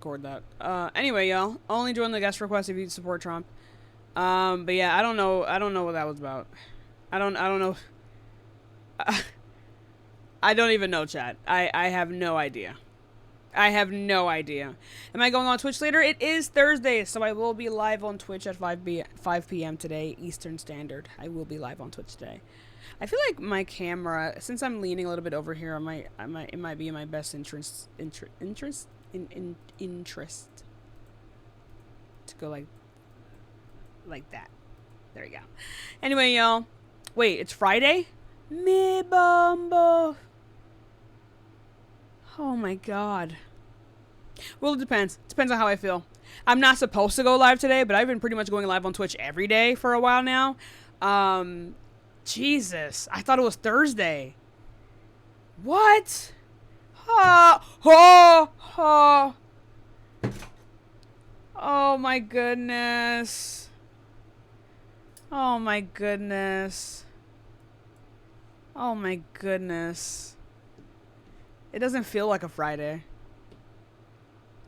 record that. Anyway, y'all, only join the guest request if you support Trump. But yeah, I don't know what that was about. I don't know. I don't even know, chat. I have no idea. I have no idea. Am I going on Twitch later? It is Thursday, so I will be live on Twitch at 5 p.m. today, Eastern Standard. I will be live on Twitch today. I feel like my camera, since I'm leaning a little bit over here, it might be in my best interest to go like that. There you go. Anyway, y'all. Wait, it's Friday? Me bumbo. Oh my god. Well, it depends. Depends on how I feel. I'm not supposed to go live today, but I've been pretty much going live on Twitch every day for a while now. Jesus. I thought it was Thursday. What? Oh my goodness. Oh my goodness. Oh my goodness. It doesn't feel like a Friday.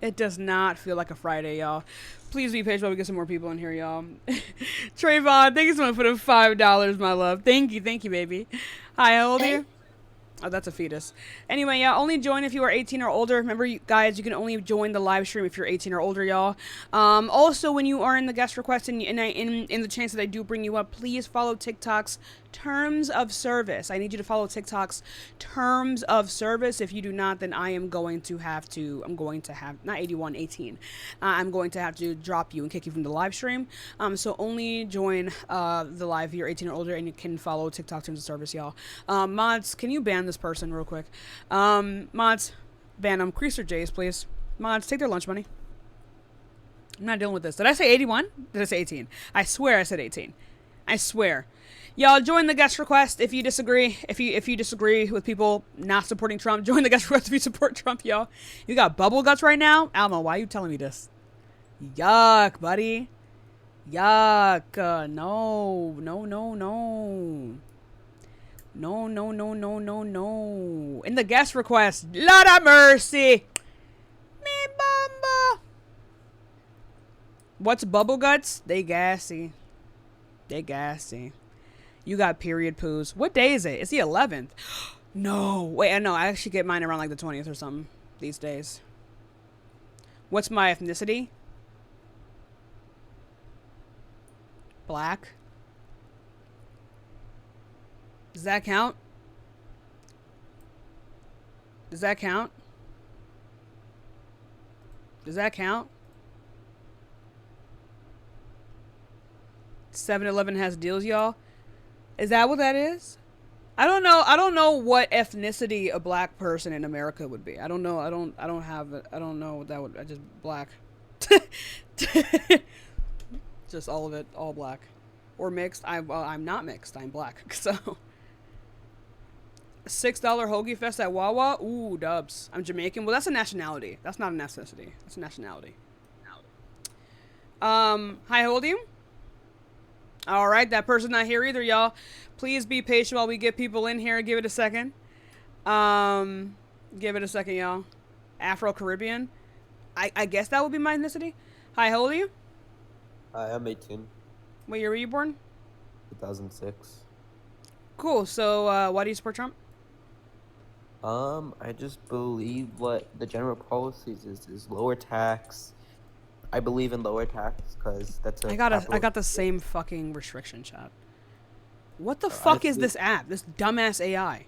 It does not feel like a Friday, y'all. Please be patient while we get some more people in here, y'all. Trayvon, thank you so much for the $5, my love. Thank you, baby. Hi, how old are you? Oh, that's a fetus. Anyway, yeah, only join if you are 18 or older. Remember, you guys, you can only join the live stream if you're 18 or older, y'all. Also, when you are in the guest request and in the chance that I do bring you up, please follow TikTok's terms of service. I need you to follow TikTok's terms of service. If you do not, then I'm going to have, not 81, 18. I'm going to have to drop you and kick you from the live stream. So only join the live if you're 18 or older, and you can follow TikTok terms of service, y'all. Mods, can you ban this person real quick? Mods, ban them. Creaser Jays, please. Mods, take their lunch money. I'm not dealing with this. Did I say 81? Did I say 18? I swear I said 18. I swear. Y'all join the guest request if you disagree. If you disagree with people not supporting Trump, join the guest request if you support Trump, y'all. You got bubble guts right now? Alma, why are you telling me this? Yuck, buddy. Yuck. No. No. In the guest request, Lord of mercy. Me bumbo. What's bubble guts? They gassy. You got period poos. What day is it? It's the 11th. No. Wait, no. I actually get mine around like the 20th or something these days. What's my ethnicity? Black. Does that count? Does that count? 7-Eleven has deals, y'all. Is that what that is? I don't know what ethnicity a black person in America would be. I don't know. I don't know what that would. I just black. Just all of it, all black, or mixed. I'm not mixed. I'm black. So $6 hoagie fest at Wawa. Ooh, dubs. I'm Jamaican. Well, that's a nationality. That's not an ethnicity. That's a nationality. Hi, how old are you? All right, that person's not here either, y'all. Please be patient while we get people in here. Give it a second. Give it a second, y'all. Afro-Caribbean. I guess that would be my ethnicity. Hi, how old are you? I'm 18. What year were you born? 2006. Cool. So, why do you support Trump? I just believe what the general policies is lower tax. I believe in lower tax because that's I got the same fucking restriction, chat. What the fuck is this app? This dumbass AI.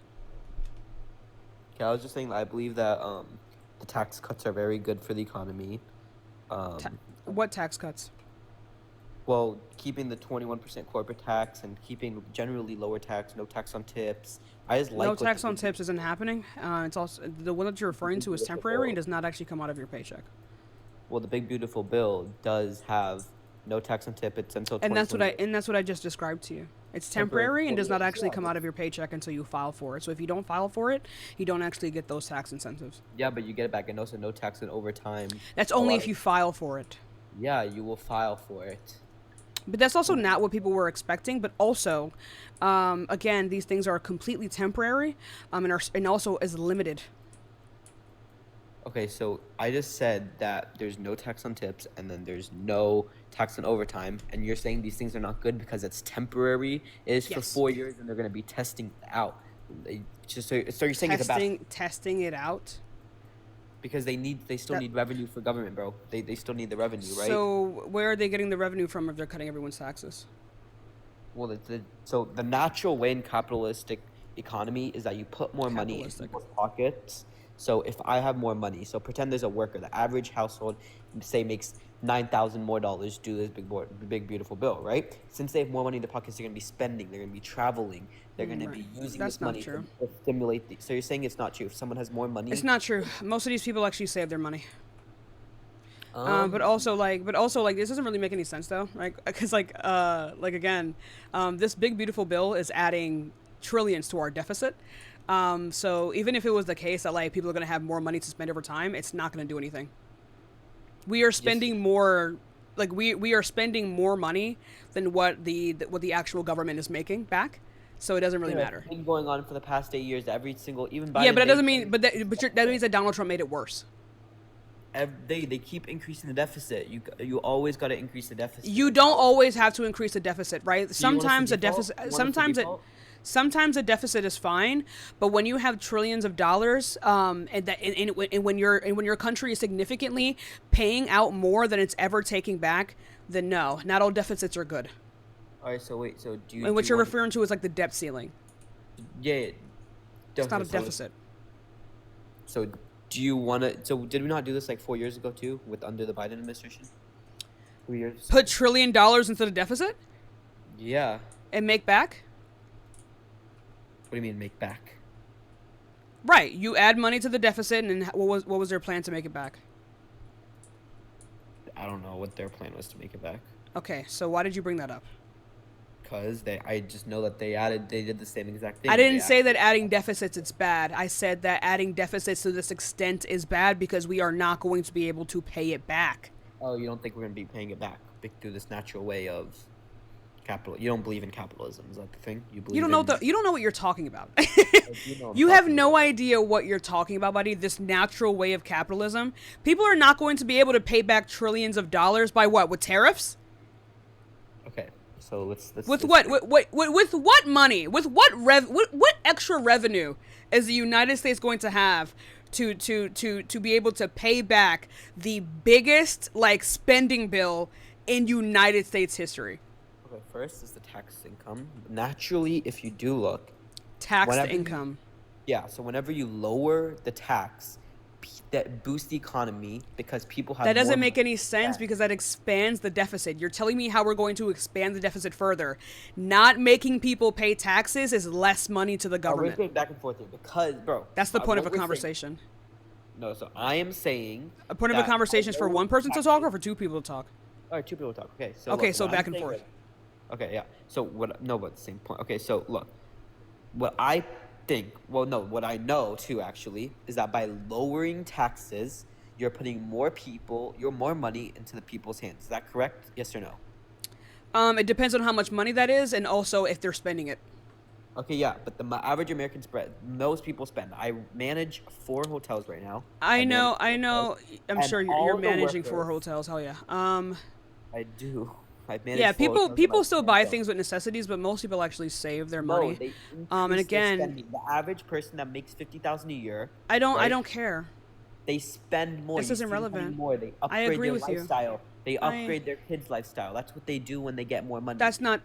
Okay, I was just saying that I believe that the tax cuts are very good for the economy. What tax cuts? Well, keeping the 21% corporate tax and keeping generally lower tax, no tax on tips. I just like no tax on tips isn't happening. It's also the one that you're referring to is temporary and does not actually come out of your paycheck. Well, the big beautiful bill does have no tax on tip. It's until and that's what I just described to you. It's temporary and does not actually come out of your paycheck until you file for it. So if you don't file for it, you don't actually get those tax incentives. Yeah, but you get it back, and also no tax on overtime. That's only if you file for it. Yeah, you will file for it. But that's also not what people were expecting. But also, again, these things are completely temporary, and also is limited. Okay, so I just said that there's no tax on tips and then there's no tax on overtime, and you're saying these things are not good because it's temporary. It is for Yes. 4 years, and they're going to be testing it out. So you're saying it's a bad Testing it out. because they still That need revenue for government, bro. They still need the revenue, right? So where are they getting the revenue from if they're cutting everyone's taxes? Well, so the natural way in capitalistic economy is that you put more money in Capitalistic. people's pockets. So if I have more money, so pretend there's a worker, the average household, say makes $9,000 more dollars due to this big beautiful bill, right? Since they have more money in their pockets, they're gonna be spending, they're gonna be traveling, they're gonna Right. be using That's this not money true. to stimulate. So you're saying it's not true. If someone has more It's money, not true. Most of these people actually save their money. But um, also like this doesn't really make any sense though, right? Because like again, this big beautiful bill is adding trillions to our deficit. So even if it was the case that like people are gonna have more money to spend over time, it's not gonna do anything. We are yes, spending more, like we are spending more money than what the actual government is making back. So it doesn't really yeah, it's matter. been going on for the past 8 years. Every single, even Yeah, but Biden, that doesn't mean, that means that Donald Trump made it worse. they keep increasing the deficit. You always got to increase the deficit. You don't always have to increase the deficit, right? Do you want us to Sometimes a default? deficit, You want us to default? sometimes a deficit is fine, but when you have trillions of dollars, and when your country is significantly paying out more than it's ever taking back, then no, not all deficits are good. All right. So wait. So do And what you you're want? referring to is like the debt ceiling. Yeah. It's not Okay. a deficit. So do you want to? So did we not do this like 4 years ago too, with under the Biden administration? 3 years. Put $1 trillion into the deficit Yeah. and make back. What do you mean make back? Right, you add money to the deficit, and what was their plan to make it back? I don't know what their plan was to make it back. Okay, so why did you bring that up? Cause I just know that they did the same exact thing. I didn't say that adding deficits is bad. I said that adding deficits to this extent is bad because we are not going to be able to pay it back. Oh, you don't think we're gonna be paying it back through this natural way of capital? You don't believe in capitalism? Is that the thing? You believe? You don't know what you're talking about. You know what I'm You have talking no about. idea what you're talking about, buddy. This natural way of capitalism. People are not going to be able to pay back trillions of dollars by what? With tariffs? Okay, so let's With what? With what money? With what extra revenue is the United States going to have to be able to pay back the biggest like spending bill in United States history? Okay, first is the tax income. Naturally, if you do look, Taxed whenever income. yeah, so whenever you lower the tax, that boosts the economy because people have That doesn't more make money any to sense spend. because that expands the deficit. You're telling me how we're going to expand the deficit further. Not making people pay taxes is less money to the We're government. going back and forth here because, bro. That's the point of what a we're saying- conversation. No, so I am saying A point of a that conversation is for one person to taxes- talk or for two people to talk? All right, two people talk. Okay, so Okay, look, so what back I'm and saying forth. Okay, yeah. So what? No, but the same point. Okay, so look, what I think, well, no, what I know too actually is that by lowering taxes, you're putting more money into the people's hands. Is that correct? Yes or no? It depends on how much money that is, and also if they're spending it. Okay, yeah, but the average American spread, most people spend. I manage 4 hotels right now. I know. hotels, I'm and sure all you're the managing 4 workers- hotels. Hell yeah. I do. I manage Yeah. 4 hotels in People my still buy hotel. things with necessities, but most people actually save their No, money. they And increase their again, spending. The average person that makes 50,000 a year, I right? don't care. They spend more. This You isn't see them relevant. spending more. They I upgrade agree their with you. lifestyle. They I- upgrade their kids' lifestyle. That's what they do when they get more money. That's not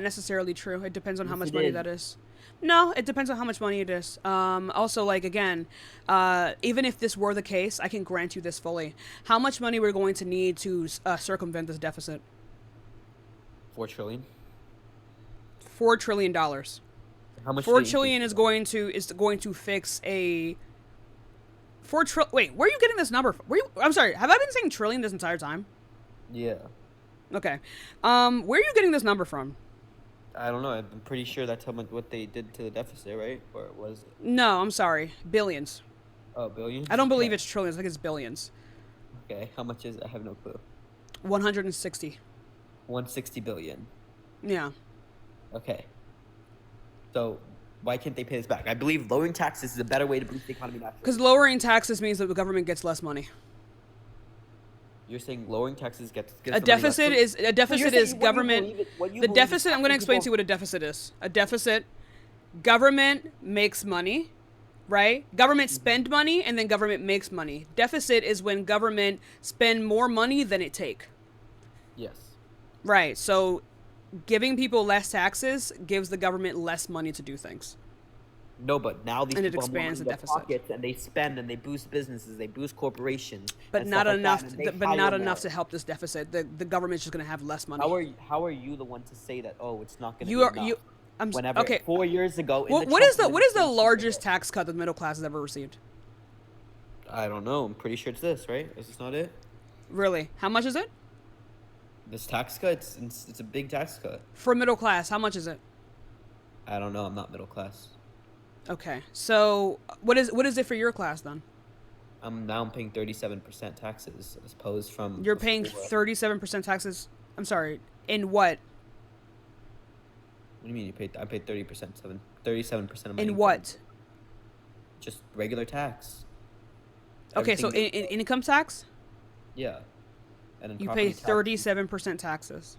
necessarily true. It depends on how Yes, much it money is. that is. No, it depends on how much money it is. Also, like again, even if this were the case, I can grant you this fully. How much money we're going to need to circumvent this deficit? 4 trillion. $4 trillion. How much? Four do they trillion increase? is going to fix a 4 trillion. Wait, where are you getting this number from? I'm sorry. Have I been saying trillion this entire time? Yeah. Okay. Where are you getting this number from? I don't know. I'm pretty sure that's how much what they did to the deficit, right? Or was it? No, I'm sorry. Billions. Oh, billions. I don't believe Okay. it's trillions. I think it's billions. Okay. How much is it? I have no clue. 160. 160 billion. Yeah. Okay. So Why can't they pay this back? I believe lowering taxes is a better way to boost the economy naturally. Because lowering taxes means that the government gets less money. You're saying lowering taxes gets A deficit is government. The deficit. I'm going to explain to you what a deficit is. A deficit. Government makes money, right? Government spend money, and then government makes money. Deficit is when government spend more money than it take. Yes. Right. So, giving people less taxes gives the government less money to do things. No, but now these And it people have more expands money in the their deficit. pockets, and they spend and they boost businesses, they boost corporations, But and not stuff like enough. that, and they But not hire enough more. to help this deficit. The government's just going to have less money. How are you the one to say that? Oh, it's not going to You be are enough. you. I'm Whenever okay. 4 years ago, in What, the what is Trump the administration, largest tax cut that the middle class has ever received? I don't know. I'm pretty sure it's this, right? Is this not it? Really? How much is it? This tax cut, it's a big tax cut. For middle class, how much is it? I don't know. I'm not middle class. Okay. So what is it for your class then? I'm paying 37% taxes as opposed from. You're paying before. 37% taxes. I'm sorry. In what? What do you mean you paid? I paid 37% of my In income. what? Just regular tax. Okay, so Everything- in income tax, yeah, and then you property pay tax- 37% taxes.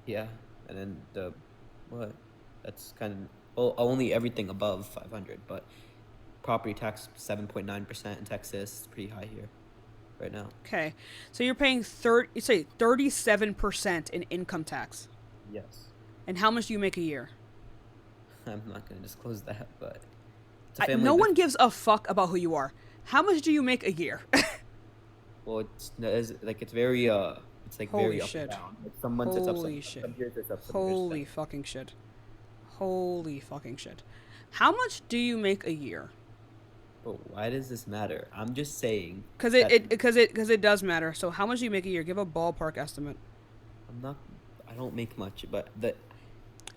Yeah, and then the what? That's kind of well, only everything above 500, but property tax 7.9% in Texas. It's pretty high here, right now. Okay, so you're paying 37% in income tax. Yes. And how much do you make a year? I'm not gonna disclose that, but it's a family No one business. gives a fuck about who you are. How much do you make a year? Well, it's like it's very it's like Holy very up shit. and down. Like some months it's up, Holy shit. some years it's up, some Holy years it's fucking shit. Holy fucking shit. How much do you make a year? down. But why does this matter? I'm just saying. Because that it does matter. So how much do you make a year? Give a ballpark estimate. I don't make much, but the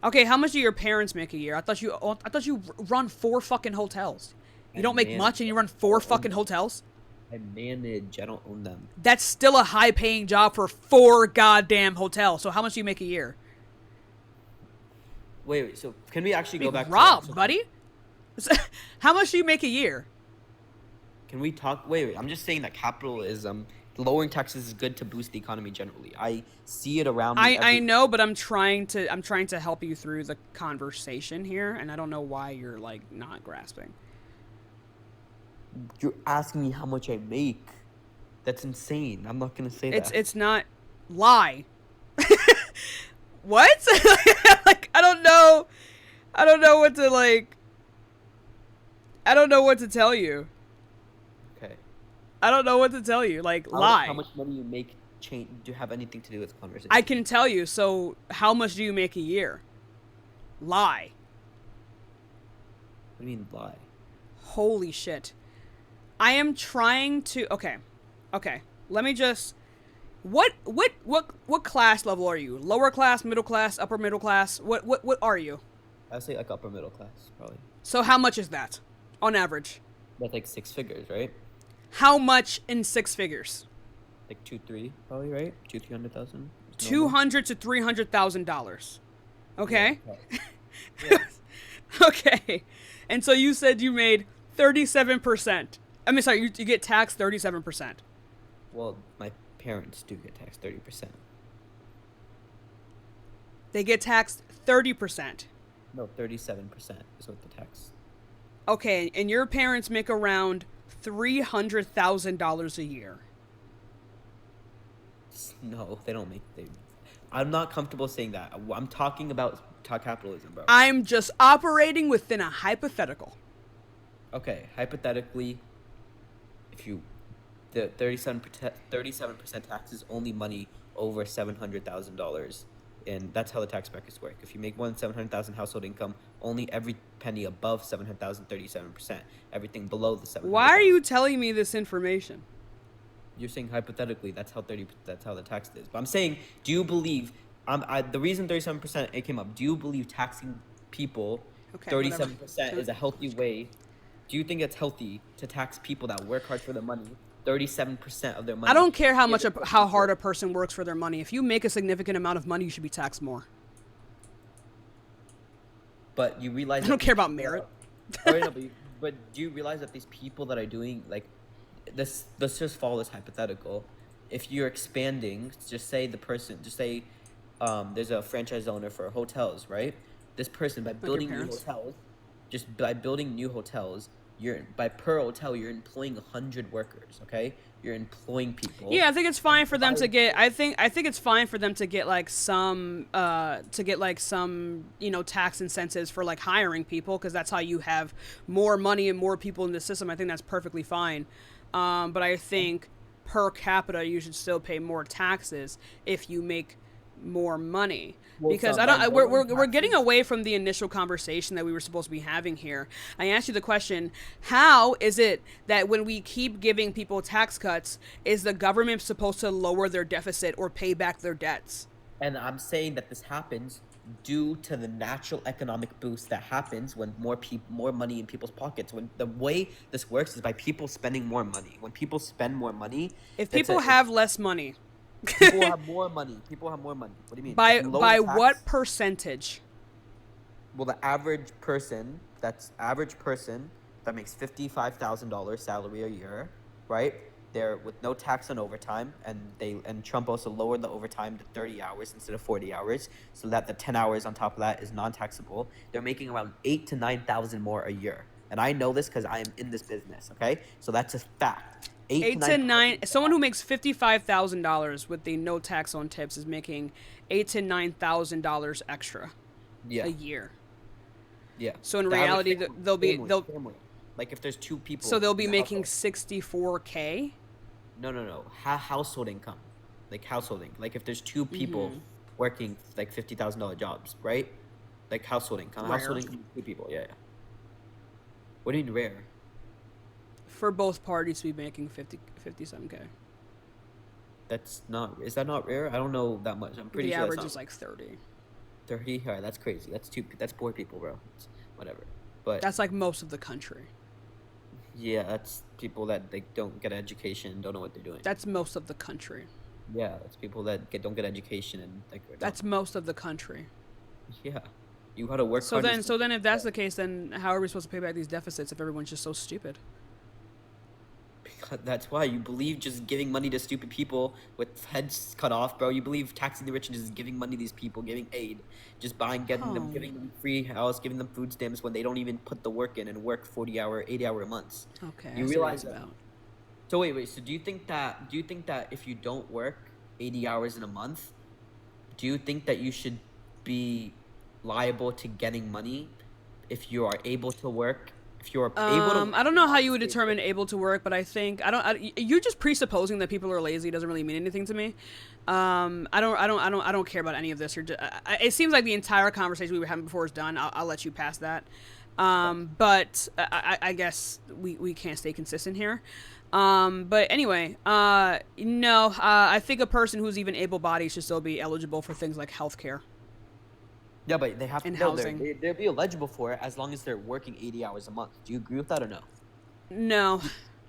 Okay, how much do your parents make a year? I thought you run 4 fucking hotels. You I don't make manage much and you run 4 fucking hotels? I manage. I don't own them. That's still a high paying job for 4 goddamn hotels. So how much do you make a year? Wait. So can we actually go back? Rob, to buddy. How much do you make a year? Can we talk? Wait. I'm just saying that capitalism, lowering taxes is good to boost the economy generally. I see it around me. I know, but I'm trying to help you through the conversation here, and I don't know why you're like not grasping. You're asking me how much I make. That's insane. I'm not gonna say that. It's not lie. What? Like I don't know what to like. I don't know what to tell you. Okay. I don't know what to tell you. Like lie. How much money you make change do have anything to do with the conversation? I can tell you. So how much do you make a year? Lie. What do you mean lie? Holy shit. I am trying to okay. Let me just what class level are you? Lower class, middle class, upper middle class? What are you? I'd say like upper middle class, probably. So how much is that on average? That's like 6 figures, right? How much in 6 figures? Like 2-3, probably, right? 300,000. $200,000 to $300,000. Okay. Yeah. Okay. And so you said you made 37%. I mean, sorry, you get taxed 37%. Well, my parents do get taxed 30%. They get taxed 30%. No, 37% is what the tax. Okay, and your parents make around $300,000 a year. No, they don't make. I'm not comfortable saying that. I'm talking about capitalism, bro. I'm just operating within a hypothetical. Okay, hypothetically, if you, the 37% tax is only money over $700,000, and that's how the tax brackets work. If you make more than 700,000 household income, only every penny above 700,000, 37%. Everything below the 700,000. Why are you telling me this information? You're saying hypothetically that's how the tax is. But I'm saying, do you believe? The reason 37% it came up. Do you believe taxing people 37% is a healthy way? Do you think it's healthy to tax people that work hard for their money? 37% of their money. I don't care how hard a person works for their money. If you make a significant amount of money, you should be taxed more. But you realize I that don't these care about people merit. are, no, but do you realize that these people that are doing like this? Let's just follow this hypothetical. If you're expanding, just say, there's a franchise owner for hotels, right? This person by Like your building new parents. hotels, just by building new hotels, by per hotel you're employing 100 workers. Okay, you're employing people. Yeah, I think it's fine for them By to get. I think it's fine for them to get like some tax incentives for like hiring people, because that's how you have more money and more people in the system. I think that's perfectly fine. But I think per capita you should still pay more taxes if you make more money, well, because so I by don't. lowering We're getting taxes, away from the initial conversation that we were supposed to be having here. I asked you the question: how is it that when we keep giving people tax cuts, is the government supposed to lower their deficit or pay back their debts? and I'm saying that this happens due to the natural economic boost that happens when more money in people's pockets. When the way this works is by people spending more money. When people spend more money, If that's people have less money, people have more money. People have more money. What do you mean? If by you lower the tax, what percentage? well, the average person that makes $55,000 salary a year, right? They're with no tax on overtime, and Trump also lowered the overtime to 30 hours instead of 40 hours, so that the 10 hours on top of that is non-taxable. They're making around 8 to 9 thousand more a year, and I know this because I am in this business. Okay, so that's a fact. Eight to Eight to nine nine. thousand. Someone who makes $55,000 with the no tax on tips is making $8,000 to $9,000 extra Yeah, a year. yeah. So in The average reality, family. Like if there's two people they'll be in the making household. 64K. No. Household income, like household income. Like if there's two people working like $50,000 jobs, right? Like household income. Rare. Household income, two people. Yeah. What do you mean rare? For both parties to be making 57K. That's not. Is that not rare? I don't know that much. I'm pretty The sure average that's is not like 30. 30. All right, that's crazy. That's poor people, bro. It's whatever. But That's like most of the country. yeah, that's people that they don't get education, don't know what they're doing. That's most of the country. Yeah, that's people that don't get education and like. That's most of the country. Yeah, you gotta work So hard. then, if that's the case, then how are we supposed to pay back these deficits if everyone's just so stupid? That's why you believe just giving money to stupid people with heads cut off, bro. You believe taxing the rich and just giving money to these people, giving aid, just giving them free house, giving them food stamps when they don't even put the work in and work 40-hour, 80-hour months. Okay, You I see what realize it's that? about. So wait. So do you think that if you don't work 80 hours in a month, do you think that you should be liable to getting money if you are able to work? If you're able to work I don't know how you would non-stable- determine able to work, but I think you're just presupposing that people are lazy. Doesn't really mean anything to me. I don't care about any of this. It seems like the entire conversation we were having before is done. I'll let you pass that. But I guess we can't stay consistent here. But anyway, no, I think a person who's even able-bodied should still be eligible for things like healthcare. Yeah, but they have to And know housing. they'll be eligible for it as long as they're working 80 hours a month. Do you agree with that or no? No.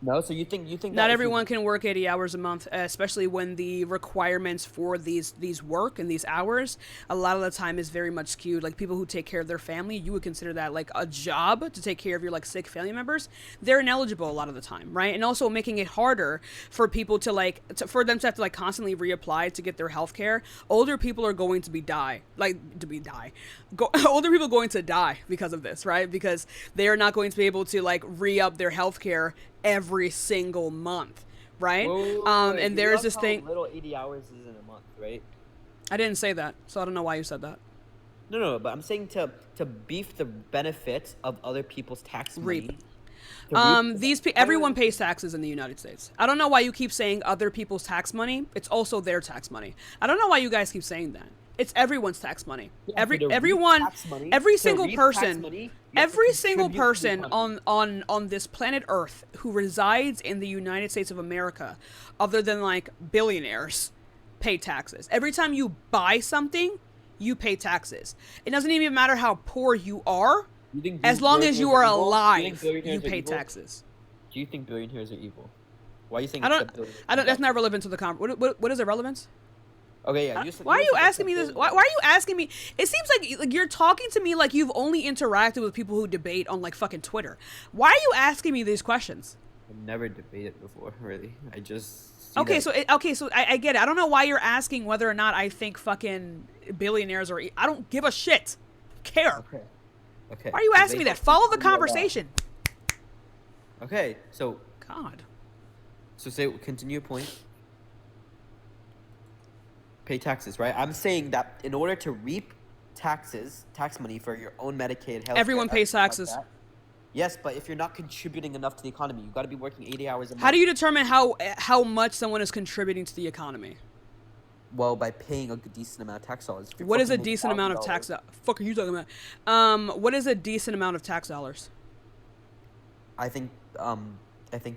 No. So you think Not that if everyone can work 80 hours a month, especially when the requirements for these work and these hours a lot of the time is very much skewed. Like people who take care of their family, you would consider that like a job to take care of your like sick family members. They're ineligible a lot of the time, right? And also making it harder for people to for them to have to like constantly reapply to get their health care. Older people are going to older people are going to die because of this, right? Because they are not going to be able to like re-up their health care every single month, right? wait, And you there's realize this how thing. little 80 hours is in a month, right? I didn't say that, so I don't know why you said that. No, but I'm saying to beef the benefits of other people's tax Reap. money. To reap- Everyone pays taxes in the United States. I don't know why you keep saying other people's tax money. It's also their tax money. I don't know why you guys keep saying that. It's everyone's tax money. Yeah, so to reap Everyone, tax money- every to single reap tax person, money, you have to every single contribute to the person economy. on this planet Earth who resides in the United States of America, other than like billionaires, pay taxes. Every time you buy something, you pay taxes. It doesn't even matter how poor you are. You think As long as you are billionaires evil? alive, billionaires you are pay evil? taxes. Do you think billionaires are evil? Why are you saying I don't. except billionaires I don't. are That's bad? not relevant to the what is irrelevance? Okay, yeah. Why are you asking me this? Why are you asking me? It seems like you're talking to me like you've only interacted with people who debate on like fucking Twitter. Why are you asking me these questions? I've never debated before, really. I just see Okay, that. so I get it. I don't know why you're asking whether or not I think fucking billionaires are. I don't give a shit. Care. Okay. Okay. Why are you asking me that? Follow the conversation. Okay, so God. continue your point. Pay taxes, right? I'm saying that in order to reap tax money for your own Medicaid, health, Everyone pays taxes. Like yes, but if you're not contributing enough to the economy, you got to be working 80 hours a month. How do you determine how much someone is contributing to the economy? Well, by paying a decent amount of tax dollars. What is a decent amount of tax? Fuck are you talking about? What is a decent amount of tax dollars? I think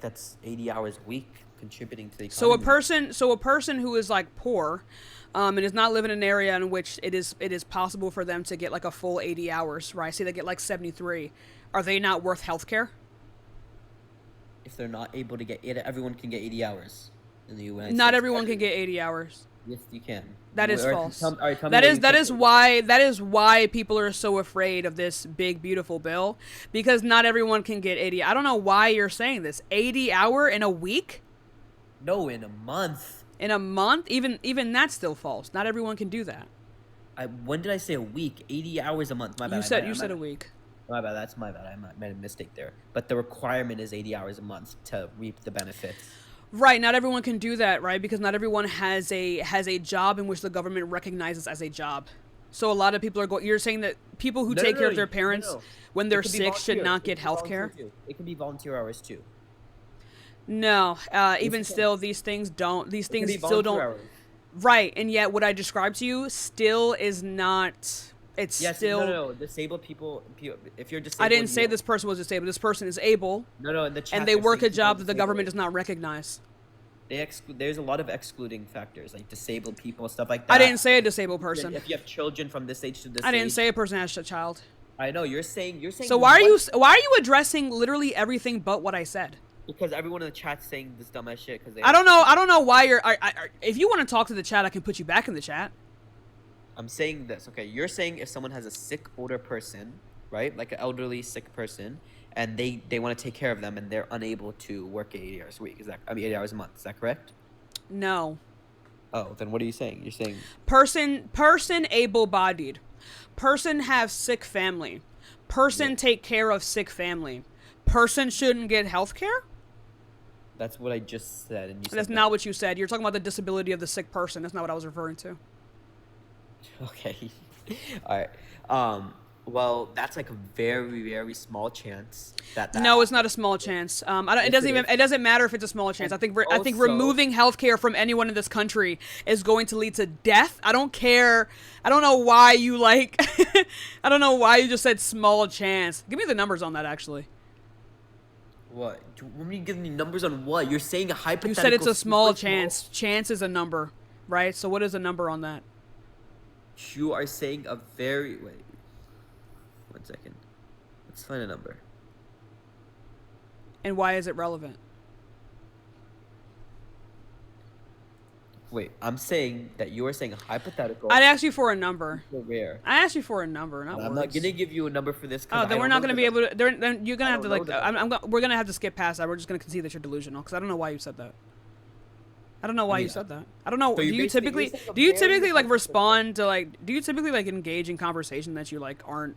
that's 80 hours a week contributing to the So economy. a person who is like poor, and is not living in an area in which it is possible for them to get like a full 80 hours, right? Say they get like 73. Are they not worth healthcare? If they're not able to get it, everyone can get 80 hours in the United States. Not everyone can get 80 hours. Yes, you can. That is false. Tell me That is why people are so afraid of this big beautiful bill, because not everyone can get 80. I don't know why you're saying this. 80 hour in a week? No, in a month. In a month? Even that's still false. Not everyone can do that. When did I say a week? 80 hours a month. My bad. You said a week. My bad. That's my bad. I made a mistake there. But the requirement is 80 hours a month to reap the benefits. Right, not everyone can do that, right? Because not everyone has a job in which the government recognizes as a job. So a lot of people are you're saying that people who take care of their parents when they're sick should not get health care? It can be volunteer hours too. No, even still, these things still don't. Hours. Right, and yet what I described to you still is not. It's still. No. Disabled people. If you're disabled, I didn't say this person was disabled. This person is able. No. In the chat, and they work a job that the government does not recognize. There's a lot of excluding factors, like disabled people, stuff like that. I didn't say a disabled person. If you have children from this age to this age. I didn't say a person has a child. I know you're saying. So why are you addressing literally everything but what I said? Because everyone in the chat's saying this dumbass shit. I don't know why you're. If you want to talk to the chat, I can put you back in the chat. I'm saying this, okay? You're saying if someone has a sick older person, right, like an elderly sick person, and they want to take care of them, and they're unable to work 80 hours a week. 80 hours a month? Is that correct? No. Oh, then what are you saying? You're saying person able-bodied, person have sick family, person take care of sick family, person shouldn't get health care? That's what I just said, and you said that's not what you said. You're talking about the disability of the sick person. That's not what I was referring to. Okay. All right. Well, that's like a very, very small chance that. No, it's not a small chance. It doesn't matter if it's a small chance. I think removing healthcare from anyone in this country is going to lead to death. I don't care. I don't know why you like. I don't know why you just said small chance. Give me the numbers on that, actually. What? What are you giving me numbers on what? You're saying a hypothetical. You said it's a small chance. Chance is a number, right? So what is a number on that? You are saying a very... Wait. 1 second. Let's find a number. And why is it relevant? Wait, I'm saying that you are saying a hypothetical. I'd ask you for a number. Rare. I asked you for a number, not words. I'm not gonna give you a number for this. Oh, then we're not gonna be able to. Then you're gonna have to like. We're gonna have to skip past that. We're just gonna concede that you're delusional because I don't know why you said that. I don't know why you said that. I don't know. So do you typically like respond to like? Do you typically like engage in conversation that you like aren't?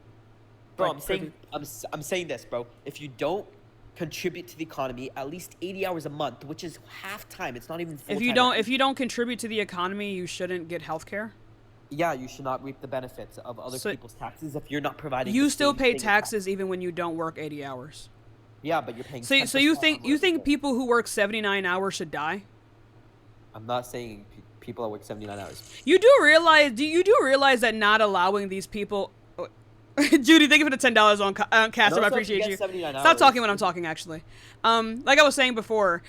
Bro, like, I'm saying this, bro. If you don't contribute to the economy at least 80 hours a month, which is half time, it's not even full time. If you don't contribute to the economy, you shouldn't get health care. Yeah, you should not reap the benefits of other people's taxes if you're not providing. You still pay taxes even when you don't work 80 hours. Yeah, but you're paying. So you think people who work 79 hours should die? I'm not saying people that work 79 hours. You do realize that not allowing these people. Judy, thank you for the $10 on Cash App. I appreciate you. Stop talking when I'm talking, actually. Like I was saying before,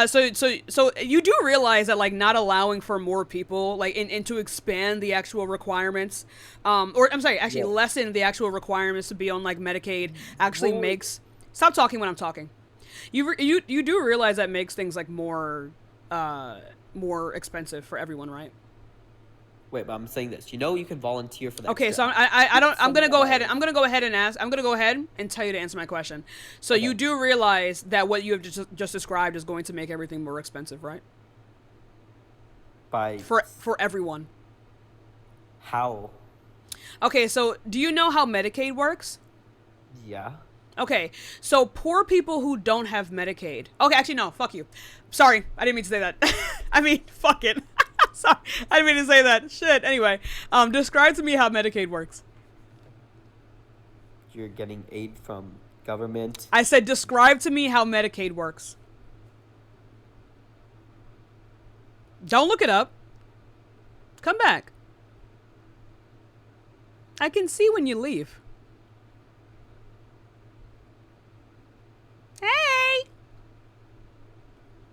so you do realize that like not allowing for more people, like and to expand the actual requirements, or I'm sorry, actually lessen the actual requirements to be on like Medicaid actually makes. Stop talking when I'm talking. You do realize that makes things like more expensive for everyone, right? Wait, but I'm saying this. You know, you can volunteer for that. Okay, so I'm gonna go ahead. I'm gonna go ahead and ask. I'm gonna go ahead and tell you to answer my question. So Okay. you do realize that what you have just described is going to make everything more expensive, right? By For everyone. how? Okay, so do you know how Medicaid works? Yeah. Okay, so poor people who don't have Medicaid. Okay, actually, no, fuck you. Sorry, I didn't mean to say that. I mean, fuck it. Sorry, I didn't mean to say that. Shit. Anyway, describe to me how Medicaid works. You're getting aid from government. I said, describe to me how Medicaid works. Don't look it up. Come back. I can see when you leave. Hey!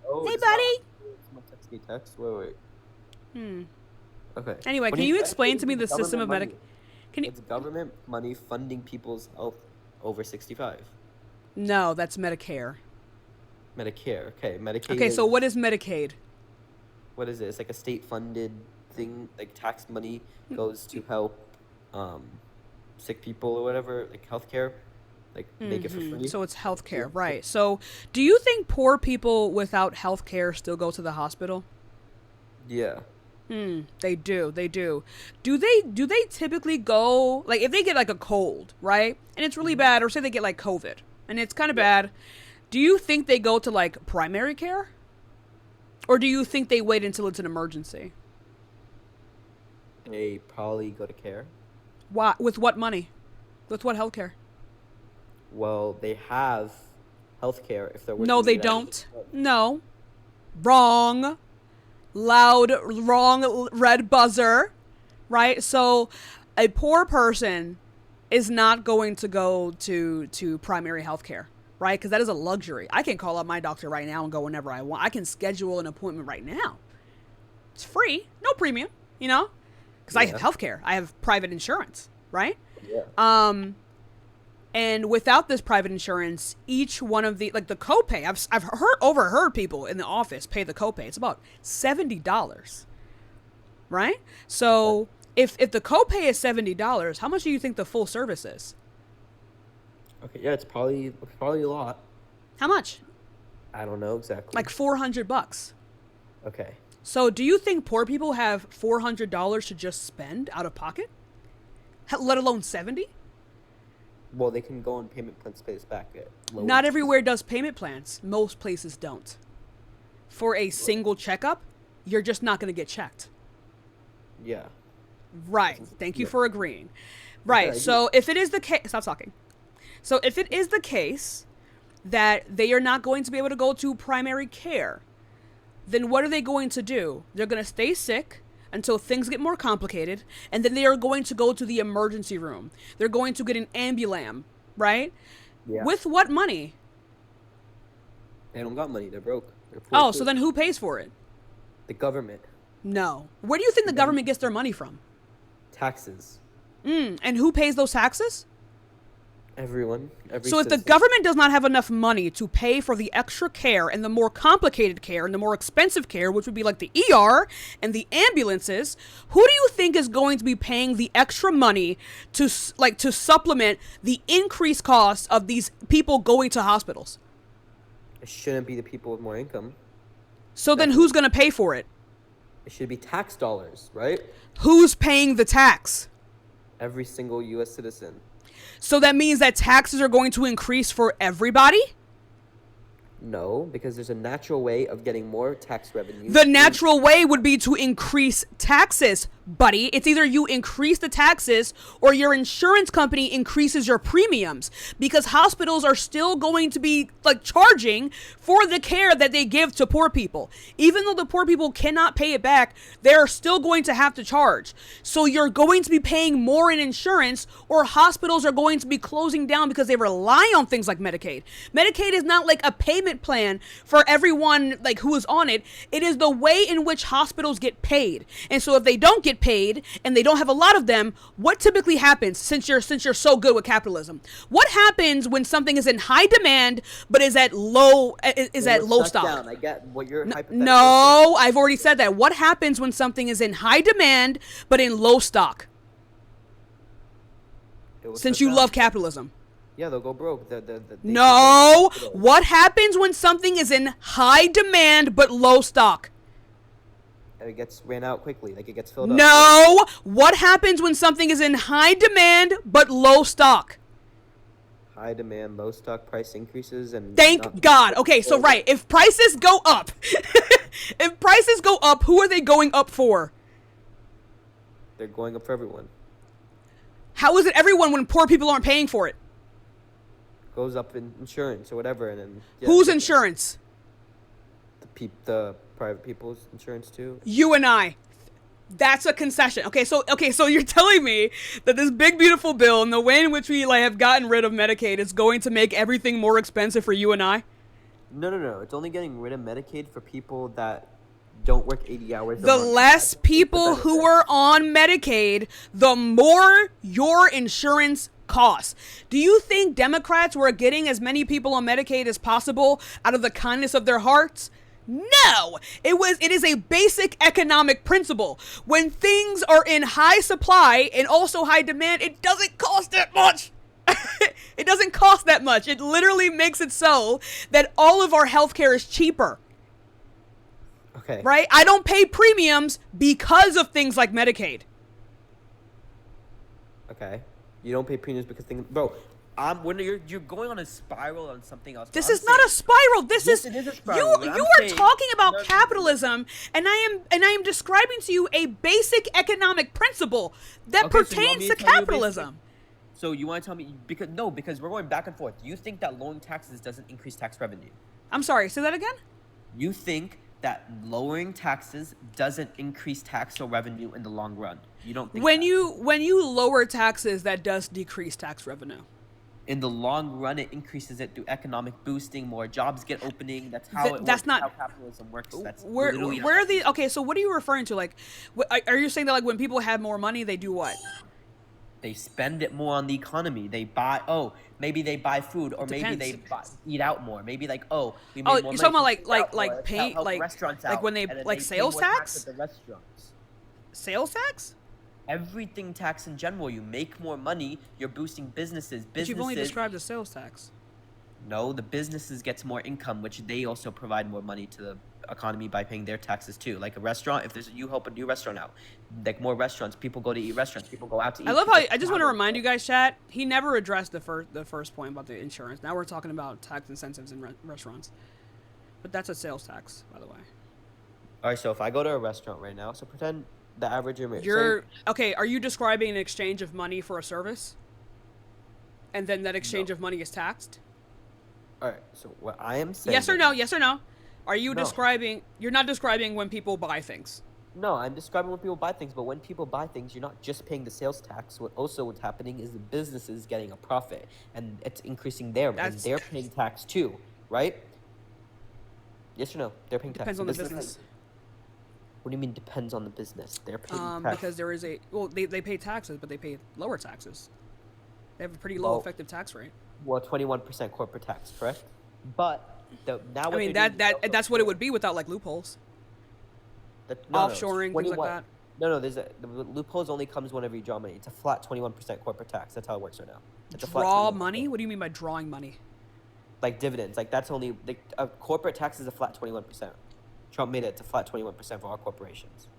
Oh, Hey, it's buddy! Someone text me text. Wait. Okay. Anyway, What can do you explain to me the government system of money? Medicaid? Can you? It's government money funding people's health over 65. No, that's Medicare. Medicare. Okay. Medicaid. Okay, so what is Medicaid? What is it? It's like a state-funded thing. Like tax money goes to help sick people or whatever, like healthcare. Like make it for free. So it's healthcare, right? So, do you think poor people without healthcare still go to the hospital? Yeah. They do. They do. Do they typically go, like, if they get like a cold, right? And it's really bad, or say they get like COVID and it's kind of bad, do you think they go to like primary care? Or do you think they wait until it's an emergency? They probably go to care. Why? With what money? With what healthcare? Well, they have healthcare if they're working. No, in they the United don't. States. No. Wrong. Loud, wrong, red buzzer. Right? So, a poor person is not going to go to primary healthcare. Right? Because that is a luxury. I can call up my doctor right now and go whenever I want. I can schedule an appointment right now. It's free. No premium. You know? Because I have healthcare. I have private insurance. Right? Yeah. And without this private insurance, each one of the, like, the copay, I've overheard people in the office pay the copay. It's about $70, right? So if the copay is $70, how much do you think the full service is? Okay. Yeah, it's probably a lot. How much? I don't know exactly. Like $400. Okay. So do you think poor people have $400 to just spend out of pocket? Let alone 70? Well, they can go on payment plans to pay this back at lower. Not everywhere does payment plans. Most places don't. For a single checkup, you're just not going to get checked. Yeah. Right. Thank you for agreeing. Right. So if it is the case, stop talking. So if it is the case that they are not going to be able to go to primary care, then what are they going to do? They're going to stay sick until things get more complicated, and then they are going to go to the emergency room. They're going to get an ambulance, right? Yeah. With what money? They don't got money. They're broke. They're poor Oh, too. so then who pays for it? The government. No. Where do you think the government gets their money from? Taxes. And who pays those taxes? Everyone. Every So if the citizen. government does not have enough money to pay for the extra care and the more complicated care and the more expensive care, which would be like the ER and the ambulances, who do you think is going to be paying the extra money to supplement the increased costs of these people going to hospitals? It shouldn't be the people with more income. So then who's going to pay for it? It should be tax dollars, right? Who's paying the tax? Every single U.S. citizen. So that means that taxes are going to increase for everybody? No, because there's a natural way of getting more tax revenue. The natural way would be to increase taxes, buddy. It's either you increase the taxes or your insurance company increases your premiums, because hospitals are still going to be like charging for the care that they give to poor people. Even though the poor people cannot pay it back, they're still going to have to charge. So you're going to be paying more in insurance, or hospitals are going to be closing down because they rely on things like Medicaid. Medicaid is not like a payment plan for everyone like who is on it. It is the way in which hospitals get paid. And so if they don't get get paid and they don't have a lot of them, what typically happens since you're so good with capitalism? What happens when something is in high demand but is at low stock? Down. I get what you're hypothetical. No, I've already said that. What happens when something is in high demand but in low stock? Since you love capitalism. Yeah, they'll go broke. No. What happens when something is in high demand but low stock? It gets ran out quickly. Like, it gets filled up. No. What happens when something is in high demand but low stock? High demand, low stock, price increases, and... Thank God. Okay, so right. If prices go up, who are they going up for? They're going up for everyone. How is it everyone when poor people aren't paying for it? Goes up in insurance or whatever, and then... Yeah, whose insurance? The private people's insurance too. You and I. That's a concession. Okay, so you're telling me that this big beautiful bill and the way in which we have gotten rid of Medicaid is going to make everything more expensive for you and I? No. It's only getting rid of Medicaid for people that don't work 80 hours a The month. less people who are on Medicaid, the more your insurance costs. Do you think Democrats were getting as many people on Medicaid as possible out of the kindness of their hearts? No, it is a basic economic principle. When things are in high supply and also high demand, it doesn't cost that much. It doesn't cost that much. It literally makes it so that all of our healthcare is cheaper. Okay. Right? I don't pay premiums because of things like Medicaid. Okay. You don't pay premiums because things... Bro, when you're going on a spiral on something else. This is not a spiral. This is it is a spiral. You are talking about capitalism, and I am describing to you a basic economic principle that pertains to capitalism. So you want to tell me because we're going back and forth. You think that lowering taxes doesn't increase tax revenue? I'm sorry. Say that again. You think that lowering taxes doesn't increase tax or revenue in the long run? You don't think when you lower taxes, that does decrease tax revenue. In the long run, it increases it through economic boosting, more jobs get opening. That's how how capitalism works. That's where are the okay? So what are you referring to? Like, are you saying that like when people have more money, they do what? They spend it more on the economy. They buy. Maybe they buy food, or maybe they eat out more. Maybe we made more money. You're talking about like pay help like restaurants like out, when they like sales tax? At the restaurants. Sales tax? Everything tax in general. You make more money, you're boosting businesses. But you've only described the sales tax. No, the businesses gets more income, which they also provide more money to the economy by paying their taxes too. Like a restaurant, if you help a new restaurant out, like more restaurants, people go to eat restaurants, people go out to eat. I love how I just want to remind you guys, chat. He never addressed the first point about the insurance. Now we're talking about tax incentives in restaurants, but that's a sales tax, by the way. All right, so if I go to a restaurant right now, so pretend the average okay. Are you describing an exchange of money for a service, and then that exchange of money is taxed? All right. So what I am saying. Yes or no? Yes or no? Are you describing? You're not describing when people buy things. No, I'm describing when people buy things. But when people buy things, you're not just paying the sales tax. What's happening is the business is getting a profit, and it's increasing and they're paying tax too, right? Yes or no? They're paying tax. Depends on the business. What do you mean depends on the business? They're paying tax. Because there is they pay taxes, but they pay lower taxes. They have a pretty low effective tax rate. Well, 21% corporate tax, correct? But that's what it would be without like loopholes. Offshoring, things like that. No, the loopholes only comes whenever you draw money. It's a flat 21% corporate tax. That's how it works right now. It's draw money? What do you mean by drawing money? Like dividends. Like that's only corporate tax is a flat 21%. Trump made it to flat 21% for all corporations.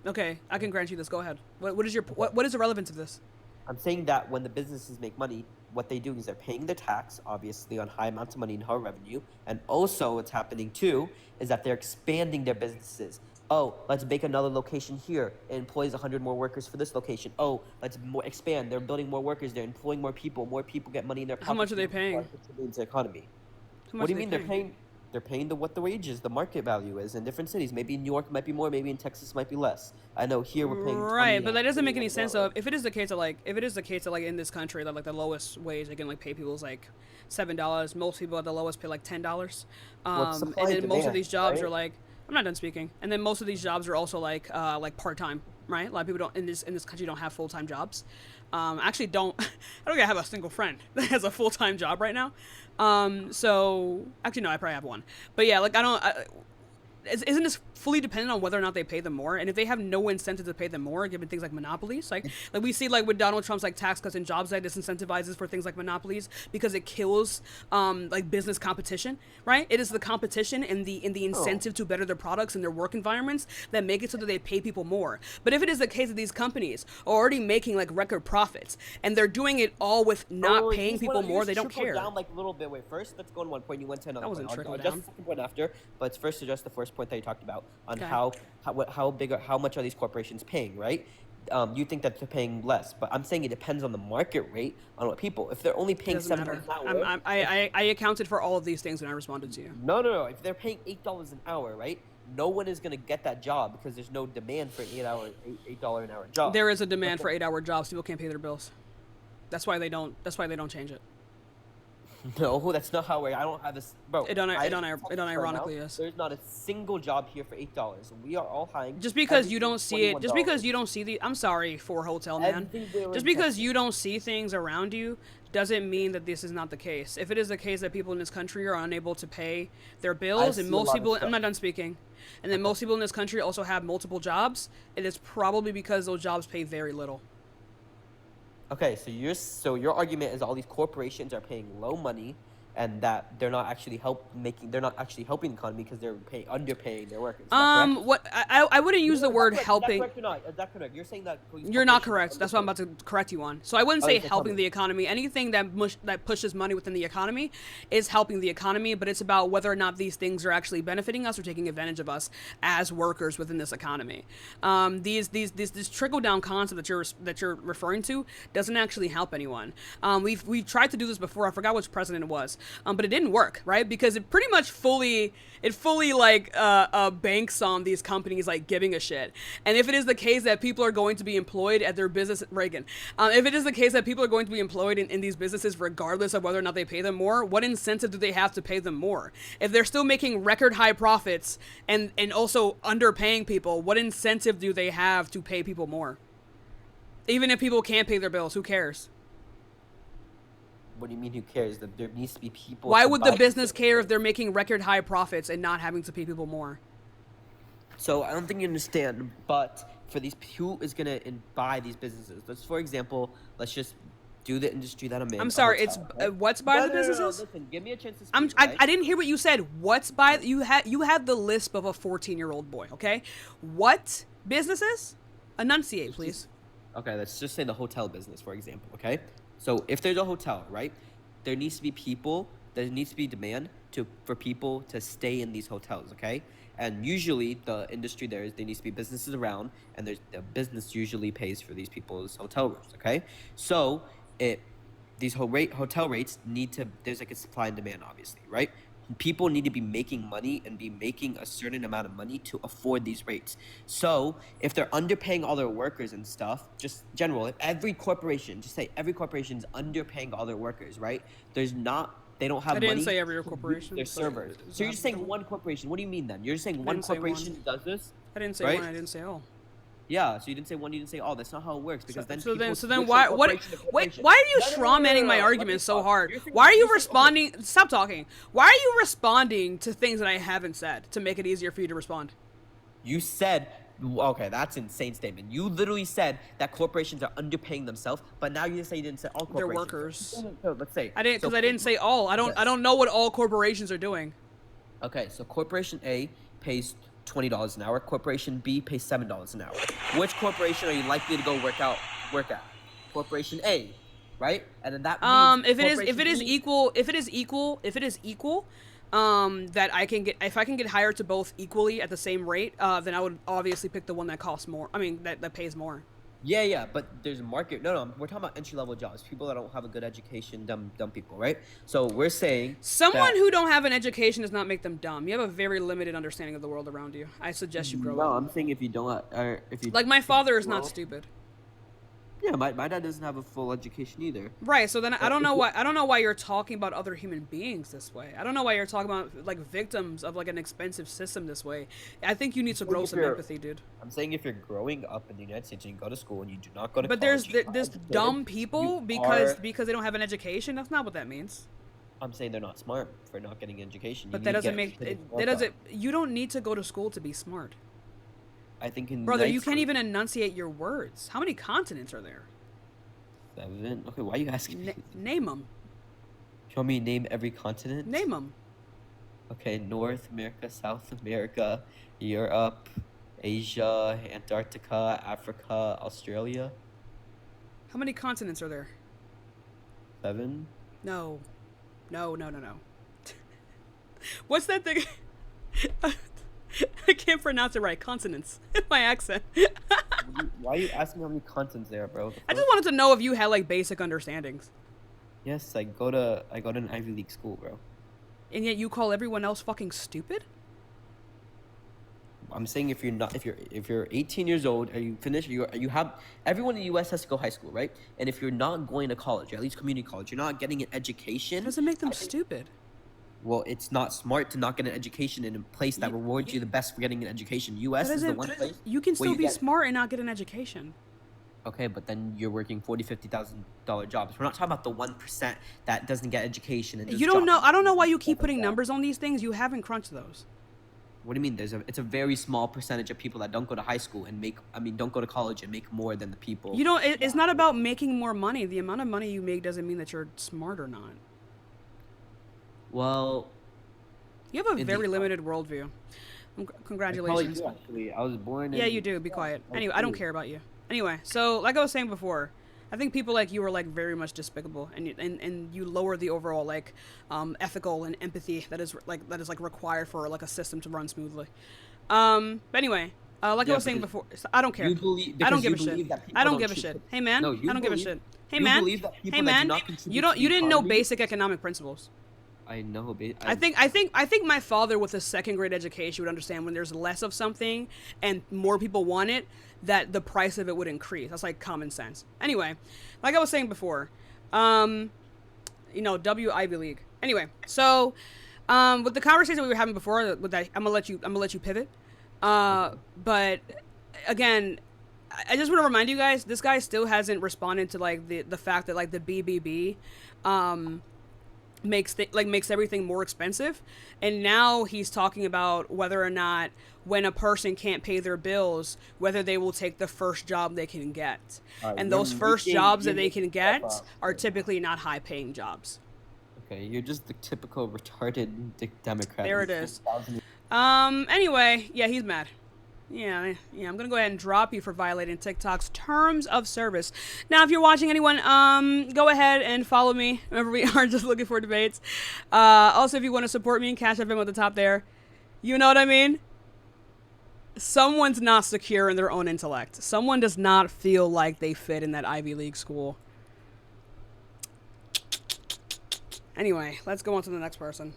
Okay, I can grant you this. Go ahead. What is the relevance of this? I'm saying that when the businesses make money, what they do is they're paying their tax, obviously, on high amounts of money and high revenue. And also what's happening, too, is that they're expanding their businesses. Oh, let's make another location here. It employs 100 more workers for this location. Oh, let's expand. They're building more workers. They're employing more people. More people get money in their pockets. How much are they paying? Into the economy. What do you mean they're paying? They're paying what the wages, the market value is in different cities. Maybe in New York might be more, maybe in Texas might be less. I know here we're paying right, but that doesn't make any sense. Of if it is the case that in this country that like the lowest wage they can like pay people is like $7. Most people at the lowest pay like $10. And then most of these jobs are like I'm not done speaking. And then most of these jobs are also like part time. right? A lot of people don't in this country don't have full-time jobs. Actually, don't I don't think I have a single friend that has a full-time job right now. So actually, no, I probably have one. But yeah, like I don't. Isn't this fully dependent on whether or not they pay them more? And if they have no incentive to pay them more, given things like monopolies, like we see like with Donald Trump's like tax cuts and jobs act, disincentivizes for things like monopolies because it kills like business competition, right? It is the competition and the incentive to better their products and their work environments that make it so that they pay people more. But if it is the case that these companies are already making like record profits and they're doing it all with not paying people more, they don't care. Down like a little bit. Wait, first let's go on one point. You went to another. That wasn't point. trickle I'll down. just the second point after, but let's first address the first point that you talked about on Okay. how much are these corporations paying, right? You think that they're paying less, but I'm saying it depends on the market rate on what people. If they're only paying Doesn't $7 matter. an hour, I accounted for all of these things when I responded to you. no. If they're paying $8 an hour, right? No one is gonna get that job because there's no demand for an $8 an hour job. There is a demand for 8-hour jobs. People can't pay their bills. That's why they don't change it. No, that's not how I don't have this, bro. It ironically is. There's not a single job here for $8. We are all hiring. Just because you don't see it, $21. just because you don't see the, I'm sorry for hotel man. Just because you don't see things around you doesn't mean that this is not the case. If it is the case that people in this country are unable to pay their bills, and most people, I'm not done speaking, and then most people in this country also have multiple jobs, it is probably because those jobs pay very little. Okay, so your argument is all these corporations are paying low money, and that they're not actually helping the economy because they're underpaying their workers. What I wouldn't use the word helping. Is that correct or not? Is that correct? You're saying that you're not correct. That's what I'm about to correct you on. So I wouldn't say so helping the economy. Anything that pushes money within the economy is helping the economy, but it's about whether or not these things are actually benefiting us or taking advantage of us as workers within this economy. This trickle down concept that you're referring to doesn't actually help anyone. We've tried to do this before. I forgot which president it was. But it didn't work, right? Because it pretty much fully like banks on these companies like giving a shit. And if it is the case that people are going to be employed at their business, Reagan, if it is the case that people are going to be employed in these businesses regardless of whether or not they pay them more, what incentive do they have to pay them more? If they're still making record high profits and also underpaying people, what incentive do they have to pay people more? Even if people can't pay their bills, who cares? What do you mean who cares? That there needs to be people. Why would the business care if they're making record high profits and not having to pay people more? So I don't think you understand, but for these, who is going to buy these businesses? For example, let's just do the industry that I'm in. I'm sorry, it's what's by the businesses? No, listen, give me a chance to speak. I didn't hear what you said. What's by, you had the lisp of a 14-year-old boy, okay? What businesses? Enunciate, please. Okay, let's just say the hotel business, for example, okay? So if there's a hotel, right, there needs to be people, there needs to be demand for people to stay in these hotels, okay? And usually the industry there needs to be businesses around, and the business usually pays for these people's hotel rooms, okay? So these hotel rates there's like a supply and demand, obviously, right? People need to be making money and be making a certain amount of money to afford these rates. So if they're underpaying all their workers and stuff, just general, if every corporation is underpaying all their workers, right? They don't have money. I didn't say every corporation. Their servers. So you're just saying one corporation. What do you mean then? You're just saying one corporation does this? I didn't say one. I didn't say all. Yeah, so you didn't say one, you didn't say all. That's not how it works, because why are you strawmanning my argument so hard? Why are you responding? Stop talking. Why are you responding to things that I haven't said to make it easier for you to respond? You said, okay, that's an insane statement. You literally said that corporations are underpaying themselves, but now you say you didn't say all corporations. They're workers. So let's say I didn't say all. I don't know what all corporations are doing. Okay, so corporation A pays $20 an hour. Corporation B pays $7 an hour. Which corporation are you likely to go work at? Corporation A, right? And then that means if it is equal, that if I can get hired to both equally at the same rate, then I would obviously pick the one that costs more. I mean, that pays more. Yeah, but there's a market. No, we're talking about entry-level jobs. People that don't have a good education, dumb people, right? So we're saying someone who don't have an education does not make them dumb. You have a very limited understanding of the world around you. I suggest you grow up. No, I'm saying if you don't, like my father is not stupid. Yeah, my dad doesn't have a full education either. Right. So then I But don't if know you, why you're talking about other human beings this way. I don't know why you're talking about like victims of like an expensive system this way. I think you need I'm to saying grow if some you're, empathy, dude. I'm saying if you're growing up in the United States and you go to school and you do not go to But college, you're not there's educated, dumb you people are. because they don't have an education. That's not what that means. I'm saying they're not smart for not getting an education. You But that need to doesn't get make kids it. That smart though. doesn't. You don't need to go to school to be smart, I think in the brother. United You can't States, even enunciate your words. How many continents are there? 7. Okay, why are you asking me? Name them. You want me to name every continent? Name them. Okay, North America, South America, Europe, Asia, Antarctica, Africa, Australia. How many continents are there? 7. No, no. What's that thing? I can't pronounce it right. Consonants. My accent. Why are you asking how many continents there are, bro? The I just fuck? wanted to know if you had like basic understandings, Yes, I go to an Ivy League school, bro. and yet you call everyone else fucking stupid. I'm saying if you're 18 years old, are you finished? You have everyone in the U.S. has to go high school, right? And if you're not going to college, or at least community college, you're not getting an education. It doesn't make them I think, stupid. well, it's not smart to not get an education in a place that You, rewards you the best for getting an education. that U.S. is the doesn't. one place You can where still you be get. smart and not get an education. Okay, but then you're working $40,000, $50,000 jobs. We're not talking about the 1% that doesn't get education and You just don't job know. I don't know why you stuff keep like putting that. numbers on these things. You haven't crunched those. What do you mean? It's a very small percentage of people that don't go to high school and don't go to college and make more than the people. You don't. It's not about making more money. The amount of money you make doesn't mean that you're smart or not. Well, You have a in very the limited worldview. I probably Congratulations. do actually. I was born Yeah, in. you do. Be quiet. I was Anyway, I don't cool. care about you. Anyway, so like I was saying before, I think people like you are like very much despicable, and you lower the overall like ethical and empathy that is like required for like a system to run smoothly. But anyway, like I Yeah, was saying because before, I don't care. you believe I don't because give you a shit. believe that I people don't don't give a treat. shit. Hey man, No, I don't give a shit. Hey you man, believe that hey people that do man, not contribute to the you didn't know economy. basic economic principles. I know, babe. I think my father with a second grade education would understand when there's less of something and more people want it, that the price of it would increase. That's like common sense. Anyway, like I was saying before, W Ivy League. Anyway, so with the conversation we were having before, with that, I'm gonna let you pivot. But again, I just want to remind you guys, this guy still hasn't responded to like the fact that like the BBB makes everything more expensive, and now he's talking about whether or not when a person can't pay their bills, whether they will take the first job they can get, All right, and you're those first making jobs you're that they making can stuff get up are right now. typically not high paying jobs. Okay, you're just the typical retarded Democrat. There In it is. 2000. Anyway, yeah, he's mad. Yeah, I'm gonna go ahead and drop you for violating TikTok's terms of service. Now, if you're watching anyone, go ahead and follow me. Remember, we are just looking for debates. Also, if you want to support me, Cash App him at the top there. You know what I mean? Someone's not secure in their own intellect. Someone does not feel like they fit in that Ivy League school. Anyway, let's go on to the next person.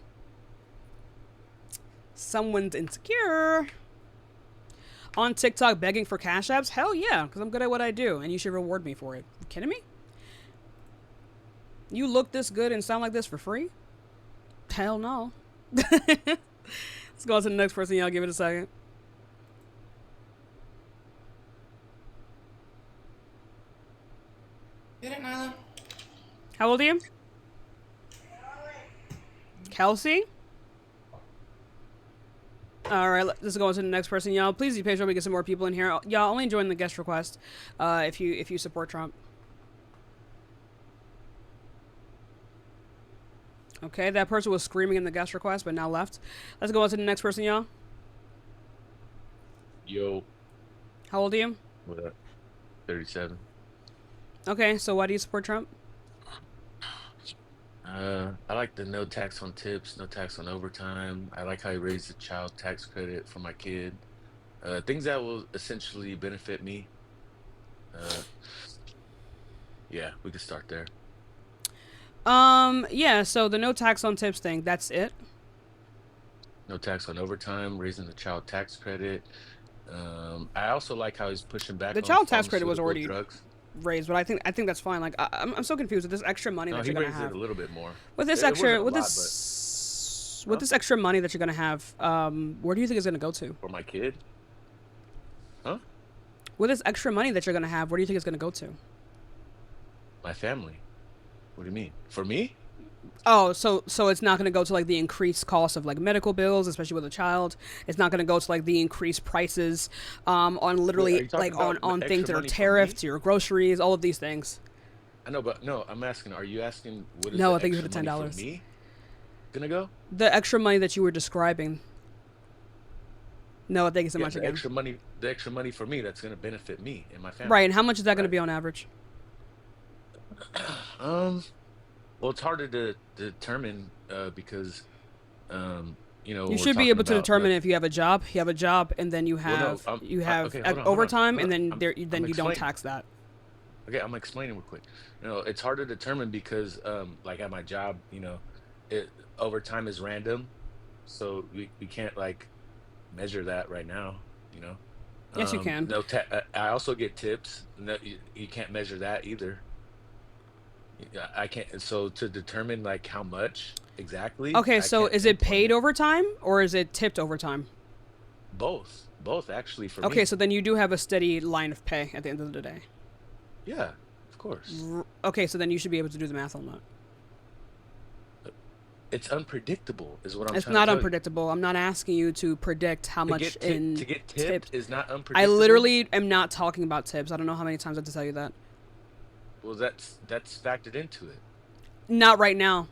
Someone's insecure. On TikTok begging for cash apps? Hell yeah, because I'm good at what I do, and you should reward me for it. You kidding me? You look this good and sound like this for free? Hell no. Let's go on to the next person. Y'all give it a second. Get it, Nyla. How old are you? Kelsey? All right, let's go on to the next person, y'all. Please be patient while we get some more people in here. Y'all only join the guest request if you support Trump. Okay, that person was screaming in the guest request, but now left. Let's go on to the next person, y'all. Yo, How old are you? what up? 37. Okay, so why do you support Trump? I like the no tax on tips, no tax on overtime. I like how he raised the child tax credit for my kid. Things that will essentially benefit me. Uh, yeah, we could start there. Yeah, so the no tax on tips thing, that's it. No tax on overtime, raising the child tax credit. I also like how he's pushing back The on child tax credit was pharmaceutical already drugs. raised, but I think that's fine. Like I'm so confused with this extra money No, that he you're gonna raised it have. a little bit more. With this It extra, wasn't a with lot, this, but with this extra money that you're gonna have, where do you think it's gonna go to? for my kid, huh? With this extra money that you're gonna have, where do you think it's gonna go to? My family. What do you mean? For me? Oh, so it's not going to go to like the increased cost of like medical bills, especially with a child. It's not going to go to like the increased prices on Wait, are literally you like talking about on things extra that are money for me? tariffed to your groceries, all of these things. I know, but no, I'm asking, are you asking what is No, the I think you for extra the ten money for dollars. me gonna go? The extra money that you were describing. No, thank you so Yeah, much again. the extra money for me that's gonna benefit me and my Right, family, and how much is that going to right? be on average? Um, well, it's harder to determine because You when we're should be talking able to about determine if you have a job. You have a job, and then well, no, you have okay, hold on, hold on, overtime, hold and on. then I'm you don't explaining. tax that. Okay, I'm explaining real quick. It's hard to determine because like at my job, it overtime is random, so we can't like measure that right now, you know. Yes, you can. No, I also get tips. No, you can't measure that either. Yeah, I can't. So to determine like how much exactly, Okay, I so can't is it pinpoint paid it. overtime or is it tipped overtime? Both actually for Okay, me. so then you do have a steady line of pay at the end of the day. Yeah, of course. Okay, so then you should be able to do the math on that. Uh, It's unpredictable, is what I'm It's trying to not tell you. unpredictable. I'm not asking you to predict how much To in get tipped tips. is not I unpredictable. literally am not talking about tips. I don't know how many times I have to tell you that. Well, that's factored into it. Not right now,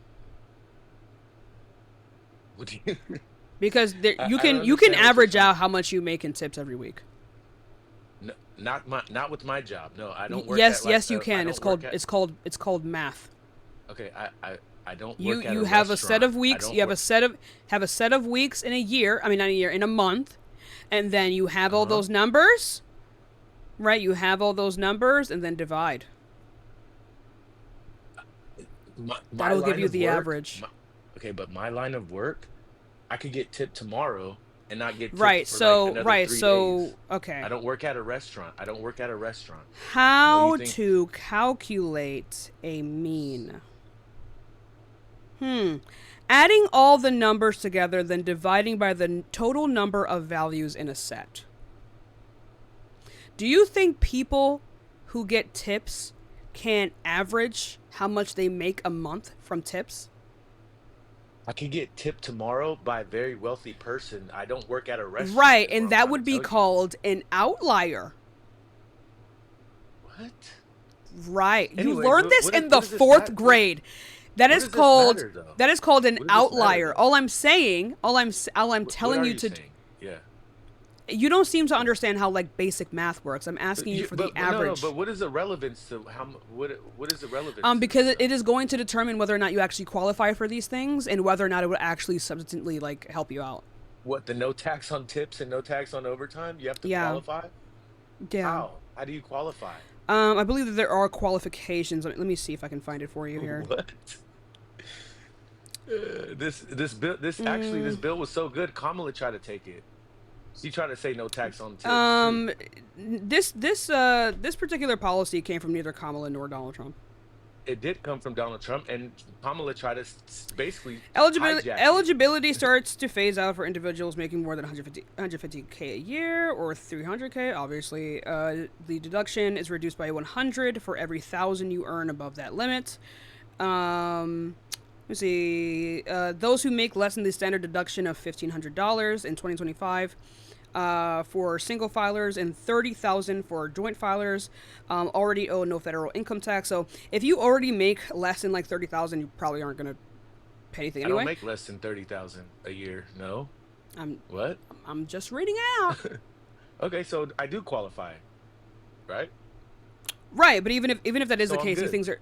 What do you? because there, I don't you can understand what you're average trying out to. how much you make in tips every week. No, not with my job. No, I don't work at Yes, like yes, you I can. don't work at. It's called math. Okay, I don't You work at a you have a set restaurant. of I weeks. You don't have work. a set of weeks in a year. I mean, not a year, in a month, and then you have all Uh-huh. those numbers, right? You have all those numbers, and then divide. My That'll give line you of the work. average. Okay, but my line of work, I could get tipped tomorrow and not get tipped Right. for like So another right. 3 days. So okay. I don't work at a restaurant. I don't work at a restaurant. I know you How think. to calculate a mean? Adding all the numbers together, then dividing by the total number of values in a set. Do you think people who get tips can average how much they make a month from tips? I could get tipped tomorrow by a very wealthy person. I don't work at a restaurant, Right, is what and I'm that trying to would be tell you. called an outlier. What? Right. You Anyways, learned this in what the does this fourth matter? grade. That What is does this called matter though? an What does this matter outlier. though? All I'm What telling are you you to saying? Yeah. you don't seem to What? understand how like basic math works. I'm asking you for the But no, average. but what is the relevance to what is the relevance to Because this though? it is going to determine whether or not you actually qualify for these things and whether or not it would actually substantially like help you out. What, the no tax on tips and no tax on overtime? You have to Yeah. qualify? Yeah. How? How do you qualify? I believe that there are qualifications. Let me see if I can find it for you here. What? This bill was so good. Kamala tried to take it. She tried to say no tax on tips too. Um, this particular policy came from neither Kamala nor Donald Trump. It did come from Donald Trump, and Kamala tried to basically Eligibility hijack it. eligibility starts to phase out for individuals making more than 150K a year or 300K. Obviously, the deduction is reduced by 100 for every 1,000 you earn above that limit. Let's see. Those who make less than the standard deduction of $1,500 in 2025 for single filers and $30,000 for joint filers already owe no federal income tax. So if you already make less than like 30,000, you probably aren't gonna pay anything I don't anyway. make less than 30,000 a year. No. I'm What? I'm just reading it out. Okay, so I do qualify, right? Right, but even if that is the So I'm case, these good. things are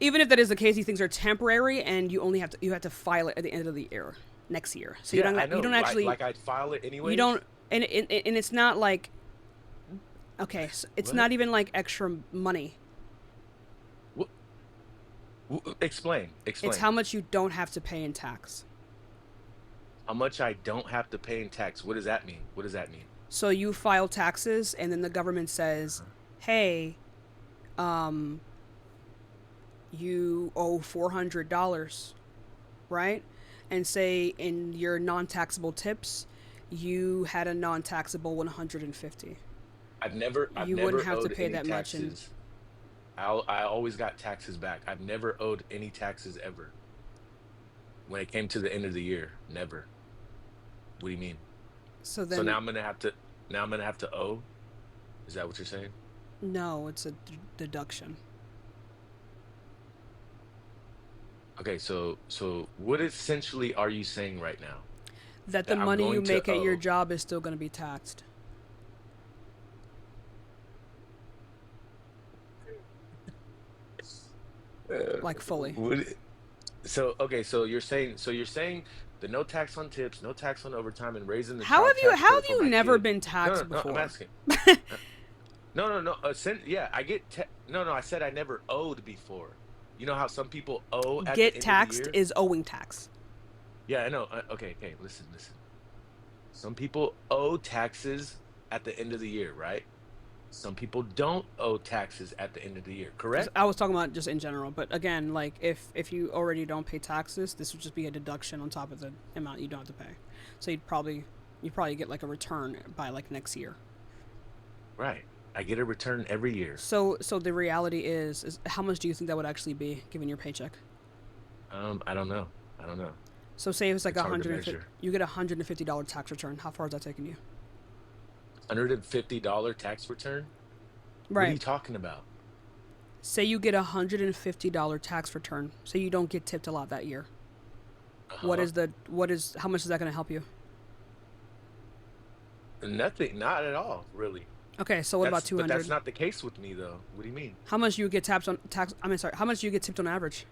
even if that is the case, these things are temporary, and you have to file it at the end of the year next year. So Yeah, I you know. don't Like, actually like I'd file it you anyways. don't and it's not like okay, so it's What? not even like extra money. Wh- Explain. It's Explain. how much you don't have to pay in tax. How much I don't have to pay in tax. What does that mean? What does that mean? So you file taxes, and then the government says, Uh-huh. "Hey, you owe $400, right? And say in your non-taxable tips, you had a non-taxable 150. I've never You wouldn't have to owed pay any that much in. taxes. I always got taxes back. I've never owed any taxes ever. When it came to the end of the year, never. What do you mean? So So then, now I'm gonna have to owe? Is that what you're saying? no, it's a deduction. Okay, so what essentially are you saying right now? That the That I'm money you going to make at your owe. job is still going to be taxed. Like fully. What? So okay, so you're saying the no tax on tips, no tax on overtime, and raising the How child have you tax how credit have for you my never kid. been No, taxed no, no. I'm before? asking. Uh, No, no, no. Yeah, I get. No, no. I said I never owed before. You know how some people owe at the Get end of the taxed year? is owing tax. Yeah, I know. Okay, okay. Listen, listen. Some people owe taxes at the end of the year, right? Some people don't owe taxes at the end of the year, correct? I was talking about just in general, but again, like if you already don't pay taxes, this would just be a deduction on top of the amount you don't have to pay. So you'd probably get like a return by like next year. Right. I get a return every year. So the reality is how much do you think that would actually be given your paycheck? I don't know. I don't know. So say it's like It's hard to 150, measure. you get $150 tax return. How far is that taking you? $150 tax return? What are you Right. talking about? Say you get $150 tax return. Say you don't get tipped a lot that year. Uh-huh. How much is that going to help you? Nothing. Not at all, really. Okay, so what about But that's 200? not the case with me, though. What do you mean? How much you get tapped on tax? I mean, sorry. How much do you get tipped on average?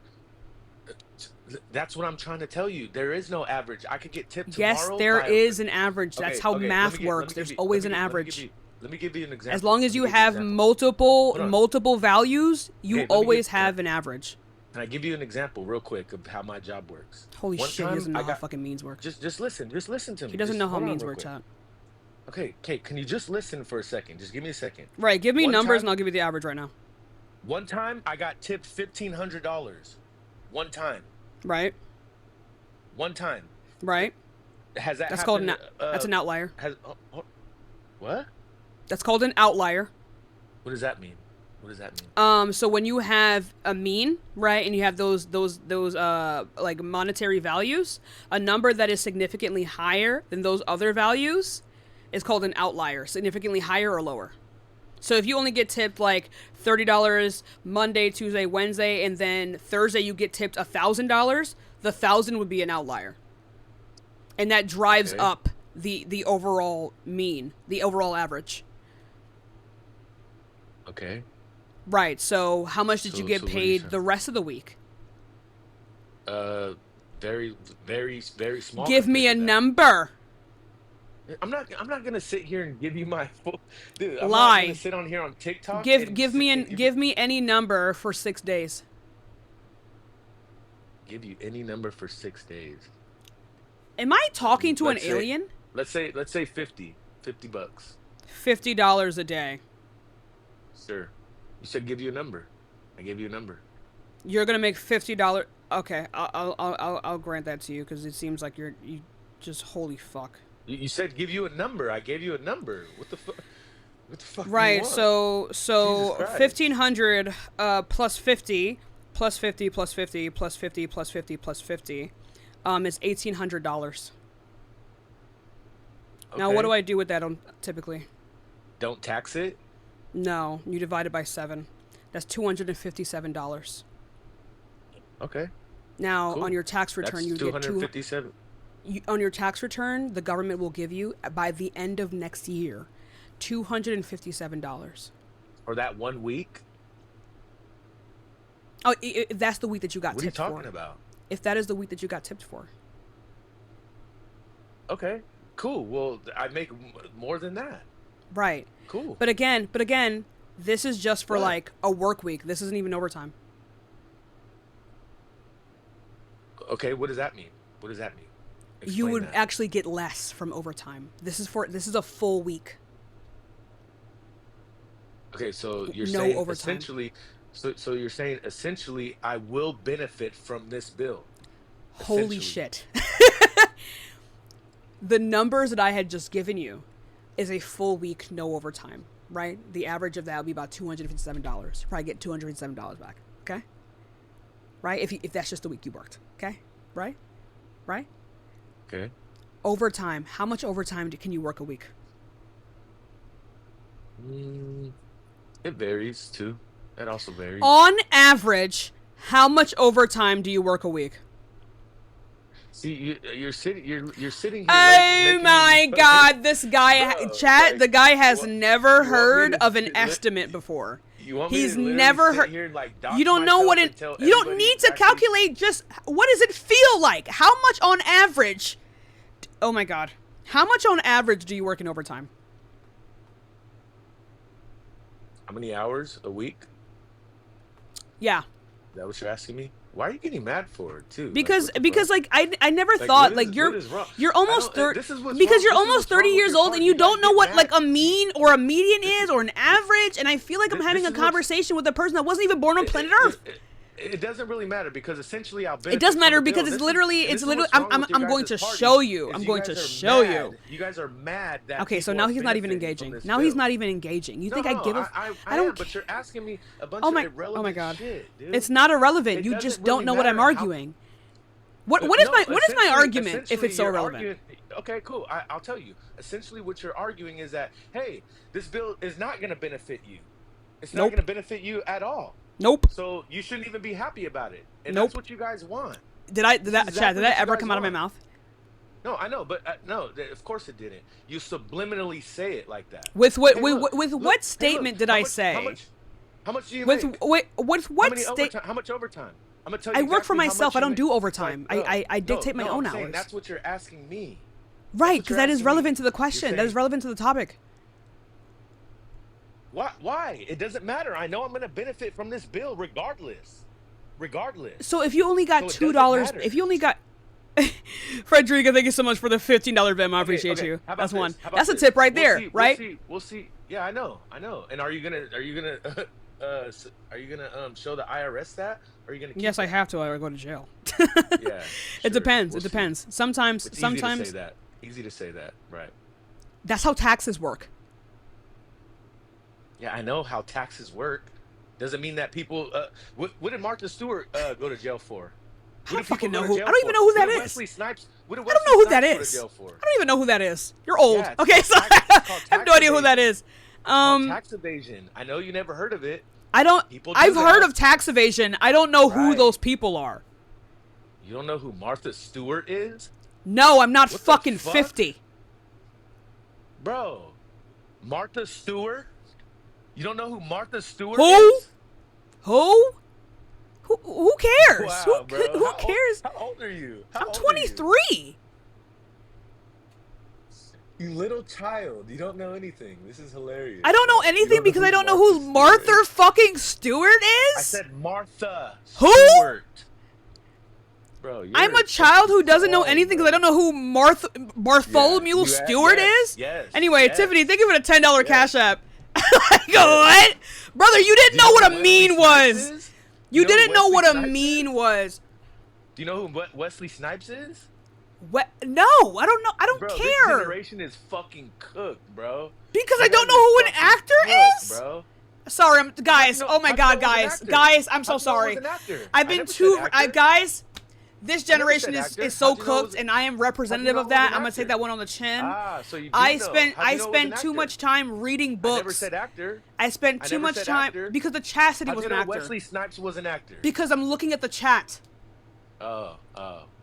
That's what I'm trying to tell you. There is no average. I could get tipped Yes, tomorrow there by. is an average. That's Okay, how okay. math works. There's always an average. Let me give you an example. As long as Let me you give you an have example. multiple Hold on. multiple values, you Okay, let me always give. have an average. Can I give you an example real quick of how my job works? Holy One shit, he time doesn't know I how got fucking means work. just listen. Just listen to me. He doesn't Just know how hold on means real work, quick. chat. Okay, okay. Can you just listen for a second? Just give me a second. Right, give me One numbers time, and I'll give you the average right now. one time I got tipped $1,500. One time. Right, One time. right. Has that That's called happened? that's an outlier. What? That's called an outlier. What does that mean? What does that mean? So when you have a mean, right, and you have those like monetary values, a number that is significantly higher than those other values is called an outlier, significantly higher or lower. So if you only get tipped like $30 Monday, Tuesday, Wednesday, and then Thursday you get tipped $1,000, the 1,000 would be an outlier, and that drives Okay. up the overall mean, the overall average. Okay. Right. So how much did you get So what are you paid saying? the rest of the week? Uh, very, very, very small Give me compared a to that. number. I'm not gonna sit here and give you my full. Dude, I'm not gonna Lie. sit on here on TikTok Give and give me an and give me any number for 6 days. give you any number for 6 days. Am I talking to an Let's say, alien? let's say 50 bucks. $50 a day. Sure. You said give you a number. I gave you a number. You're gonna make $50. Okay, I'll grant that to you because it seems like you just holy fuck. You said give you a number. I gave you a number. What the fuck? What the fuck do you Right. want? So Jesus Christ. 1,500 plus 50 plus 50 plus 50 plus 50 plus 50 plus 50 is $1,800. Now what do Okay. I do with that on typically? Don't tax it. No, you divide it by 7. That's $257. Okay. Now, Cool. on your tax return, That's you get 257 on your tax return, the government will give you by the end of next year $257. for that 1 week. Oh, if that's the week that you got What are you tipped talking for. about? If that is the week that you got tipped for. Okay. Cool. Well, I make more than that. Right. Cool. But again, this is just for What? like a work week. This isn't even overtime. Okay. What does that mean? What does that mean? You Explain would that. actually get less from overtime. This is a full week. Okay, so you're No saying overtime. essentially, so you're saying essentially, I will benefit from this bill. Holy Essentially, shit. The numbers that I had just given you is a full week, no overtime, right? The average of that would be about $257. Probably get $207 back, okay? Right? If that's just the week you worked, okay? Right? Right? okay. Overtime. How much overtime can you work a week? Mm, it varies too. That also varies. On average, how much overtime do you work a week? See, you're sitting here Oh making me, my god, this guy, bro. chat, Like, the guy has what never you want me heard to of an sit, estimate before. you want me He's to literally never sit heard. here and like You dox don't know what myself it. and tell You don't everybody need to exactly? calculate. Just what does it feel like? How much on average? Oh my god, how much on average do you work in overtime? How many hours a week? Yeah, Is that what you're asking me? Why are you getting mad for it too? Like, because what the because fuck? like I never Like, thought like what is wrong? you're I almost don't. 30 This is what's because wrong. you're This is almost what's wrong 30 with years your old part. and you You guys don't know get what like mad. a mean or a median This is or an average, and I feel like I'm having this a is what's. conversation with a person that wasn't even born on planet Earth. It doesn't really matter because essentially I'll It does benefit from matter the bill. because And it's literally this is what's I'm wrong with your going guys' to party show you. is I'm you going guys to are show you. mad. You guys are mad that Okay, so people now are he's not even benefiting from engaging. this Now he's bill. not even engaging. You No, think I no, give a I don't am, but you're asking me a bunch Oh of my irrelevant god. shit, dude. It's not irrelevant. It You doesn't just don't really know what I'm matter how. arguing. What is No, what is my argument if essentially, it's so you're irrelevant? arguing. Okay, cool. I'll tell you. Essentially, what you're arguing is that hey, this bill is not going to benefit you. It's not going Nope. to benefit you at all. Nope. So you shouldn't even be happy about it. And that's Nope. what you guys want. Did This is that chat, exactly did that what you ever guys come out of my want. mouth? No, I know, but no, of course it didn't. You subliminally say it like that. With what Hey, look, with look. what Hey, statement look. did I say? How much do you With make? with How what many state? overtime? How much overtime? I'm gonna tell I you work for exactly how myself. much I you don't make. do Like, overtime. bro, I no, dictate my no, own I'm saying hours. that's what you're asking me. That's Right, what because you're that is asking me. relevant to the You're question. That is saying relevant to the topic. why? Why? It doesn't matter. I know I'm gonna benefit from this bill regardless. Regardless. So if you only got So it doesn't $2, matter. if you only got Frederica, thank you so much for the $15 Venmo. I Okay, appreciate okay. you. How about That's one. this? How about That's a this? tip right We'll there, see. right? We'll see. Yeah, I know. And are you gonna show the IRS that? Or are you gonna keep Yes, I that? have to. I go to jail. Yeah. It Sure. depends. We'll It see. depends. Sometimes, It's easy to say sometimes that. Easy to say that. Right. that's how taxes work. Yeah, I know how taxes work. Doesn't mean that people. What did Martha Stewart go to jail for? I What don't did people fucking go know to who. jail I don't even for? know who What that did is. Wesley Snipes? What did I don't Wesley know who that Snipes go to is. jail for? I don't even know who that is. You're old. Yeah, Okay, it's so called I tax have no idea who that evasion. is. It's called tax evasion. I know you never heard of it. I don't. People do I've heard that. of tax evasion. I don't know who Right. those people are. You don't know who Martha Stewart is? No, I'm not What the fucking fuck? 50. Bro, Martha Stewart? You don't know who Martha Stewart Who? is? Who? Who cares? Wow, bro. Who cares? How old are you? How I'm old are you? 23. You little child. You don't know anything. This is hilarious. I don't know You anything because I don't know who Stewart Martha is. fucking Stewart is. I said Martha Who? Stewart. Bro, I'm you're a child who fucking doesn't know dumb, anything because bro. I don't know who Bartholomew you Stewart yes, is. yes, Anyway, yes. Tiffany, thank you for the $10 Yes. Cash App. I go, what? Brother, you didn't Do know you what a who mean Wesley Snipes was. is? You know who didn't know Wesley what a Snipes mean is? was. Do you know who Wesley Snipes is? What? No, I don't know. I don't Bro, this care. generation is fucking cooked, bro. Because You I don't guys know are who an fucking actor cooked, is. bro. Sorry, guys. know- Oh my how'd you God, know he was an guys. actor? Guys, I'm so How'd you know he sorry. was an actor? I've I been never said too. actor. Guys, this I never generation said is actor. so How'd you know it cooked, was- and I am representative know of it was that. an I'm gonna take actor? that one on the chin. Ah, so you do I know. spent How'd you I know it was spent an too actor? much time reading I never books. said actor. I spent I too never much said time actor. because the chastity How'd was you an know actor. Wesley Snipes was an actor? Because I'm looking at the chat. Oh,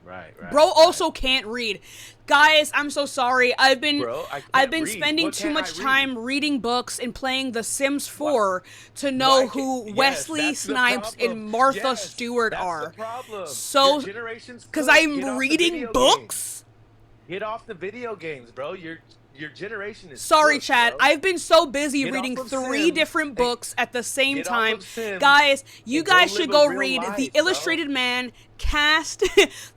right. Bro right. also can't read. Guys, I'm so sorry. I've been Bro, I can't I've been read. spending What too can't much I read? time reading books and playing The Sims 4 to know Why who can't- Wesley yes, that's the Snipes problem. and Martha Yes, Stewart that's are. the problem. So- Your generation's Because cooked. I'm Get off the reading video books. games. Get off the video games, bro. your generation is. Sorry, cooked, Chad. bro. I've been so busy Get reading off of 3 Sims different and books at the same get off time. of Sims Guys, you and go guys live should a go real read The life, bro. Illustrated Man, Cast,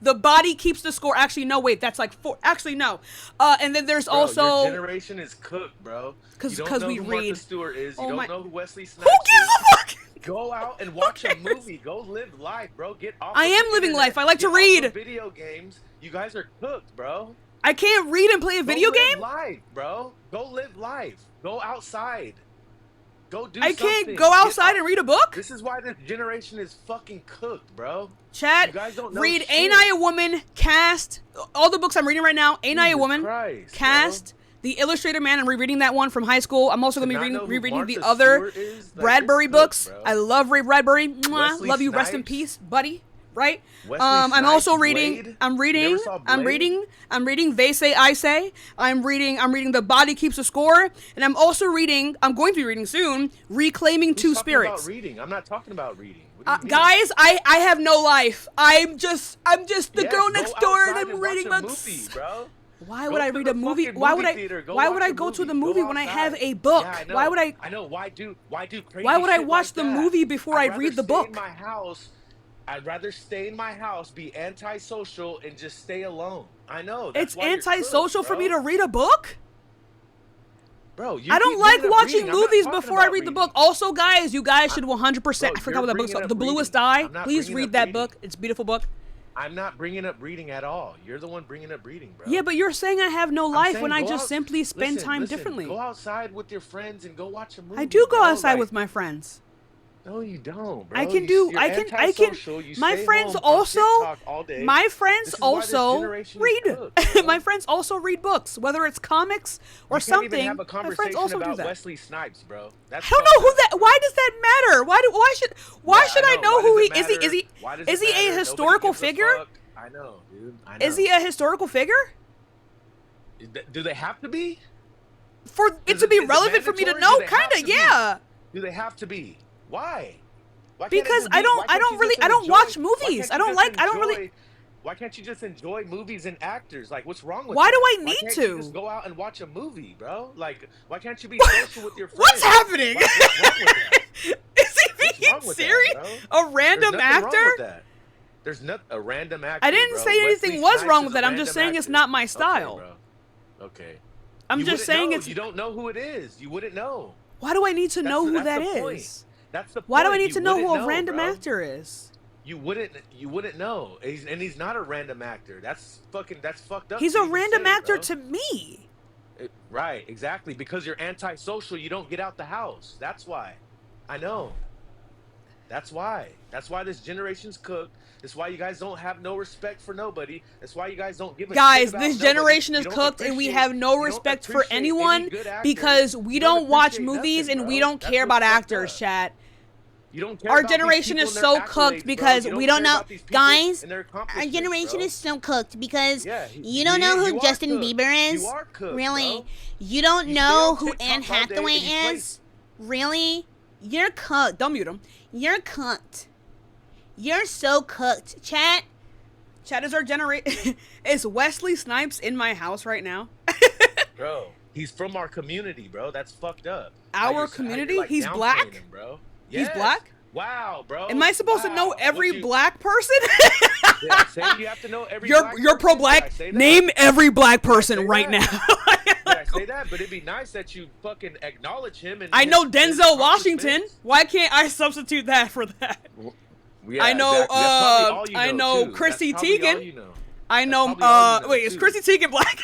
The Body Keeps the Score. Actually, no, wait, that's like 4. Actually, no. And then there's Bro, also... your generation is cooked, bro. You don't 'Cause know we who read. Martha Stewart is. You Oh don't my... know who Wesley Who Snipes gives is. a fuck? Go out and watch a cares? movie. Go live life, bro. Get off. I of am the living internet. life. I like to Get off read. of video games. You guys are cooked, bro. I can't read and play a video Go live game? life, bro. Go live life. Go outside. Go do I something. can't go outside and read a book? This is why this generation is fucking cooked, bro. Chad, You guys don't know read shit. Ain't I a Woman, Cast, all the books I'm reading right now, Ain't I a Jesus Woman, Christ, Cast, The Illustrated Man. I'm rereading that one from high school. I'm also going to be rereading the Martha other Stewart is? Like, Bradbury it's cooked, books. bro. I love Ray Bradbury. Mwah. Wesley Love you. Rest in Snipes. peace, buddy. Right? Wesley I'm also Snipes, reading. Blade? I'm You reading. never saw Blade? I'm reading. They Say I Say. I'm reading. The Body Keeps a Score, and I'm also reading. I'm going to be reading soon. Reclaiming Who's Two talking Spirits. About reading. I'm not talking about reading. What do you mean? Guys, I have no life. I'm just the Yes, girl go next door, and outside I'm watch reading a books. movie, bro. Why Go would I to read the a movie? fucking Why would movie I? theater. Go Why would watch I a go to the movie. movie Go when I outside. have a book? Yeah, I know. Why would I? I know. Why do crazy Why would I shit watch like the that? movie before I I'd read the rather book? Stay in my house. I'd rather stay in my house, be antisocial, and just stay alone. I know. That's It's why you're antisocial cooked, for me bro. to read a book. Bro, you I don't keep like bringing up watching reading. I'm not movies talking before I about read the reading. book. Also, guys, you guys should 100%. Bro, I forgot you're what that book's bringing called. up The Bluest reading. Eye. I'm not Please bringing read up that reading. book. It's a beautiful book. I'm not bringing up reading at all. You're the one bringing up reading, bro. Yeah, but you're saying I have no I'm life saying when I go just out- simply spend listen, time listen, differently. Go outside with your friends and go watch a movie. I do go bro. outside Like, with my friends. No, you don't, bro. I can You're do. I can. antisocial. You My stay friends home on also. TikTok all day. My This friends is why this also generation is read. cooked, bro. My friends also read books, whether it's comics or You can't something. even have a My conversation friends also do about that. Wesley Snipes, bro. That's I don't know who fucked up, that. bro. Why does that matter? Why Yeah, should I know Why who does he it is? He matter? Why does is it he matter? a Nobody historical gives a figure? fuck. I know, dude. I know. Is he a historical figure? Do they have to be? For it Is to it- be is it relevant for me to mandatory? know, Do they have kinda, to be? yeah. Do they have to be? Why? Why can't it Because just I be- don't- why I can't don't you really- just I don't enjoy- watch why movies. can't I you don't just like- I don't really- enjoy- Why can't you just enjoy movies and actors? Like, what's wrong with Why that? do I Why need can't to? You just go out and watch a movie, bro. Like, why can't you be social with your friends? What's happening? What's wrong with that? Is he What's being wrong with that, serious? bro? A There's random nothing wrong actor? with that. There's not a random actor. I didn't bro. say anything Wesley was Snipes wrong is with a that. I'm just random saying it's actor. not my Okay, style. bro. Okay. I'm You just wouldn't saying know. it's. You don't know who it is. You wouldn't know. Why do I need to know who That's that the point. is? That's the point. Why do I need You to know who wouldn't a random bro. actor is? You wouldn't know. He's not a random actor. That's fucked up. He's to a even random say, actor bro. to me. Right, exactly. Because you're antisocial, you don't get out the house. That's why. I know. That's why. That's why this generation's cooked. That's why you guys don't have no respect for nobody. That's why you guys don't give a Guys, shit about this nobody. generation You is don't cooked and we appreciate- have no you don't respect for appreciate any anyone good actors. because we You don't don't watch appreciate movies nothing, and we bro. don't That's care what's about fucked actors, up. chat. You don't care Our about these generation people is and their so cooked accolades, bro. because You don't we don't care know- about these people Guys, and their Our accomplishments, generation bro. is so cooked because Yeah, you don't know who you are Justin cooked. Bieber is. You are cooked, Really? bro. You don't You stay know on who TikTok Anne all day Hathaway and you play- is. Really? You're cooked. Don't mute him. You're cooked. You're so cooked. Chat. Chat is our generation. Is Wesley Snipes in my house right now? Bro, he's from our community, bro. That's fucked up. Our How you're, community? like, He's downplaying black? him, bro. He's Yes. black? Wow, bro. Am I supposed to know Wow. every What you- black person? Did I say you have to know every you're black you're person? pro Did I black. say that? Name every black Did I person say right that? now. Did I say that? But it'd be nice that you fucking acknowledge him. And I know his Denzel Washington. accomplishments. Why can't I substitute that for that? Yeah, I know, exactly. That's probably all you I know, know too. Chrissy That's probably all Teigen. you know. I know. probably all you know, Wait, is too. Chrissy Teigen black?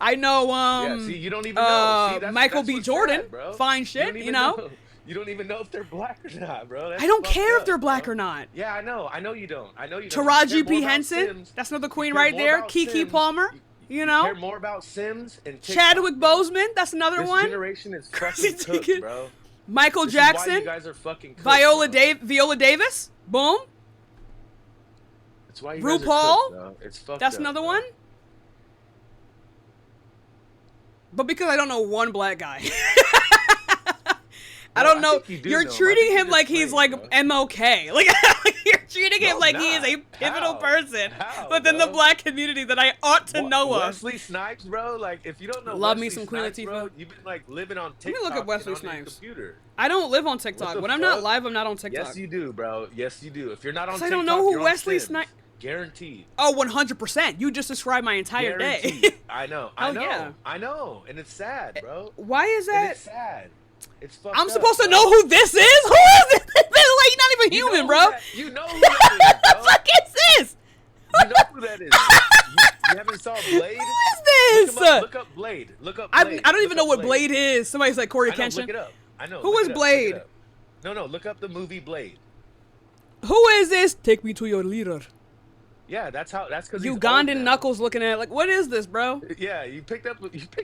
I know. Yeah, see, you don't even know. See, Michael that's B. what's Jordan. sad, bro. Fine You shit. don't You even know. You don't even know if they're black or not, bro. That's I don't fucked care if up, they're black bro. or not. Yeah, I know. I know you don't. I know you don't. You Taraji care P. more about Henson. Sims. That's another queen care right more there. about Kiki Sims. Palmer. You know. care more about Sims and TikTok, Chadwick bro. Boseman. That's another This one. generation is Chrissy fucking cooked, Teigen. bro. Michael This is why Jackson. you guys are fucking cooked, Viola bro. Viola Davis. Boom. That's why you guys are RuPaul. cooked, bro. It's fucked That's up, another bro. one. But because I don't know one black guy. I No, don't I know. think you do You're know him. I treating think him you're like just he's playing, like bro. MLK. Like you're treating him No, like I'm he is a not. pivotal How? person How, within the bro? black community that I ought to know of. Wesley Snipes, bro. Like, if you don't know Love me Wesley some Queen Snipes, bro, Latifah. you've been like living on Let me look at TikTok Wesley and on your Snipes. computer. I don't live on What TikTok. the When I'm not fuck? live, I'm not on TikTok. Yes, you do, bro. Yes, you do. If you're not on 'Cause I TikTok, don't know who you're on Wesley Sims. Snipes. Guaranteed. Oh, 100%. You just described my entire day. Guaranteed. I know. I Hell know. yeah. I know. And it's sad, bro. Why is And that? it's sad. It's fucked I'm up, supposed to bro. know who this is? Who is this? Like, not even You know human, who bro. You know who that is, What the bro. fuck is this? You know who that is. You haven't saw Blade? Who is this? Look up Blade. Look up I Blade. don't Look even know up what Blade is. Somebody's like Corey I know, Kenshin. look it up. I know. Who look is it up, Blade? Look it up. No, look up the movie Blade. Who is this? Take me to your leader. Yeah, that's because Ugandan Knuckles looking at it like, what is this, bro? Yeah, you picked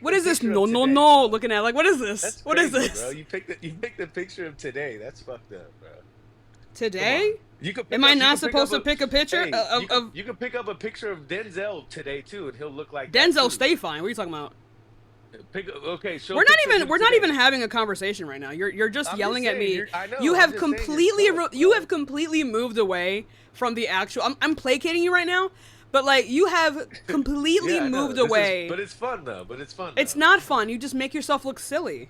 What a is this? picture No, of no, today, no. bro. Looking at like, what is this? That's What is crazy, this? bro. You picked a picture of today. That's fucked up, bro. Today? You could Am I not supposed to pick a picture Hey, of you could pick up a picture of Denzel today too, and he'll look like Denzel? that too. Stay fine. What are you talking about? Show We're a picture of not him even today. having a conversation right now. You're just I'm just yelling at saying, me. you're- I know, You I'm have just saying completely you're fucked, you bro. have completely moved away from the actual. I'm placating you right now, but like you have completely Yeah, I know. moved This is- away. but it's fun though. It's not fun. You just make yourself look silly.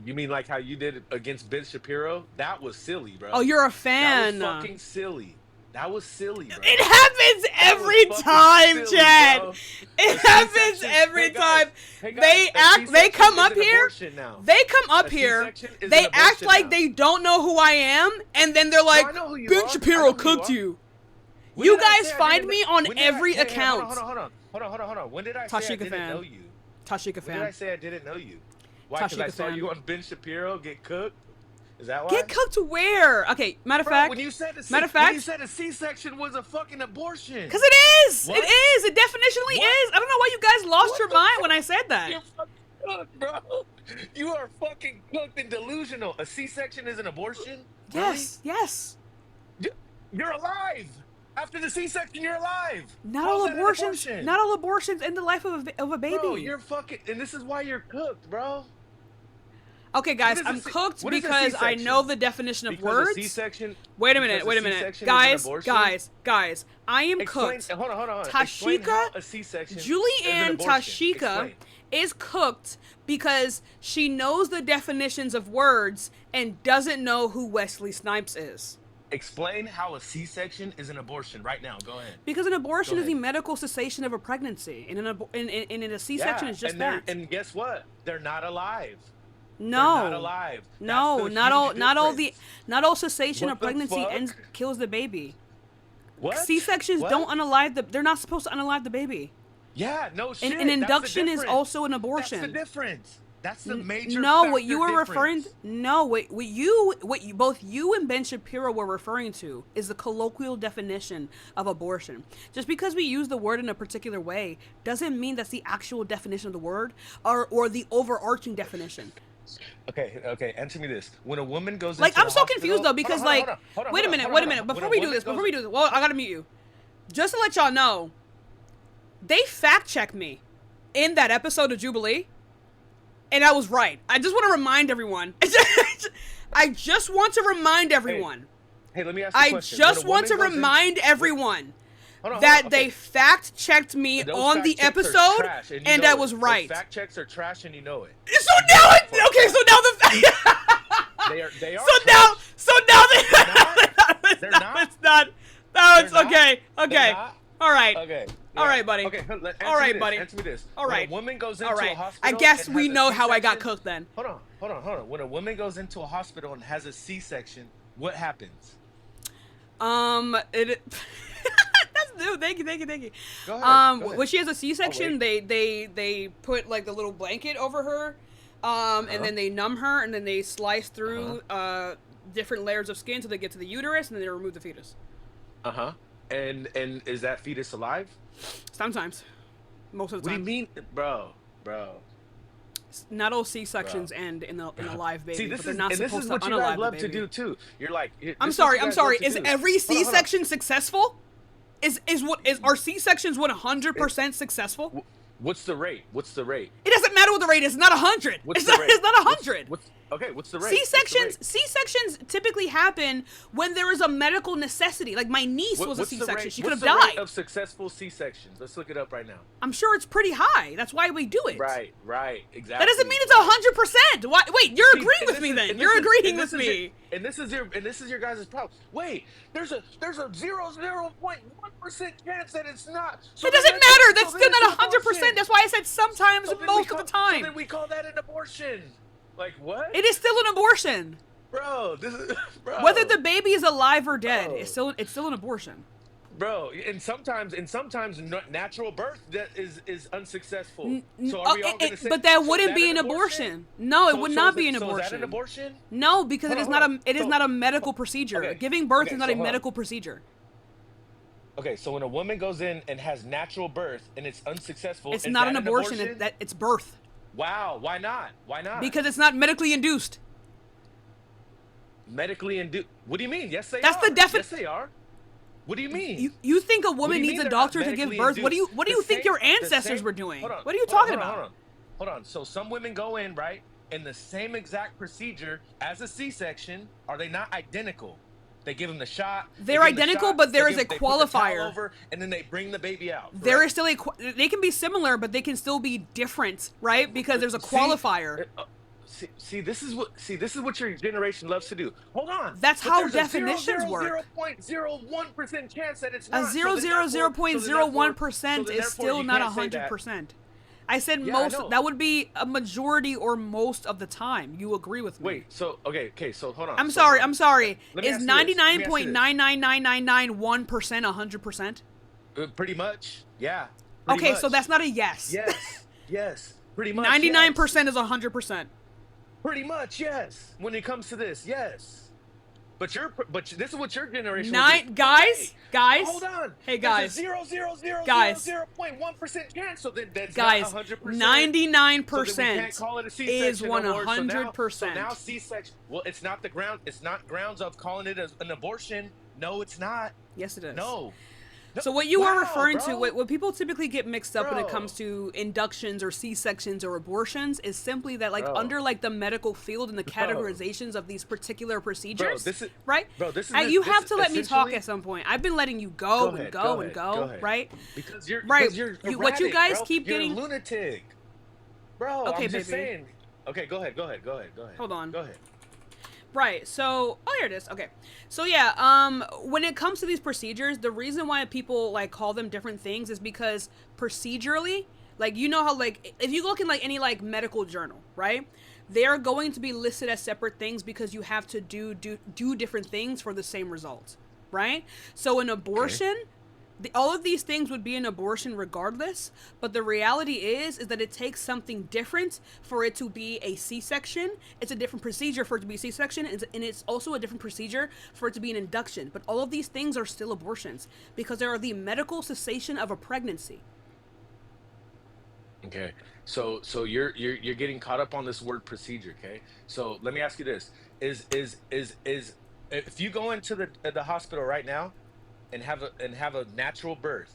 You mean like how you did it against Ben Shapiro? That was silly, bro. Oh, you're a That fan. was fucking silly. That was silly, bro. It happens That every was fucking time, silly, Chad. bro. It A happens C-section- every hey, guys, time. hey, guys, They a act. They C-section come is up an here. abortion now. They come up A here. C-section is They an act abortion like now. they don't know who I am, and then they're like, I know who you Ben are. I Shapiro know who you cooked are. you. When You did I guys say I find didn't me know- on when did I- every hey, account. Hold on. When did I say I Tashika didn't fan. know you? Tashika When did I fan. say I didn't know you? Why? Because I Tashika saw fan. you on Ben Shapiro get cooked. Is that why? Get cooked where? Okay, matter of Bro, fact. when you said a matter of when you fact. said a C-section was a fucking abortion. Because it is. What? It is. It definitionally What? is. I don't know why you guys lost What your the mind fuck? when I said that. You're fucking cooked, bro. You are fucking cooked and delusional. A C-section is an abortion? Yes. Yes. Really? You're alive. After the C-section, you're alive. Not How's all that an abortions. abortion? Not all abortions end the life of a baby. Bro, you're fucking, and this is why you're cooked, bro. Okay, guys, What is a I'm C- cooked what is a because I C-section? know the definition of Because a words. C-section. Wait a minute, because wait a minute. C-section is an abortion? Guys, I am Explain, cooked. hold on. Explain Tashika, how a C-section is an Julianne abortion. Tashika Explain. is cooked because she knows the definitions of words and doesn't know who Wesley Snipes is. Explain how a C-section is an abortion right now. Go ahead. Because an abortion Go is the ahead. medical cessation of a pregnancy, and in a C-section is just and they're- that. And guess what? They're not alive. No. They're not alive. No, That's the not all, huge not difference. all cessation What of the pregnancy fuck? kills the baby. What? C-sections What? don't unalive the. They're not supposed to unalive the baby. Yeah, no shit. An that's the induction is difference. also an abortion. That's the difference. That's the major. No, what factor you were referring. difference. No, both you and Ben Shapiro were referring to is the colloquial definition of abortion. Just because we use the word in a particular way doesn't mean that's the actual definition of the word or the overarching definition. Okay. Answer me this: when a woman goes Like, into I'm a so hospital- confused though because Hold on, wait a minute. When Before a we do woman this, goes- well, I gotta mute you. Just to let y'all know, they fact checked me in that episode of Jubilee, and I was right. I just want to remind everyone. I just want to remind everyone. Hey, let me ask you a I question. just When a want to woman goes in- remind everyone Hold on, that okay. they fact checked me Those on fact the checks are episode, trash, you and know I it. was Those right. fact checks are trash, and you know it. So now it's okay. So now the They are. so now they. They're No, not? it's not. No, it's They're not? okay. They're Okay. not? All right. Okay. All right, buddy. Okay. All right, buddy. Answer me this. All right. When a woman goes into All a right. hospital, I guess and we has a know how I got C-section- cooked then. Hold on. When a woman goes into a hospital and has a C-section, what happens? It. That's new. Thank you. Go ahead. Go ahead. When she has a C-section, wait. they put like the little blanket over her, and then they numb her, and then they slice through different layers of skin till they get to the uterus, and then they remove the fetus. And is that fetus alive? Sometimes, most of the What do time. you mean, bro? Not all C-sections end in a live baby, See, but this they're is not and this supposed is to what you unalive guys the love baby. to do too. You're like, I'm sorry. Is every C-section successful? Are C-sections 100% successful? What's the rate? It doesn't matter what the rate is. It's not 100. What's It's the not. rate? It's not 100. Okay, what's the rate? C-sections typically happen when there is a medical necessity. Like my niece was a What's the C-section. rate- She could have what's the rate died. of successful C-sections? Let's look it up right now. I'm sure it's pretty high. That's why we do it. Right, exactly. That doesn't mean it's 100%. Why? Wait, you're agreeing with me then. You're agreeing with me. And this is your guys' problem. Wait, there's a 0.1% chance that it's not. So It doesn't matter. That's so still then not it's an 100%. abortion. That's why I said sometimes, So then most of the So time. then we call that an abortion. Like what? It is still an abortion. Bro, this is bro. Whether the baby is alive or dead, Bro. it's still an abortion. Bro, and sometimes natural birth that is unsuccessful. So are we all gonna say? But that so wouldn't is be an abortion. No, it would not be an So is abortion. that an abortion? No, because it is not a So- not a medical procedure. okay, Giving birth okay, is not so a hold on. medical procedure. Okay, so when a woman goes in and has natural birth and it's unsuccessful, It's is not that an abortion. It's birth Wow, why not? Why not? because it's not medically induced. medically induced. What do you mean? Yes, they That's are. the defi- Yes, they are. What do you mean? You think a What woman do you needs mean a they're not doctor to give medically birth? What do you induced? think your The ancestors same- were doing? Hold on, What are you hold on, talking hold on, about? Hold on. So some women go in, right, in the same exact procedure as a C-section. Are they not identical? They give them the shot. They're they give them the identical, shot, but there they is give- a they put the towel qualifier. over, and then they bring the baby out. There correct? is still they can be similar, but they can still be different, right? Because there's a See? qualifier. This is what your generation loves to do. Hold on. That's But how there's definitions work. 0.01% chance that it's A not. 0.01% is still not a 100%. I said Yeah, I most. know. That would be a majority or most of the time. You agree with me? Wait, so okay, so hold on. I'm So- sorry. Let me Is ask you this, let me ask you this. 99.99991% 100%? Pretty much, yeah. pretty Okay, much. so that's not a yes. Yes, pretty much. 99% is 100%. Pretty much, yes. When it comes to this, yes. But this is what your generation. Guys. Hold on. Hey, guys. There's a 0.1% chance. So then that's Guys, not 100%. 99% So then we can't call it a is C-section no more. 100%. So now C-section. Well, it's not the ground. It's not grounds of calling it an abortion. No, it's not. Yes, it is. No. So what you are Wow, referring to, bro. what people typically get mixed up when it Bro. comes to inductions or C-sections or abortions is simply that, like, Bro. under, like, the medical field and the categorizations of these particular procedures, this is- right? bro, this is You this have to let me talk essentially- at some point. I've been letting you go and ahead, go and ahead, go, ahead. right? Because you're Right. Because you're What you erratic, guys bro. keep You're getting- a lunatic, bro. Okay, I'm just baby. saying. Okay, go ahead. Hold on. Go ahead. Right. So, here it is. Okay. So yeah, when it comes to these procedures, the reason why people like call them different things is because procedurally, like, you know how, like, if you look in like any like medical journal, right? They are going to be listed as separate things because you have to do different things for the same result, right? So an abortion, all of these things would be an abortion regardless, but the reality is that it takes something different for it to be a C-section. It's a different procedure for it to be a C-section, and it's also a different procedure for it to be an induction. But all of these things are still abortions because they are the medical cessation of a pregnancy. Okay. So you're getting caught up on this word procedure. Okay. So let me ask you this: is if you go into the hospital right now and have a natural birth,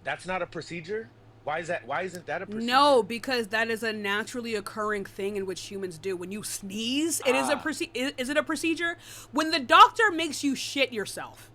that's not a procedure? Why is that? Why isn't that a procedure? No, because that is a naturally occurring thing in which humans do. When you sneeze, it is a is it a procedure? When the doctor makes you shit yourself,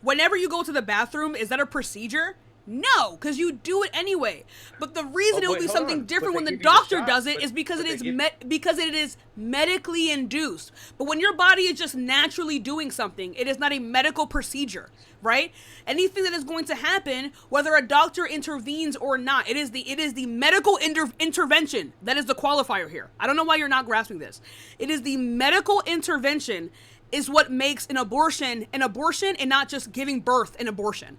whenever you go to the bathroom, is that a procedure? No, because you do it anyway. But the reason it will wait, be hold something on. different But when they the give you the doctor shot, does it but- is because but it they is give- because it is medically induced. But when your body is just naturally doing something, it is not a medical procedure, right? Anything that is going to happen, whether a doctor intervenes or not, it is the medical intervention that is the qualifier here. I don't know why you're not grasping this. It is the medical intervention is what makes an abortion and not just giving birth an abortion.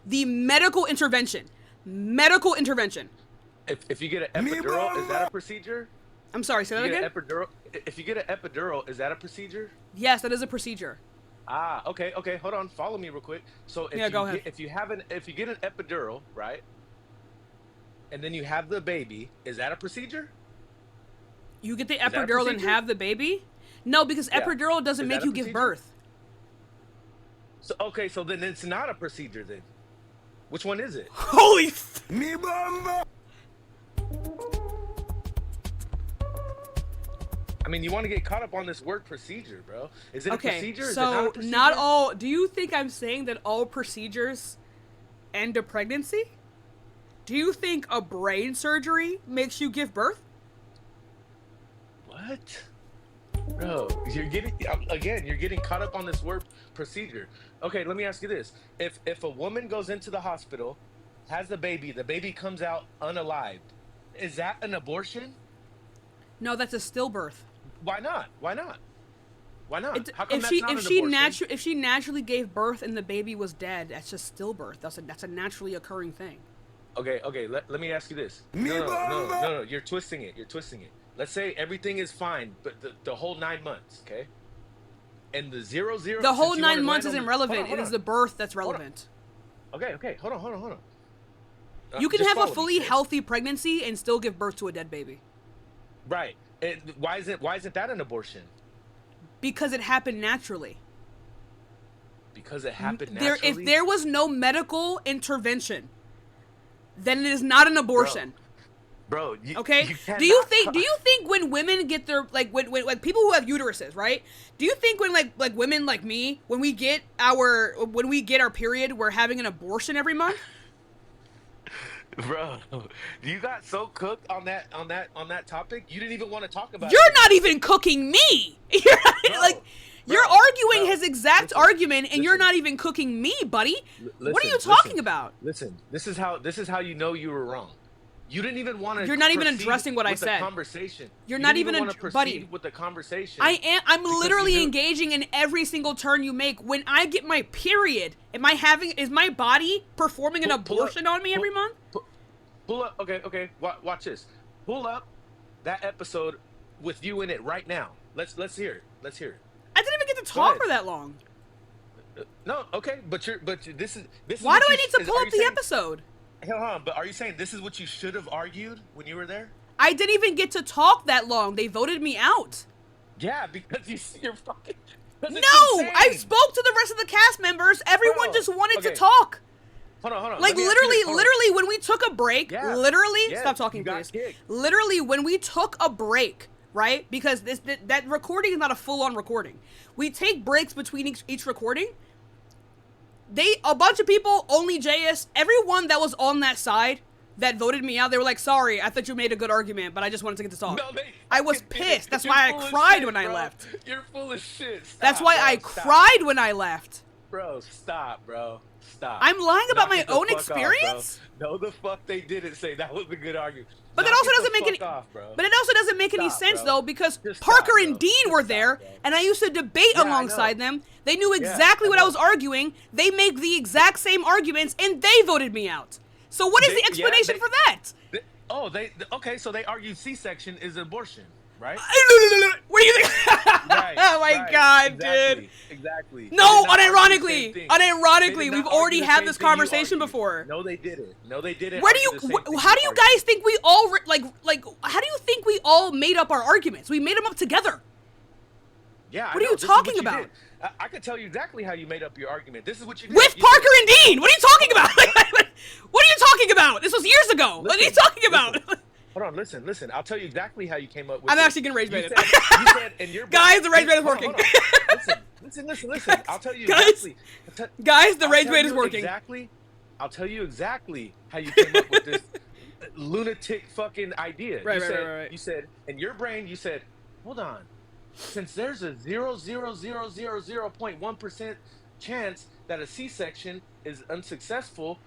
The medical intervention. Medical intervention. If you get an epidural, is that a procedure? I'm sorry, say that You get again? an epidural. If you get an epidural, is that a procedure? Yes, that is a procedure. Okay. Hold on. Follow me real quick. So if Yeah, go ahead. if you get an epidural, right, and then you have the baby, is that a procedure? You get the that a epidural and procedure? have the baby? No, because Yeah. epidural doesn't Is make that a you give procedure? birth. So okay, so then it's not a procedure then. Which one is it? Holy I mean, you want to get caught up on this word procedure, bro. Is it a Okay, procedure? Is it so not a procedure? not all. Do you think I'm saying that all procedures end a pregnancy? Do you think a brain surgery makes you give birth? What? Bro, you're getting caught up on this word procedure. Okay, let me ask you this. If a woman goes into the hospital, has the baby comes out unalived, is that an abortion? No, that's a stillbirth. Why not? Why not? Why not? It's, How come if that's she not if an she abortion? if she naturally gave birth and the baby was dead, that's just stillbirth. That's a naturally occurring thing. Okay, let me ask you this. No, you're twisting it. Let's say everything is fine, but the whole 9 months, okay? And the 0, 0. The whole since you 9 wanna months land isn't on relevant. hold It on. is the birth that's relevant. Okay, hold on. You can Just have a follow me, fully sis. healthy pregnancy and still give birth to a dead baby. Right. Why isn't that an abortion? Because it happened naturally. Because it happened If naturally. there was no medical intervention, then it is not an abortion. Bro, Okay? you Do you cannot think when women get their when people who have uteruses, right? Do you think when like women like me, when we get our period, we're having an abortion every month? Bro, you got so cooked on that topic, you didn't even want to talk about it. You're not even cooking me. You're not, Bro, like you're bro, arguing bro, his exact listen, argument, and you're listen. not even cooking me, buddy. What are you Listen, talking about? Listen, this is how you know you were wrong. You didn't even want to. You're not even addressing what I with the said. Conversation. You're You not didn't even want to proceed buddy. with the conversation. I'm because literally you knew- engaging in every single turn you make. When I get my period, is my body performing an Pull up, abortion on me every month? Pull up. Okay. Watch this. Pull up that episode with you in it right now. Let's hear it. Let's hear it. I didn't even get to Go talk ahead. for that long. No, okay, but this is Why what do I you- need to is- pull are up you the saying- episode? Hold on, but are you saying this is what you should have argued when you were there? I didn't even get to talk that long. They voted me out. Yeah, because you're fucking. No, I spoke to the rest of the cast members. Everyone Bro, just wanted to okay. talk. Hold on. Like Let me ask you this. Hold on. literally, when we took a break, Yeah. Yeah, stop talking, you got please. kicked. Literally, when we took a break, right? Because that recording is not a full-on recording. We take breaks between each recording. A bunch of people, only JS, everyone that was on that side that voted me out, they were like, sorry, I thought you made a good argument, but I just wanted to get this off. No, they I was fucking pissed. did. That's You're why I full of cried shit, when I bro. left. You're full of shit. Stop, That's why bro. I Stop. cried when I left. Bro, stop, bro. Stop. I'm lying about Knock my it the own fuck off, bro. experience? No, the fuck they didn't say that was a good argument. But that Knock also it the doesn't make fuck any. off, bro. But it also doesn't make any Stop, sense bro. though, because Just Parker stop, and bro. Dean Just were stop, there, bro. and I used to debate Yeah, I alongside know. them. They knew Yeah, exactly I what I know. was arguing. They made the exact same arguments, and they voted me out. So what is the explanation for that? Okay, so they argued C-section is abortion, right? What do you think? Right, Oh my right, god, exactly, dude. Exactly. They No, did not argue the same unironically, thing. unironically, They did we've not already argue the had same this thing you conversation argued. before. No, they didn't. No, they didn't. Where do argue the same thing how do you argued. guys think we all how do you think we all made up our arguments? We made them up together. Yeah, What I are know. you This is talking you about? did. I could tell you exactly how you made up your argument. This is what you did. With You Parker said- and Dean! What are you talking about? What are you talking about? This was years ago. What are you Listen, talking about? listen. Hold on, listen. I'll tell you exactly how you came up with I'm this. actually getting rage You baited. said- you said in your Guys, the rage bait is Hold on, working. hold on. Listen. I'll tell you Guys, exactly. Guys, the I'll rage tell bait is you working. Exactly. I'll tell you exactly how you came up with this lunatic fucking idea. Right, you right, said, right, right. You said in your brain, you said, hold on. Since there's a 0.1% chance that a C-section is unsuccessful,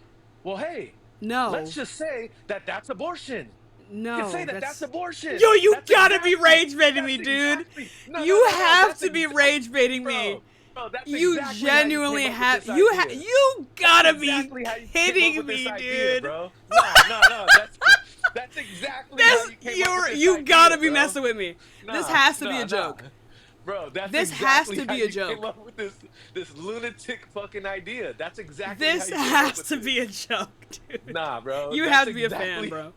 well, hey, No. let's just say that that's abortion. No. You can say that that's abortion. Yo, you That's gotta be exactly- rage baiting me, that's dude. exactly- No, You no, have that's to be exactly- rage baiting me. Bro, that's You exactly how you genuinely came up have. with this You idea. you gotta That's exactly how be you came up kidding with this me, idea, dude. bro. No, that's exactly how you came up with this You idea, gotta be bro. messing with me. This Nah, has to be nah, a joke. nah. Bro, that's This has exactly to how be a you joke. Came up with this lunatic fucking idea. That's exactly. This how you came up has with to this. be a joke, dude. Nah, bro. You that's have to be a fan, exactly- bro.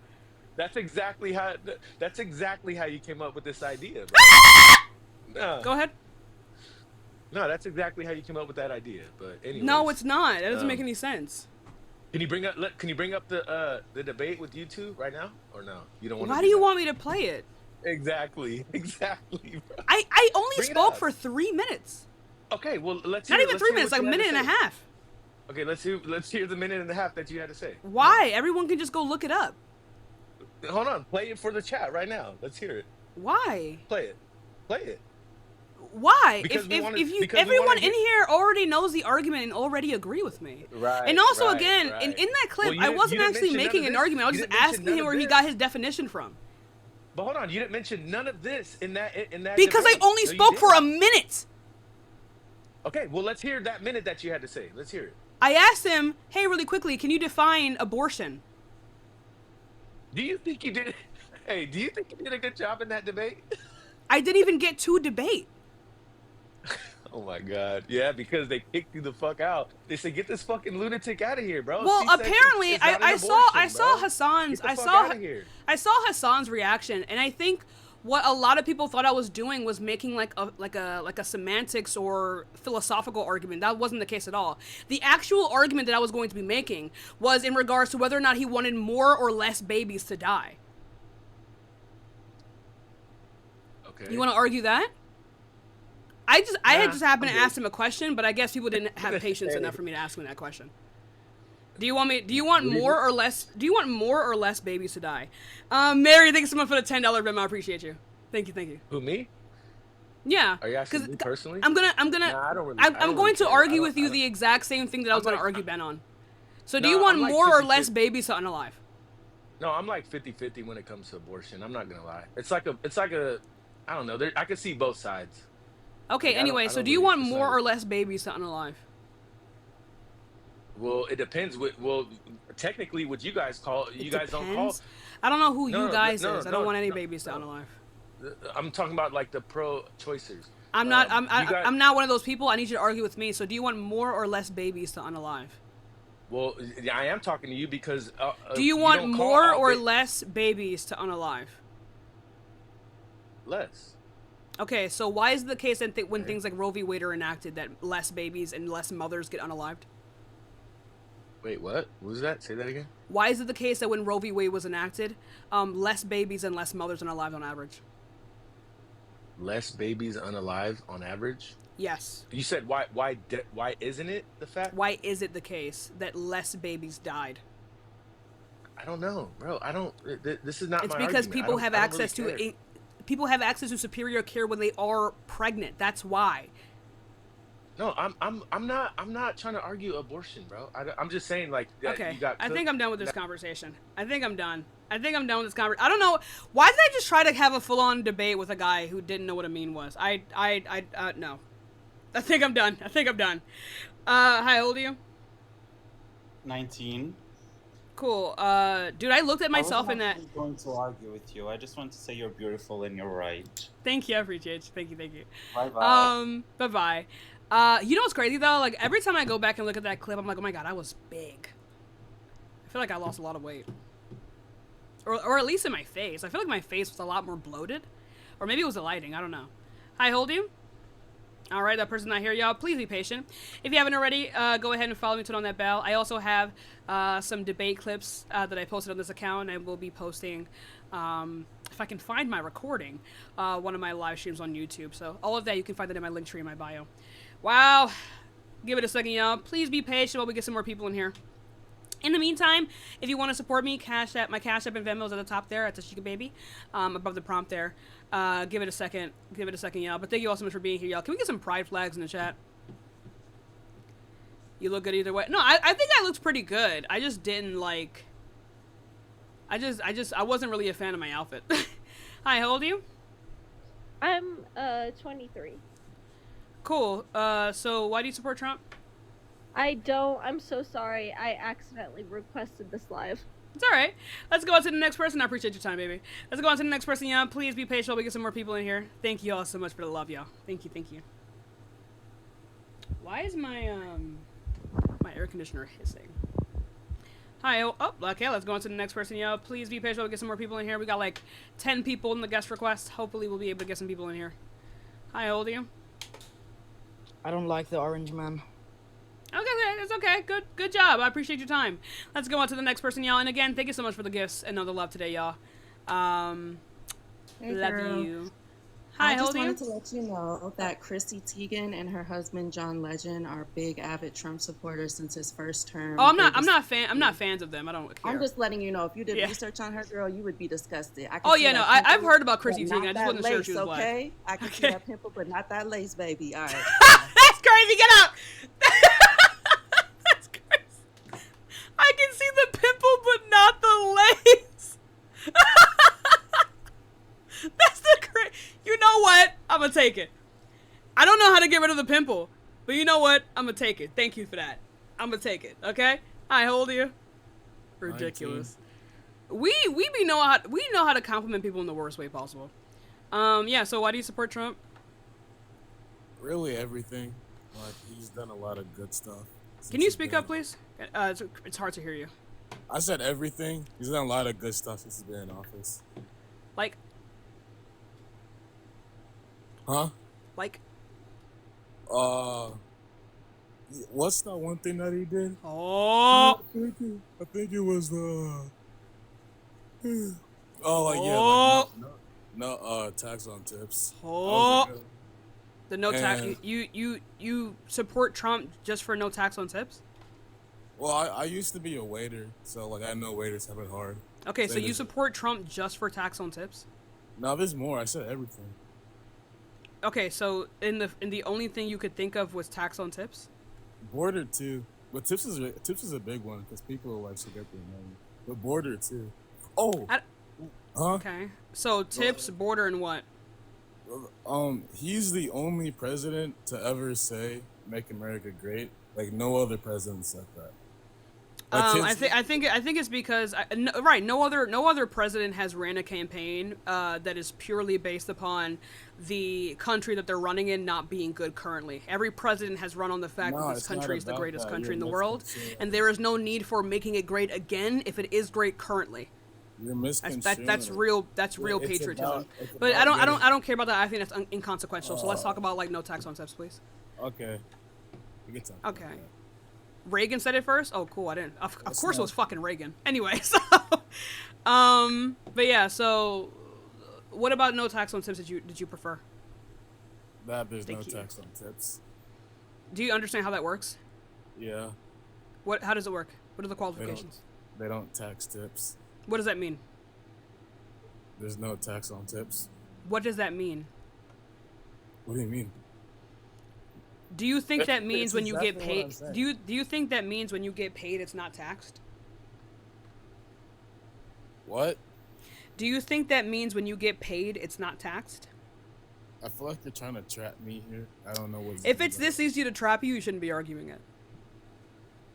That's exactly how. That's exactly how you came up with this idea, bro. No, Go ahead. no, that's exactly how you came up with that idea. But anyway. No, it's not. That doesn't make Um, any sense. Can you bring up? Can you bring up the debate with you two right now, or no? You don't want. Why do you want me to play it? Exactly. Exactly, bro. I only Bring it spoke up. for 3 minutes. Okay, well, Not even let's 3 hear minutes, what like you a had to minute and a say. half. Okay, let's hear the minute and a half that you had to say. Come on. Why? Everyone can just go look it up. Hold on. Play it for the chat right now. Let's hear it. Why? Play it. Play it. Why? Because we want to If you because we want everyone to in hear. here already knows the argument and already agree with me. And Right, also right, again, in right. that Well, clip, I you wasn't didn't actually mention none making of an this. argument. I was You just didn't mention asking none him of where he got this. his definition from. But hold on, you didn't mention none of this in that Because I debate. only No, you spoke for a didn't. minute. Okay, well, let's hear that minute that you had to say. Let's hear it. I asked him, "Hey, really quickly, can you define abortion?" Do you think you did? Hey, do you think you did a good job in that debate? I didn't even get to debate. Oh my God. Yeah, because they kicked you the fuck out. They said, get this fucking lunatic out of here, bro. Well, C-section apparently, is not an I abortion, saw bro. Hassan's Get the fuck out of here. I saw Hassan's reaction, and I think what a lot of people thought I was doing was making like a semantics or philosophical argument. That wasn't the case at all. The actual argument that I was going to be making was in regards to whether or not he wanted more or less babies to die. Okay. You want to argue that? I had Nah, just happened I'm to good. ask him a question, but I guess people didn't have patience Hey. enough for me to ask him that question. Do you want more or less? Do you want more or less babies to die? Mary, thanks so much for the $10 Venmo. I appreciate you. Thank you. Who, me? Yeah. Are you asking 'Cause me personally? I'm gonna Nah, I don't really. I'm I don't going really to care. argue with I you don't- the exact same thing that I was I'm gonna like- argue Ben on. So do No, you want I'm like more or 50-50. less babies to unalive? No, I'm like 50-50 when it comes to abortion. I'm not gonna lie. It's like a. I don't know. I can see both sides. Okay. Like, Anyway, I so don't do you really want decide more it. or less babies to unalive? Well, it depends. Well, technically, what you guys call It you guys don't call. depends. I don't know who No, you no, guys no, is. I no, don't want any no, babies to no. unalive. I'm talking about like the pro-choicers. I'm not. You guys. I'm not one of those people. I need you to argue with me. So do you want more or less babies to unalive? Well, I am talking to you because. Do you you want don't call more all or less babies to unalive? less? Okay, so why is it the case that when Okay. things like Roe v. Wade are enacted that less babies and less mothers get unalived? Wait, what? What was that? Say that again. Why is it the case that when Roe v. Wade was enacted, less babies and less mothers unalived on average? Less babies unalive on average. Yes. You said why? Why isn't it the fact? Why is it the case that less babies died? I don't know, bro. I don't. This is not It's my because argument. people have I don't access really to care. people have access to superior care when they are pregnant. That's why. No, I'm not trying to argue abortion, bro. I'm just saying like that Okay, you got. I think cooked. I'm done with this conversation. I think I'm done with this conversation. I don't know. Why did I just try to have a full-on debate with a guy who didn't know what a meme was? No. I think I'm done. Hi, how old are you? 19. Cool. Dude, I looked at myself I in that. wasn't actually going to argue with you. I just want to say you're beautiful and you're right. Thank you, I appreciate you. Thank you. Bye bye. Bye-bye. You know what's crazy, though? Like, every time I go back and look at that clip, I'm like, oh my god, I was big. I feel like I lost a lot of weight. Or at least in my face. I feel like my face was a lot more bloated. Or maybe it was the lighting. I don't know. Hi, hold you. All right, that person's not here, y'all. Please be patient. If you haven't already, go ahead and follow me, turn on that bell. I also have some debate clips that I posted on this account, and I will be posting, if I can find my recording, one of my live streams on YouTube. So all of that, you can find that in my link tree in my bio. Wow. Give it a second, y'all. Please be patient while we get some more people in here. In the meantime, if you want to support me, my Cash App and Venmo is at the top there at Tashika Baby, above the prompt there. Give it a second, y'all. But thank you all so much for being here, y'all. Can we get some pride flags in the chat? You look good either way. No, I think I looked pretty good. I just didn't like. I wasn't really a fan of my outfit. Hi, how old are you? I'm 23. Cool. So why do you support Trump? I don't. I'm so sorry. I accidentally requested this live. It's alright. Let's go on to the next person. I appreciate your time, baby. Let's go on to the next person, y'all. Please be patient while we get some more people in here. Thank you all so much for the love, y'all. Thank you. Why is my my air conditioner hissing? Hi, okay, let's go on to the next person, y'all. Please be patient while we get some more people in here. We got like 10 people in the guest request. Hopefully we'll be able to get some people in here. Hi, how old are you? I don't like the orange man. Okay, it's okay. Good job. I appreciate your time. Let's go on to the next person, y'all. And again, thank you so much for the gifts and all the love today, y'all. Hey, Love girl. you. I Hi, how just old are you? wanted to let you know that Chrissy Teigen and her husband John Legend are big avid Trump supporters since his first Oh, term. They're just I'm not fans of them. I don't I'm care. just letting you know if you did Yeah. research on her, girl, you would be disgusted. I can Oh see yeah, no, that I've pimple, heard about but Chrissy Teigen. not I just that wasn't sure if she lace, was black. okay? I can see Okay. that pimple, but not that lace, baby. All right, bye. That's crazy. Get out. That's crazy. I can see the pimple, but not the lace. That's the crazy. You know what? I'm gonna take it. I don't know how to get rid of the pimple, but you know what? I'm gonna take it. Thank you for that. I'm gonna take it. Okay. Hi, how old are you? Ridiculous. We know how to compliment people in the worst way possible. Yeah. So why do you support Trump? Really everything. Like he's done a lot of good stuff. Can since you he's speak been up, in- please? It's hard to hear you. I said everything. He's done a lot of good stuff since he's been in office. Like, Huh? like. Uh, what's that one thing that he did? Oh. I think it was the. Oh, like yeah, Oh. like no, tax on tips. That Oh. was a good. The no tax. And- You support Trump just for no tax on tips? Well, I used to be a waiter, so like I know waiters have it hard. Okay, so Same you as- support Trump just for tax on tips? No, there's more. I said everything. Okay, so in the only thing you could think of was tax on tips? Border too, but tips is a big one because people like should get their money. But border too. Oh, huh? Okay. So tips, border, and what? He's the only president to ever say "Make America Great." Like no other president said that. Like I think it's because no other president has ran a campaign that is purely based upon the country that they're running in not being good currently. Every president has run on the fact No, that this it's not country is the about greatest that. country You're in the world, misconstruing and there is no need for making it great again if it is great currently. You're misconstruing. That's real It's patriotism. it's But about I don't care about that. I think that's inconsequential. So let's talk about like no tax on tips, please. Okay. We can talk about Okay. that. Reagan said it first? Oh, cool. I didn't. Of course it not- was fucking Reagan. Anyway, so, but yeah, so, what about no tax on tips did you prefer? That there's no Thank you. tax on tips. Do you understand how that works? Yeah. How does it work? What are the They qualifications? They don't tax tips. What does that mean? There's no tax on tips. What does that mean? What do you mean? Do you think that means It's when you get exactly what I'm paid? saying. Do you think that means when you get paid it's not taxed? What? Do you think that means when you get paid it's not taxed? I feel like you're trying to trap me here. I don't know what's. If it's this easy to trap you, you shouldn't be arguing it.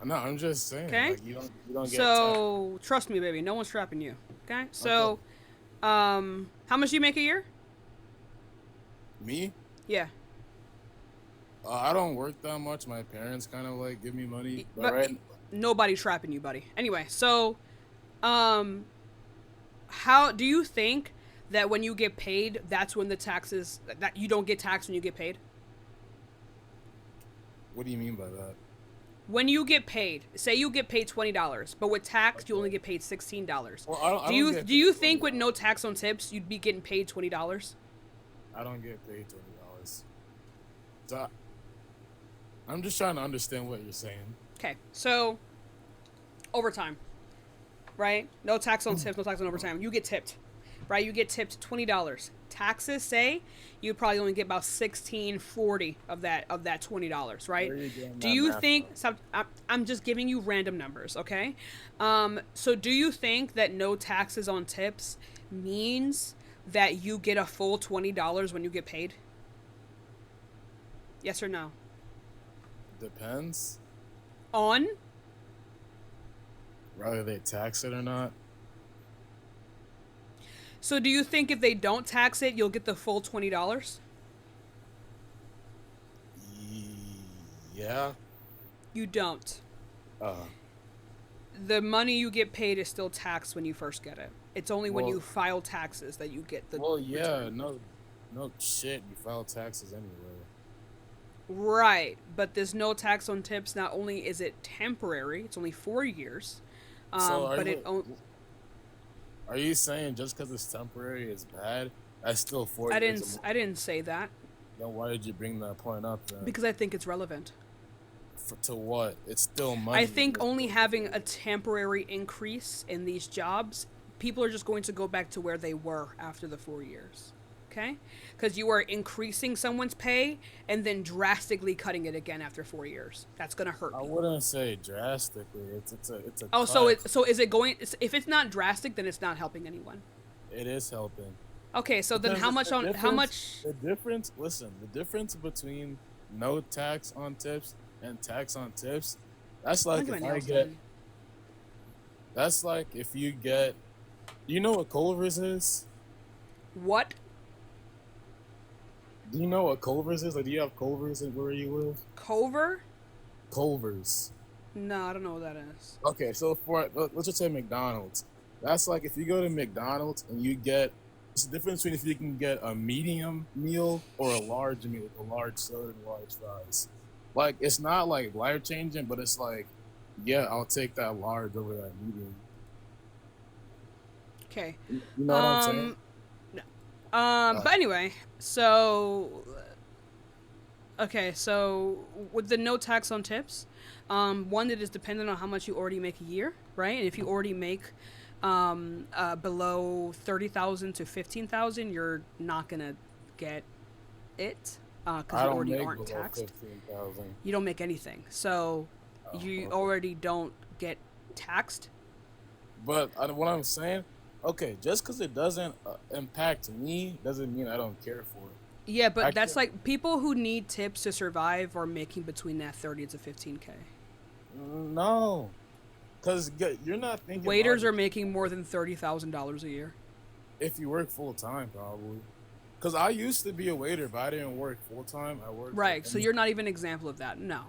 No, I'm just saying. Okay. Like, you don't get. So trust me, baby. No one's trapping you. Okay. So, how much do you make a year? Me? Yeah. I don't work that much. My parents kind of like give me money. But right. nobody's trapping you, buddy. Anyway, so, how do you think that when you get paid, that's when the taxes that you don't get taxed when you get paid? What do you mean by that? When you get paid, say you get paid $20, but with tax you only get paid $16. Well, I do don't you get think $20. with no tax on tips you'd be getting paid $20? I don't get paid $20. So I'm just trying to understand what you're saying. Okay, so overtime, right? No tax on tips, no tax on overtime. You get tipped, right? You get tipped $20. Taxes say you probably only get about $16.40 of that $20, right? Where are you getting Do that you math think? from? I'm just giving you random numbers, okay? So do you think that no taxes on tips means that you get a full $20 when you get paid? Yes or no? Depends. On? Whether they tax it or not. So do you think if they don't tax it, you'll get the full $20? Yeah. You don't. Uh. The money you get paid is still taxed when you first get it. It's only when Well- you file taxes that you get the Well, yeah. return. No shit. You file taxes anyway. Right, but there's no tax on tips. Not only is it temporary, it's only 4 years, So but are you saying just because it's temporary is bad? That's still 4 I years. didn't. I didn't say that Then why did you bring that point up then? because I think it's relevant. To what? It's still money. I think only having a temporary increase in these jobs, people are just going to go back to where they were after the 4 years. Okay? Because you are increasing someone's pay and then drastically cutting it again after 4 years. That's gonna hurt I people. wouldn't say drastically. It's a. Oh, cut. so is it going? If it's not drastic, then it's not helping anyone. It is helping. Okay, so then how much on how much? The difference. Listen, the difference between no tax on tips and tax on tips. That's like if I get. That's like if you get. You know what Culver's is? What? Do you know what Culver's is? Like, do you have Culver's where you live? Culver? Culver's. No, I don't know what that is. Okay, so let's just say McDonald's. That's like if you go to McDonald's and you get. It's the difference between if you can get a medium meal or a large meal, a large soda and large fries. Like, it's not like life changing, but it's like, yeah, I'll take that large over that medium. Okay. You know what I'm saying? No. But anyway, so okay, so with the no tax on tips, one, it is dependent on how much you already make a year, right? And if you already make below 30,000 to 15,000, you're not gonna get it because you already aren't taxed. 15,000. You don't make anything, so you already don't get taxed. But what I'm saying, okay, just because it doesn't impact me doesn't mean I don't care for it. Yeah, but that's like people who need tips to survive are making between that 30 to 15K. No, because you're not thinking. Waiters are making more than $30,000 a year. If you work full time, probably. Because I used to be a waiter, but I didn't work full time. I worked. Right, so you're not even an example of that. No,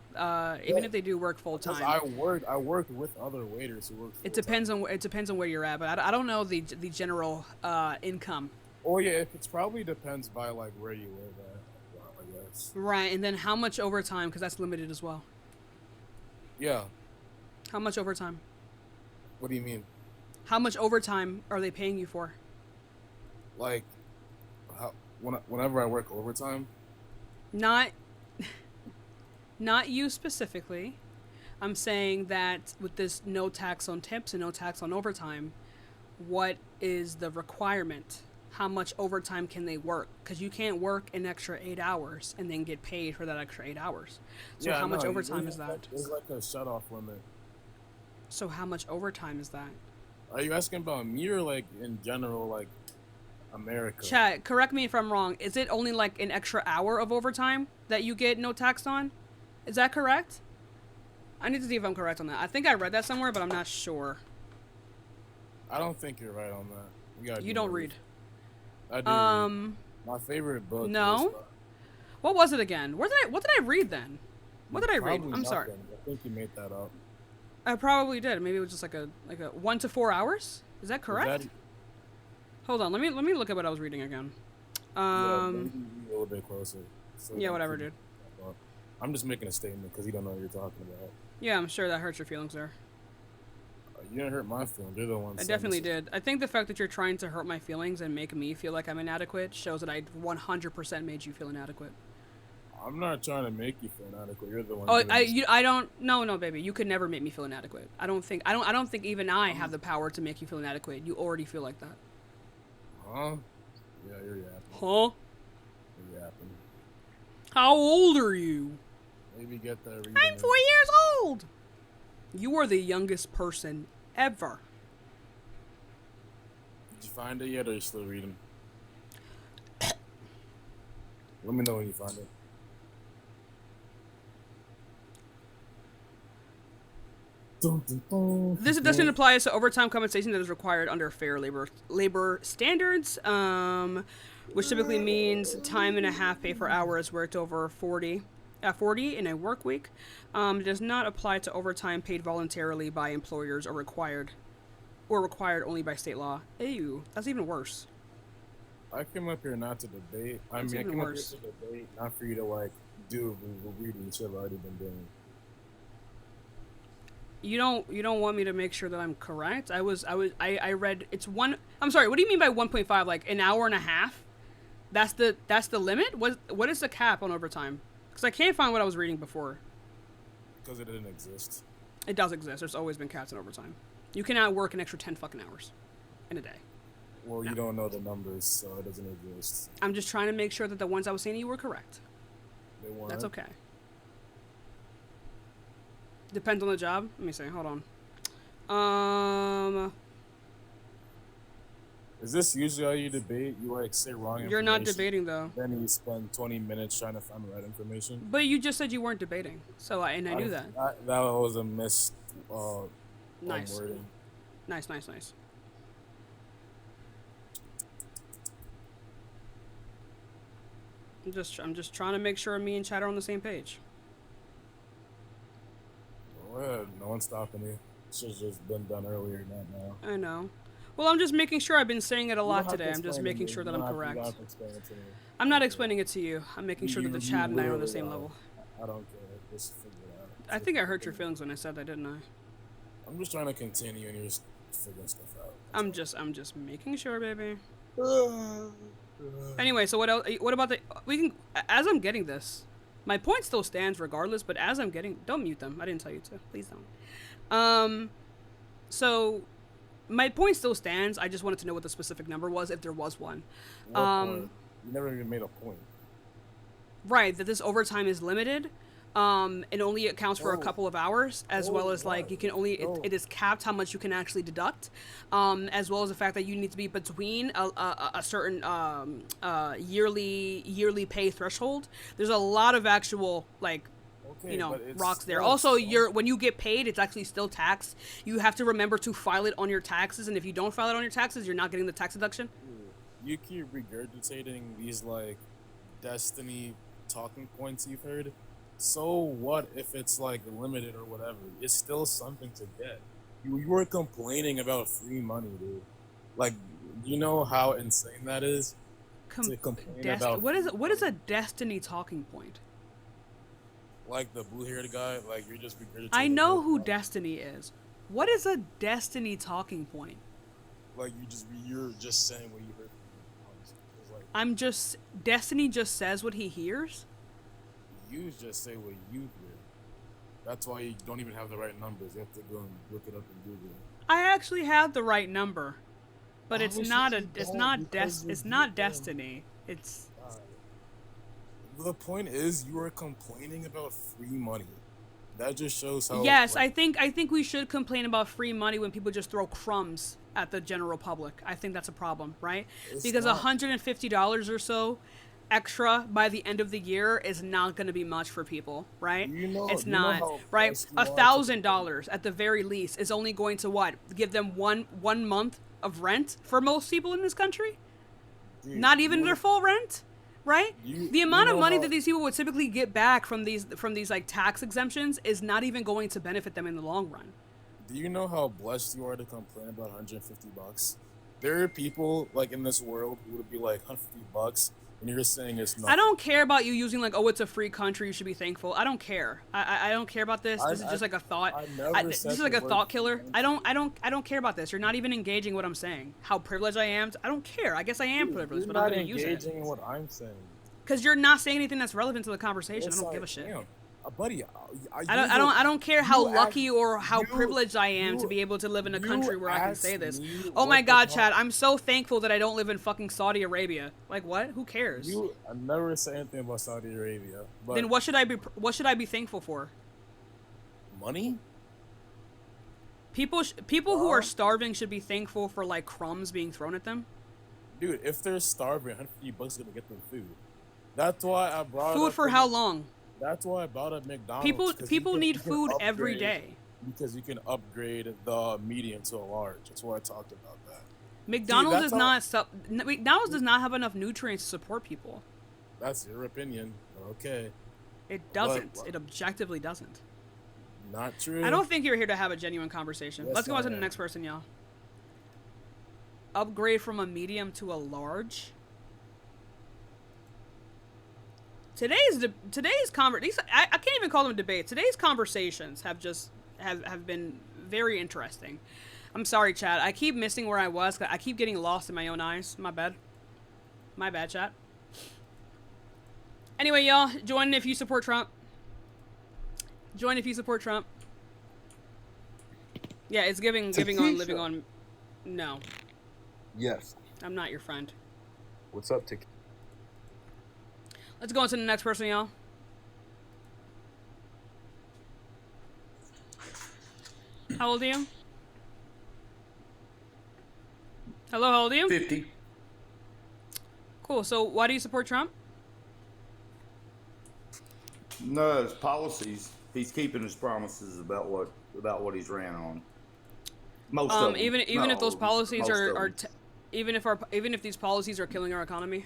even if they do work full time. I worked with other waiters who worked. It depends on where you're at, but I don't know the general income. Oh yeah, it probably depends by like where you live at, I guess. Right, and then how much overtime, because that's limited as well. Yeah. How much overtime? What do you mean? How much overtime are they paying you for? Like, whenever I work overtime? Not you specifically. I'm saying that with this no tax on tips and no tax on overtime, what is the requirement? How much overtime can they work? Because you can't work an extra 8 hours and then get paid for that extra 8 hours. So how much overtime is that? There's like a shut-off limit. So how much overtime is that? Are you asking about me or like in general, like America? Chat, correct me if I'm wrong. Is it only like an extra hour of overtime that you get no tax on? Is that correct? I need to see if I'm correct on that. I think I read that somewhere, but I'm not sure. I don't think you're right on that. You don't read. I do. Read. My favorite book. No. What was it again? What did I read then? What did I read? I'm sorry. I think you made that up. I probably did. Maybe it was just like a 1 to 4 hours. Is that correct? Hold on. Let me look at what I was reading again. Yeah, maybe a little bit closer. So yeah, whatever, dude. I'm just making a statement because you don't know what you're talking about. Yeah, I'm sure that hurts your feelings there. You didn't hurt my feelings. You're the one. I definitely did. I think the fact that you're trying to hurt my feelings and make me feel like I'm inadequate shows that I 100% made you feel inadequate. I'm not trying to make you feel inadequate. You're the one. Oh, I don't. No, baby. You could never make me feel inadequate. I don't think even I have the power to make you feel inadequate. You already feel like that. Huh? Yeah, you're yapping. Huh? You're yapping. How old are you? Maybe get that. I'm 4 years old. You are the youngest person ever. Did you find it yet, or are you still reading? Let me know when you find it. This doesn't apply to overtime compensation that is required under fair labor standards, which typically means time and a half pay for hours worked over 40 in a work week. It does not apply to overtime paid voluntarily by employers or required only by state law. Ew, that's even worse. I came up here not to debate. I came up here to debate, not for you to like do reading which I've already been doing. You don't want me to make sure that I'm correct? I read it's one. I'm sorry. What do you mean by 1.5? Like an hour and a half? That's the limit? What is the cap on overtime? Because I can't find what I was reading before. Because it didn't exist. It does exist. There's always been caps on overtime. You cannot work an extra 10 fucking hours in a day. Well, No. you don't know the numbers, so it doesn't exist. I'm just trying to make sure that the ones I was saying to you were correct. They weren't. That's okay. Depends on the job. Let me see. Hold on. Is this usually how you debate? You like say wrong information. You're not debating though. Then you spend 20 minutes trying to find the right information. But you just said you weren't debating, so I knew that. That was a miss. Nice. Wording. Nice. I'm just trying to make sure me and Chad are on the same page. Go ahead. No one's stopping you. Should have just been done earlier, not now. I know. Well, I'm just making sure. I've been saying it a lot You don't have today. to I'm just explain it making to sure me. that You I'm don't have to- you correct. don't have to explain it to me. I'm not explaining it to you. I'm making sure that the Chad and I are on the same level. I don't care. Just figure it out. I think I hurt your feelings when I said that, didn't I? I'm just trying to continue, and you're just figuring stuff out. I'm just making sure, baby. Anyway, so what else? What about we can, as I'm getting this, my point still stands regardless, but as I'm getting, don't mute them. I didn't tell you to. Please don't. So my point still stands. I just wanted to know what the specific number was, if there was one. What point? You never even made a point. Right, that this overtime is limited. It only accounts for a couple of hours, as well as like you can only it is capped how much you can actually deduct, as well as the fact that you need to be between a certain yearly pay threshold. There's a lot of actual like rocks there. Also, when you get paid, it's actually still taxed. You have to remember to file it on your taxes, and if you don't file it on your taxes, you're not getting the tax deduction. You keep regurgitating these like destiny talking points you've heard. So what if it's like limited or whatever? It's still something to get. You were complaining about free money, dude. Like, you know how insane that is? To complain about what is a destiny talking point? Like the blue-haired guy, like you're just regurgitating. I know who Destiny is. What is a Destiny talking point? Like you're just saying what you heard from me. It's like, Destiny just says what he hears? you just say what you hear. That's why you don't even have the right numbers. You have to go and look it up in Google. I actually have the right number, but it's Obviously not you it's don't, not because it's you not don't. Destiny. It's The point is, you are complaining about free money. That just shows how. yes. like, I think we should complain about free money when people just throw crumbs at the general public. I think that's a problem, right? It's Because not. $150 or so extra by the end of the year is not going to be much for people, right? It's not, right? $1,000 at the very least is only going to what? Give them one month of rent for most people in this country? Dude, Not even their full rent, right? The amount of money how- that these people would typically get back from these like tax exemptions is not even going to benefit them in the long run. Do you know how blessed you are to complain about $150? There are people like in this world who would be like $150, and you're saying it's not. I don't care about you using like, oh, it's a free country, you should be thankful. I don't care. I don't care about this. This is just like a thought. This is like a thought killer. I don't care about this. You're not even engaging what I'm saying. How privileged I am. I don't care. I guess I am privileged, You're but I'm not gonna use it. engaging in what I'm saying. Because you're not saying anything that's relevant to the conversation. It's I don't like, give a shit. damn, buddy, I don't care how you lucky or how you- privileged I am to you- be able to live in a you country where I can asked say this. me Oh my what the God, fuck- Chad, I'm so thankful that I don't live in fucking Saudi Arabia. Like what? Who cares? I never said anything about Saudi Arabia. But Then what should I be thankful for? money? People who are starving should be thankful for like crumbs being thrown at them. Dude, if they're starving, $150 is gonna get them food. That's why I brought Food up for the- how long? That's why I bought at McDonald's. 'cause People you need you can food every upgrade- day. Because you can upgrade the medium to a large. That's why I talked about that. McDonald's that's does McDonald's does not have enough nutrients to support people. That's your opinion. Okay. It doesn't. It objectively doesn't. Not true. I don't think you're here to have a genuine conversation. Yes, Let's go on to I the am. next person, y'all. Upgrade from a medium to a large. Today's conversation. I can't even call them debates. Today's conversations have been very interesting. I'm sorry, chat. I keep missing where I was. I keep getting lost in my own eyes. My bad. My bad, chat. Anyway, y'all, join if you support Trump. Join if you support Trump. Yeah, it's giving on living on. No, Yes. I'm not your friend. What's up, Tik? Let's go on to the next person, y'all. How old are you? Hello, how old are you? 50. Cool. So, why do you support Trump? No, his policies. He's keeping his promises about what he's ran on. Most of them. Even Not if those all of them, policies most of are them. even if these policies are killing our economy.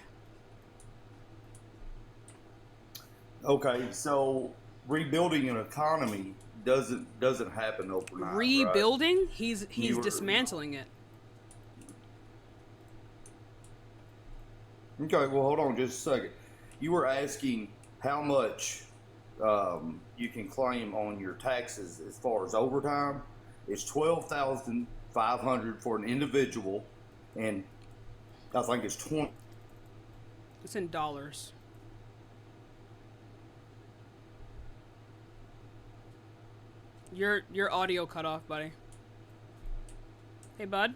Okay, so rebuilding an economy doesn't happen overnight. Rebuilding? He's You're- dismantling it. Right? Okay, well hold on just a second. You were asking how much you can claim on your taxes as far as overtime. It's $12,500 for an individual, and I think it's 20. It's in dollars. Your audio cut off, buddy. Hey, bud.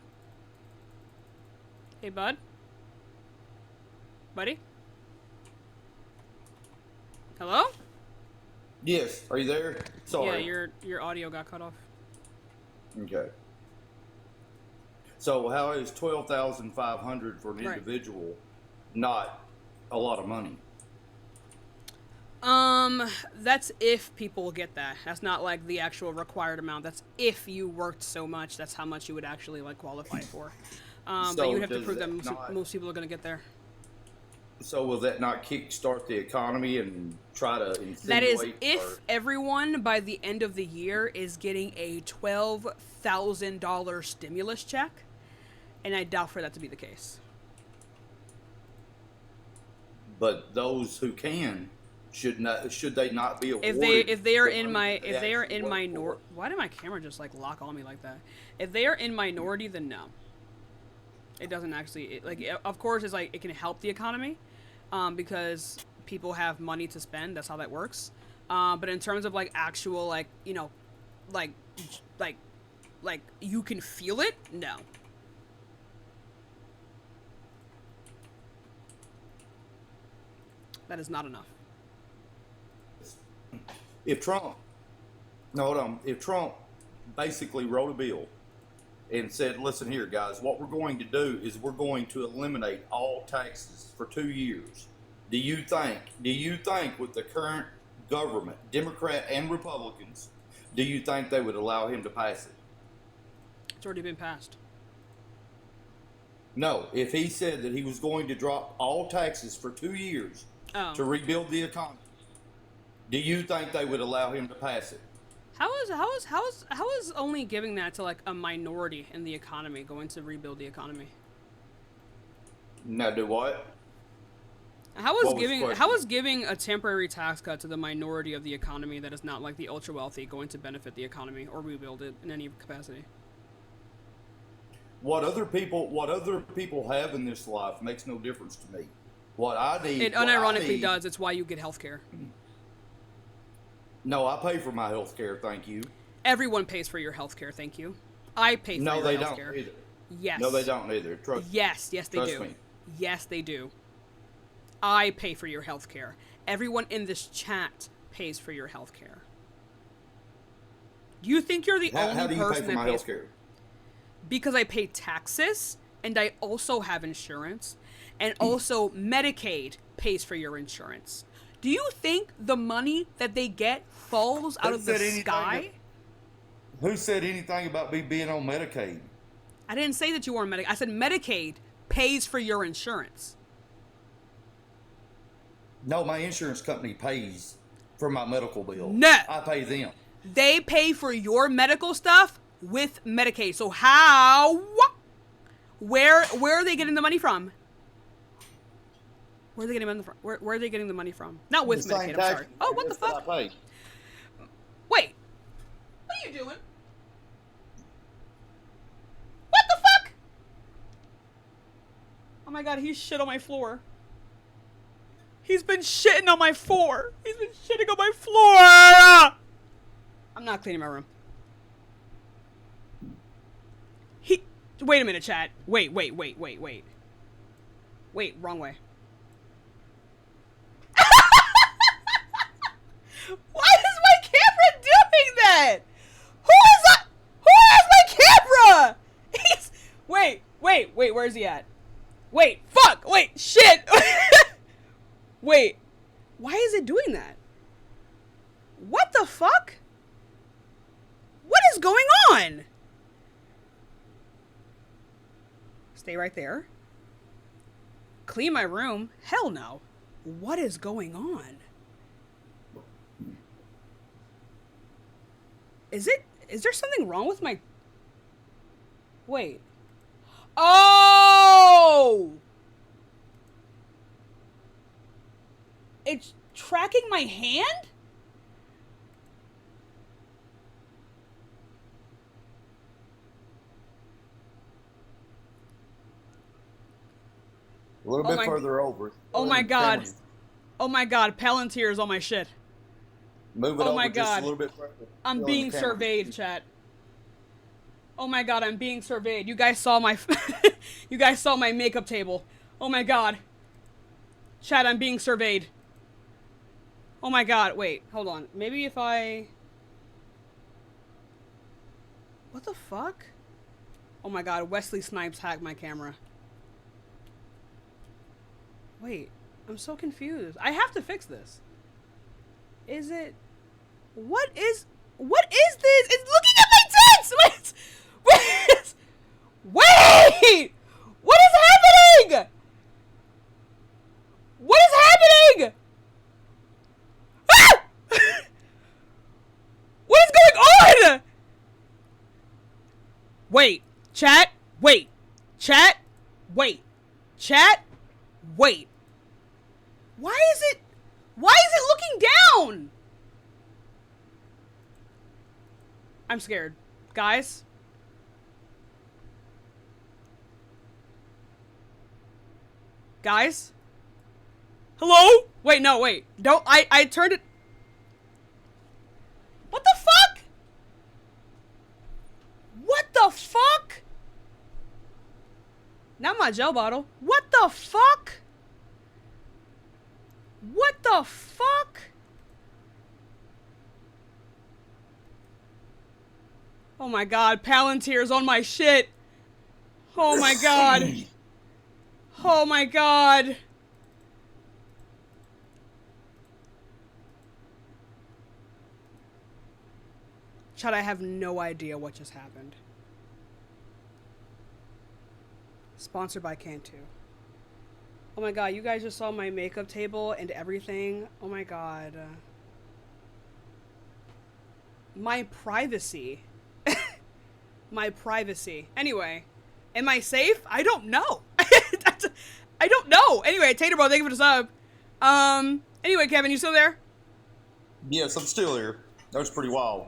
Hey, bud. Buddy. Hello? Yes, are you there? Sorry. Yeah, your audio got cut off. Okay. So how is 12,500 for an Right. individual not a lot of money? That's if people get that. That's not like the actual required amount. That's if you worked so much. That's how much you would actually like qualify for. But So you'd have to does prove that that most people are gonna get there. So will that not kickstart the economy and try to insinuate? That is if everyone by the end of the year is getting a $12,000 stimulus check, and I doubt for that to be the case. But those who can should they not be awarded? If they are in the money that they actually work minority, why did my camera just like lock on me like that? If they are in minority, then no. It doesn't actually of course it's like it can help the economy, because people have money to spend. That's how that works. But in terms of like actual like like you can feel it. No. That is not enough. If Trump basically wrote a bill and said, listen here, guys, what we're going to do is we're going to eliminate all taxes for 2 years. Do you think with the current government, Democrat and Republicans, do you think they would allow him to pass it? It's already been passed. No. If he said that he was going to drop all taxes for 2 years to rebuild the economy, do you think they would allow him to pass it? How is only giving that to like a minority in the economy going to rebuild the economy? Now do what? How What was the question? is giving a temporary tax cut to the minority of the economy that is not like the ultra wealthy going to benefit the economy or rebuild it in any capacity? What other people have in this life makes no difference to me. What I need, It unironically does. It's why you get health care. No, I pay for my health care, thank you. Everyone pays for your health care, thank you. I pay for No, your they health don't care. either. Yes. No, they don't either. Trust me. Yes, they Trust do. me. Yes, they do. I pay for your health care. Everyone in this chat pays for your health care. You think you're the only How do you pay person for that my pays? health care? Because I pay taxes and I also have insurance, and also Medicaid pays for your insurance. Do you think the money that they get falls out of the sky? Who said anything about me being on Medicaid? I didn't say that you were on Medicaid. I said Medicaid pays for your insurance. No, my insurance company pays for my medical bill. No. I pay them. They pay for your medical stuff with Medicaid. So how? Where are they getting the money from? Where are they getting money from? Where are they getting the money from? Not with The same Medicaid. I'm tax sorry. Oh, what the that fuck? I pay. Wait. What are you doing? What the fuck? Oh my god, he shit on my floor. He's been shitting on my floor. He's been shitting on my floor. I'm not cleaning my room. Wait a minute, chat. Wait. Wait, wrong way. Why is my camera doing that? Who has my camera? Wait, where's he at? Wait, fuck, wait, shit. Wait, why is it doing that? What the fuck? What is going on? Stay right there. Clean my room? Hell no. What is going on? Is there something wrong with my... Wait. Oh! It's tracking my hand? A little bit further over. Oh my god. Oh my god, Palantir's on my shit. Move it over just a little bit further. I'm being surveyed, chat. Oh my god, I'm being surveyed. You guys saw my you guys saw my makeup table. Oh my god. Chat, I'm being surveyed. Oh my god, wait, hold on. Maybe if I... What the fuck? Oh my god, Wesley Snipes hacked my camera. Wait, I'm so confused. I have to fix this. Is it... What is this? It's looking at my tits! Wait! What is happening? What is happening? Ah! What is going on? Wait, chat, wait, chat, wait, chat, wait. Why is it looking down? I'm scared. Guys? Guys? Hello? Wait, no, wait. Don't, I turned it. What the fuck? What the fuck? Not my gel bottle. What the fuck? What the fuck? Oh my god, Palantir's on my shit. Oh my god. Oh my god. Chad, I have no idea what just happened. Sponsored by Cantu. Oh my god, you guys just saw my makeup table and everything. Oh my god. My privacy. My privacy. Anyway, am I safe? I don't know. I don't know. Anyway, Taterbro, thank you for the sub. Anyway, Kevin, you still there? Yes, I'm still here. That was pretty wild.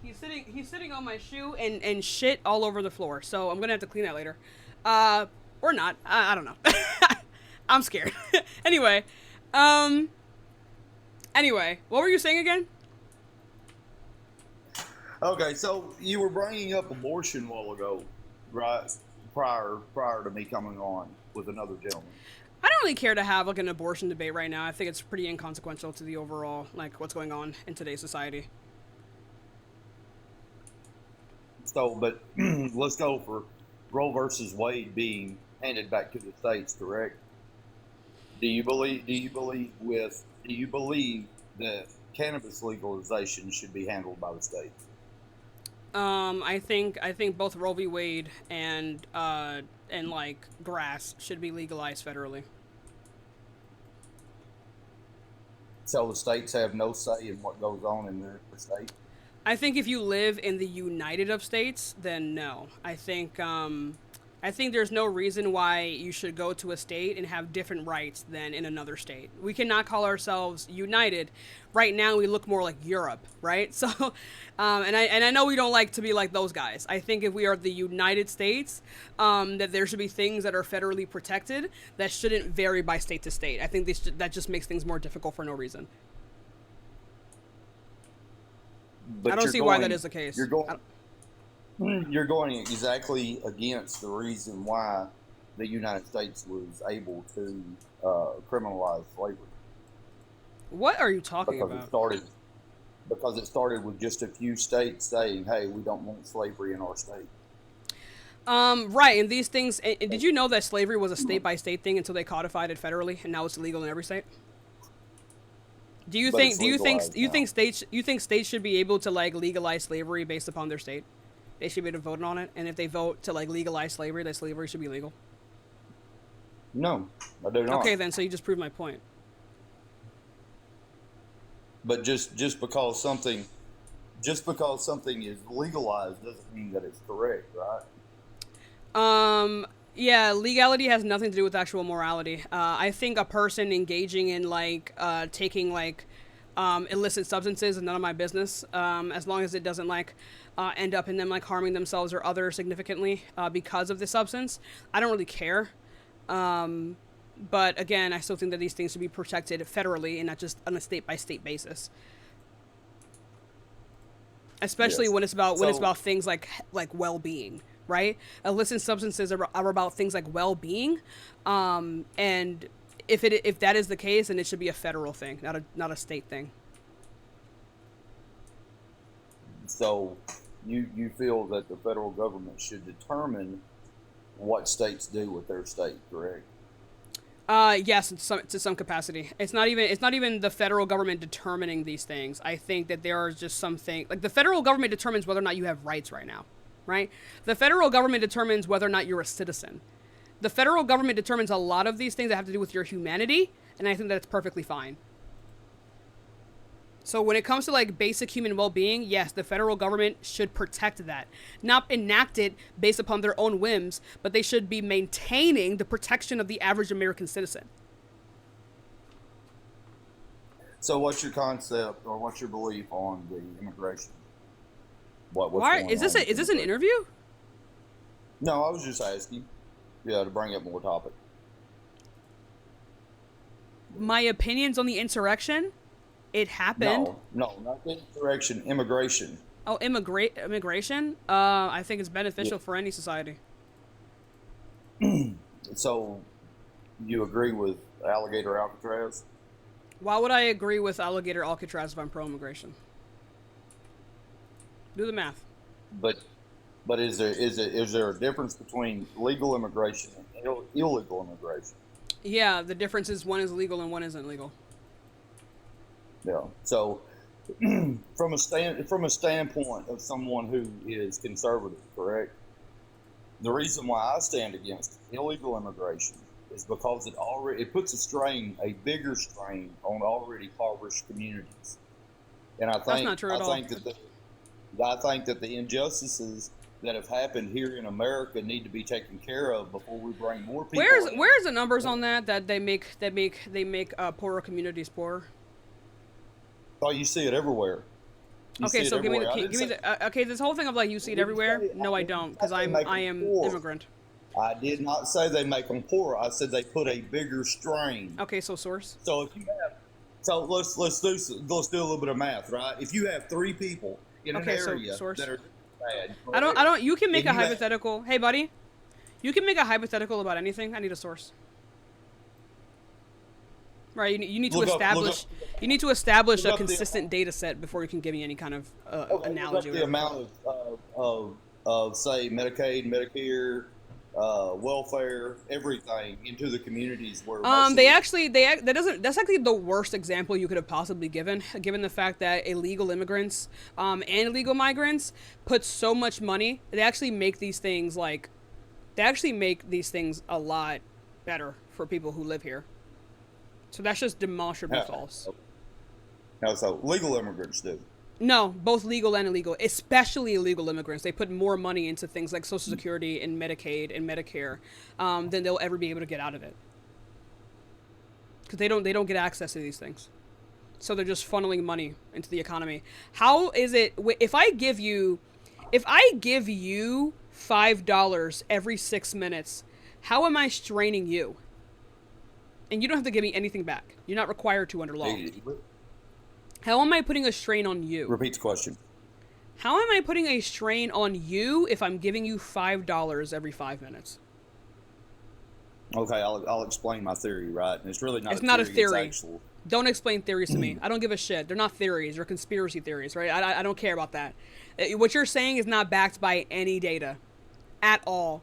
He's sitting on my shoe and shit all over the floor. So I'm gonna have to clean that later. Or not. I don't know. I'm scared. Anyway, what were you saying again? Okay, so you were bringing up abortion a while ago, right? Prior to me coming on with another gentleman. I don't really care to have like an abortion debate right now. I think it's pretty inconsequential to the overall, like, what's going on in today's society. So, but let's go for Roe versus Wade being handed back to the states, correct? Do you believe that cannabis legalization should be handled by the states? I think both Roe v. Wade and like grass should be legalized federally. So the states have no say in what goes on in their state? I think if you live in the United States, then no. I think I think there's no reason why you should go to a state and have different rights than in another state. We cannot call ourselves united. Right now, we look more like Europe, right? So, and I know we don't like to be like those guys. I think if we are the United States, that there should be things that are federally protected that shouldn't vary by state to state. I think that just makes things more difficult for no reason. But I don't see why that is the case. You're going exactly against the reason why the United States was able to criminalize slavery. What are you talking about? Because it started with just a few states saying, "Hey, we don't want slavery in our state." Right, and these things. And did you know that slavery was a state by state thing until they codified it federally, and now it's illegal in every state? Do you think states should be able to like legalize slavery based upon their state? They should be able to vote on it, and if they vote to like legalize slavery, that slavery should be legal. No, I do not. Okay, then, so you just proved my point. But just because something is legalized doesn't mean that it's correct, right? Yeah, legality has nothing to do with actual morality. I think a person engaging in like taking like illicit substances is none of my business, as long as it doesn't like end up in them like harming themselves or others significantly because of the substance. I don't really care. But again, I still think that these things should be protected federally and not just on a state by state basis. Especially when it's about things like well-being, right? Illicit substances are about things like well-being, and if that is the case, then it should be a federal thing, not a state thing. So, you feel that the federal government should determine what states do with their state, correct? Yes, to some capacity. It's not even the federal government determining these things. I think that there are just something like the federal government determines whether or not you have rights right now, right? The federal government determines whether or not you're a citizen. The federal government determines a lot of these things that have to do with your humanity, and I think that it's perfectly fine. So when it comes to like basic human well-being, yes, the federal government should protect that. Not enact it based upon their own whims, but they should be maintaining the protection of the average American citizen. So what's your concept or what's your belief on the immigration? Why is this an interview? No, I was just asking. Yeah, to bring up more topic. My opinions on the insurrection? It happened. No, not the insurrection, immigration. Oh, immigration? I think it's beneficial for any society. So, you agree with Alligator Alcatraz? Why would I agree with Alligator Alcatraz if I'm pro-immigration? Do the math. But is there a difference between legal immigration and illegal immigration? Yeah, the difference is one is legal and one isn't legal. Yeah. So, from a standpoint of someone who is conservative, correct? The reason why I stand against illegal immigration is because it puts a bigger strain on already impoverished communities. And I think that's not true at all. I think that the injustices that have happened here in America need to be taken care of before we bring more people. Where's the numbers on that they make poorer communities poorer? Oh, you see it everywhere. Okay, so give me the okay. This whole thing of like you see it everywhere. No, I don't, because I am immigrant. I did not say they make them poorer. I said they put a bigger strain. Okay, so source. So if you have, let's do a little bit of math, right? If you have 3 people in an area that are bad, I don't. You can make a hypothetical. Hey, buddy, you can make a hypothetical about anything. I need a source. Right, you need to establish. You need to establish a consistent data set before you can give me any kind of analogy. The amount of say Medicaid, Medicare, welfare, everything into the communities where that's actually the worst example you could have possibly given the fact that illegal immigrants and illegal migrants put so much money. They actually make these things a lot better for people who live here. So that's just demonstrably false. No, so legal immigrants do. No, both legal and illegal, especially illegal immigrants. They put more money into things like Social Security and Medicaid and Medicare than they'll ever be able to get out of it. Because they don't get access to these things. So they're just funneling money into the economy. How is it, if I give you $5 every 6 minutes, how am I straining you? And you don't have to give me anything back. You're not required to under law. How am I putting a strain on you? Repeat the question. How am I putting a strain on you if I'm giving you $5 every 5 minutes? Okay, I'll explain my theory, right? And it's really not. It's not a theory. It's actual. Don't explain theories to me. I don't give a shit. They're not theories. They're conspiracy theories, right? I don't care about that. What you're saying is not backed by any data at all.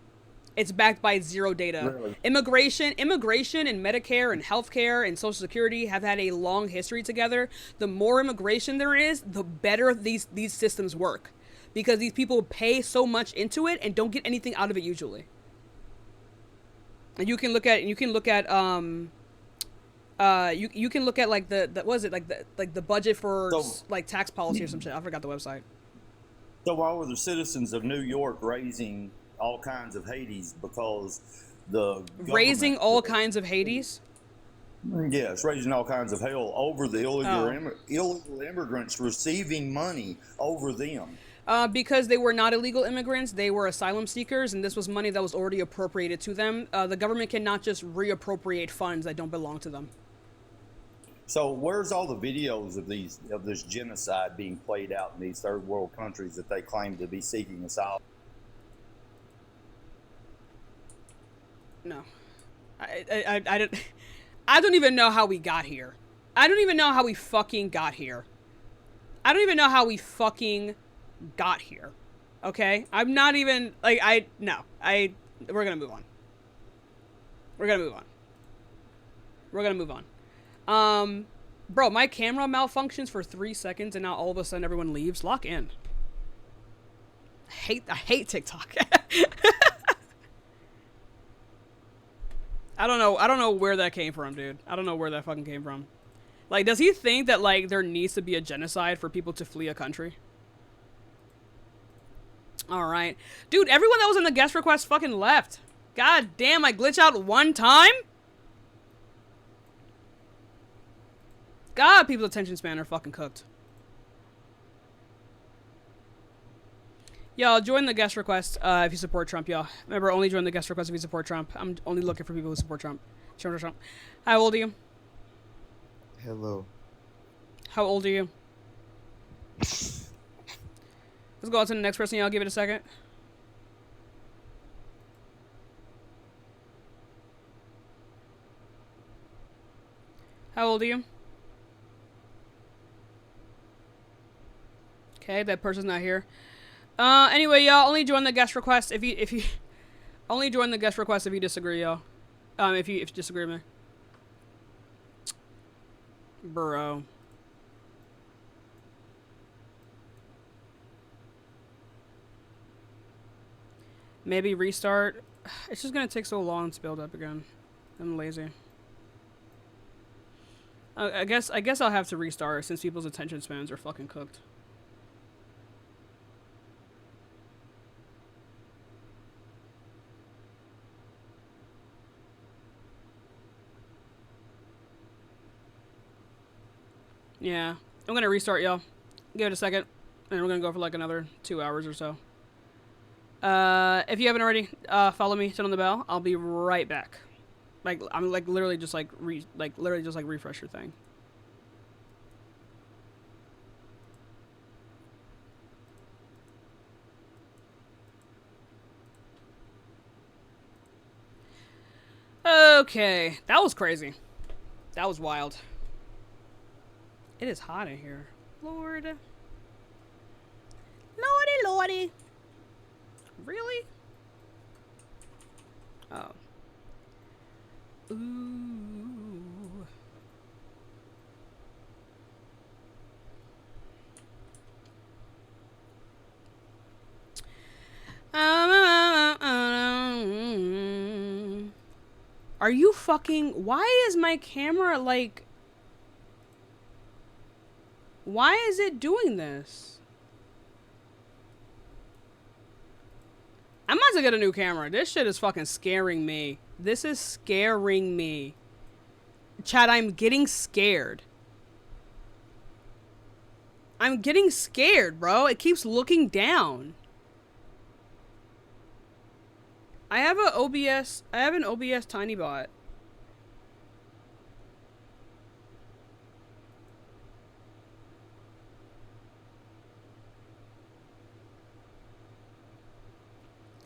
It's backed by zero data. Really? Immigration and Medicare and healthcare and Social Security have had a long history together. The more immigration there is, the better these systems work, because these people pay so much into it and don't get anything out of it usually. And you can look at like the what is it, like the budget for like tax policy or some shit. I forgot the website. So why were the citizens of New York raising all kinds of Hades? Because the raising all kinds of Hades? Yes, raising all kinds of hell over the illegal immigrants receiving money over them. Because they were not illegal immigrants, they were asylum seekers, and this was money that was already appropriated to them. The government cannot just reappropriate funds that don't belong to them. So where's all the videos of this genocide being played out in these third world countries that they claim to be seeking asylum? No, I don't even know how we got here. I don't even know how we fucking got here. I don't even know how we fucking got here. Okay, I'm not even like we're gonna move on. We're gonna move on. Bro, my camera malfunctions for 3 seconds and now all of a sudden everyone leaves. Lock in. I hate TikTok. I don't know where that came from, dude. I don't know where that fucking came from. Like, does he think that, like, there needs to be a genocide for people to flee a country? Alright. Dude, everyone that was in the guest request fucking left. God damn, I glitch out one time? God, people's attention span are fucking cooked. Y'all, join the guest request if you support Trump, y'all. Remember, only join the guest request if you support Trump. I'm only looking for people who support Trump. Trump. How old are you? Hello. How old are you? Let's go on to the next person, y'all. Give it a second. How old are you? Okay, that person's not here. Anyway, y'all, only join the guest request if you only join the guest request if you disagree, y'all. If you disagree with me. Bro. Maybe restart. It's just gonna take so long to build up again. I'm lazy. I guess I'll have to restart since people's attention spans are fucking cooked. Yeah, I'm gonna restart, y'all. Give it a second, and we're gonna go for like another 2 hours or so. If you haven't already, follow me, turn on the bell. I'll be right back. Like, I'm like literally just like refresh your thing. Okay, that was crazy. That was wild. It is hot in here. Lord. Lordy, lordy. Really? Oh. Ooh. Are you fucking... Why is my camera like... Why is it doing this? I'm about to get a new camera. This shit is fucking scaring me. This is scaring me. Chat, I'm getting scared. I'm getting scared, bro. It keeps looking down. I have an OBS tiny bot.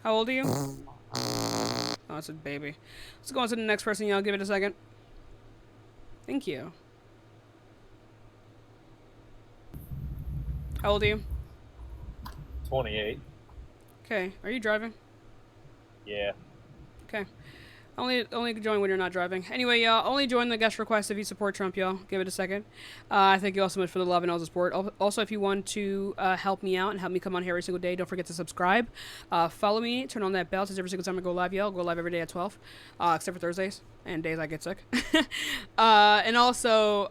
How old are you? Oh, it's a baby. Let's go on to the next person, y'all. Give it a second. Thank you. How old are you? 28. Okay. Are you driving? Yeah. Okay. Only join when you're not driving. Anyway, y'all, only join the guest request if you support Trump, y'all. Give it a second. Thank you all so much for the love and all the support. Also, if you want to help me out and help me come on here every single day, don't forget to subscribe. Follow me. Turn on that bell since every single time I go live, y'all. Go live every day at 12, except for Thursdays and days I get sick. And also,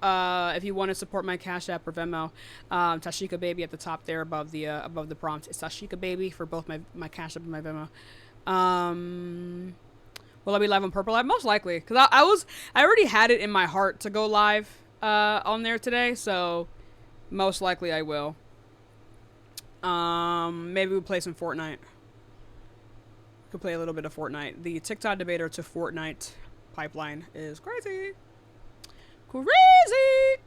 if you want to support my Cash App or Venmo, Tashika Baby at the top there above the prompt. It's Tashika Baby for both my Cash App and my Venmo. Will I be live on Purple Live? Most likely, because I already had it in my heart to go live on there today, so most likely I will. Maybe we'll play some Fortnite. Could play a little bit of Fortnite. The TikTok debater to Fortnite pipeline is crazy. Crazy!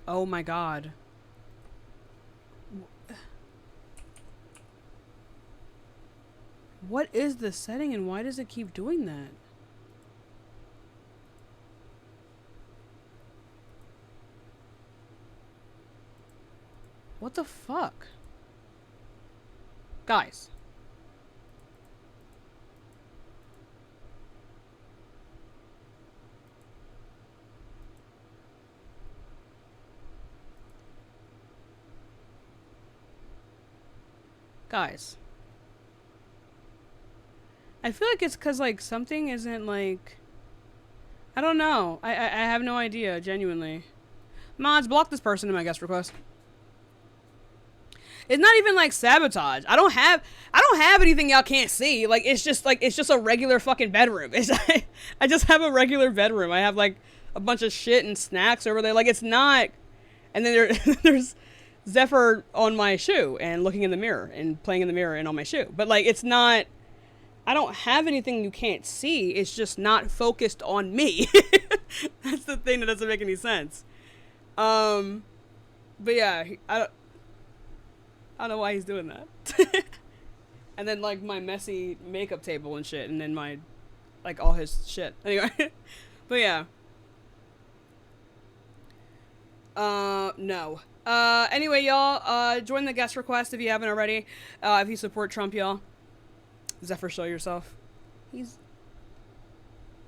Oh my god. What is the setting and why does it keep doing that? What the fuck? Guys. Guys. I feel like it's because, like, something isn't, like... I don't know. I have no idea, genuinely. Mods, block this person in my guest request. It's not even, like, sabotage. I don't have anything y'all can't see. Like, it's just a regular fucking bedroom. I just have a regular bedroom. I have, like, a bunch of shit and snacks over there. Like, it's not... And then there's... Zephyr on my shoe and looking in the mirror and playing in the mirror and on my shoe. But like, it's not, I don't have anything you can't see. It's just not focused on me. That's the thing that doesn't make any sense. But yeah, I don't know why he's doing that. And then like my messy makeup table and shit. And then my, like all his shit. Anyway, but yeah. No. Anyway, y'all, join the guest request if you haven't already. If you support Trump, y'all. Zephyr, show yourself. He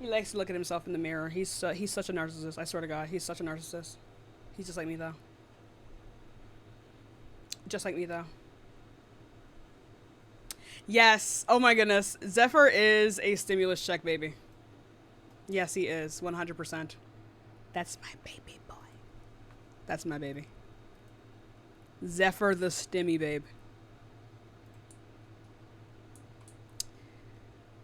likes to look at himself in the mirror. He's such a narcissist. I swear to God, he's such a narcissist. He's just like me, though. Just like me, though. Yes. Oh my goodness. Zephyr is a stimulus check baby. Yes, he is. 100%. That's my baby boy. That's my baby. Zephyr the stimmy babe.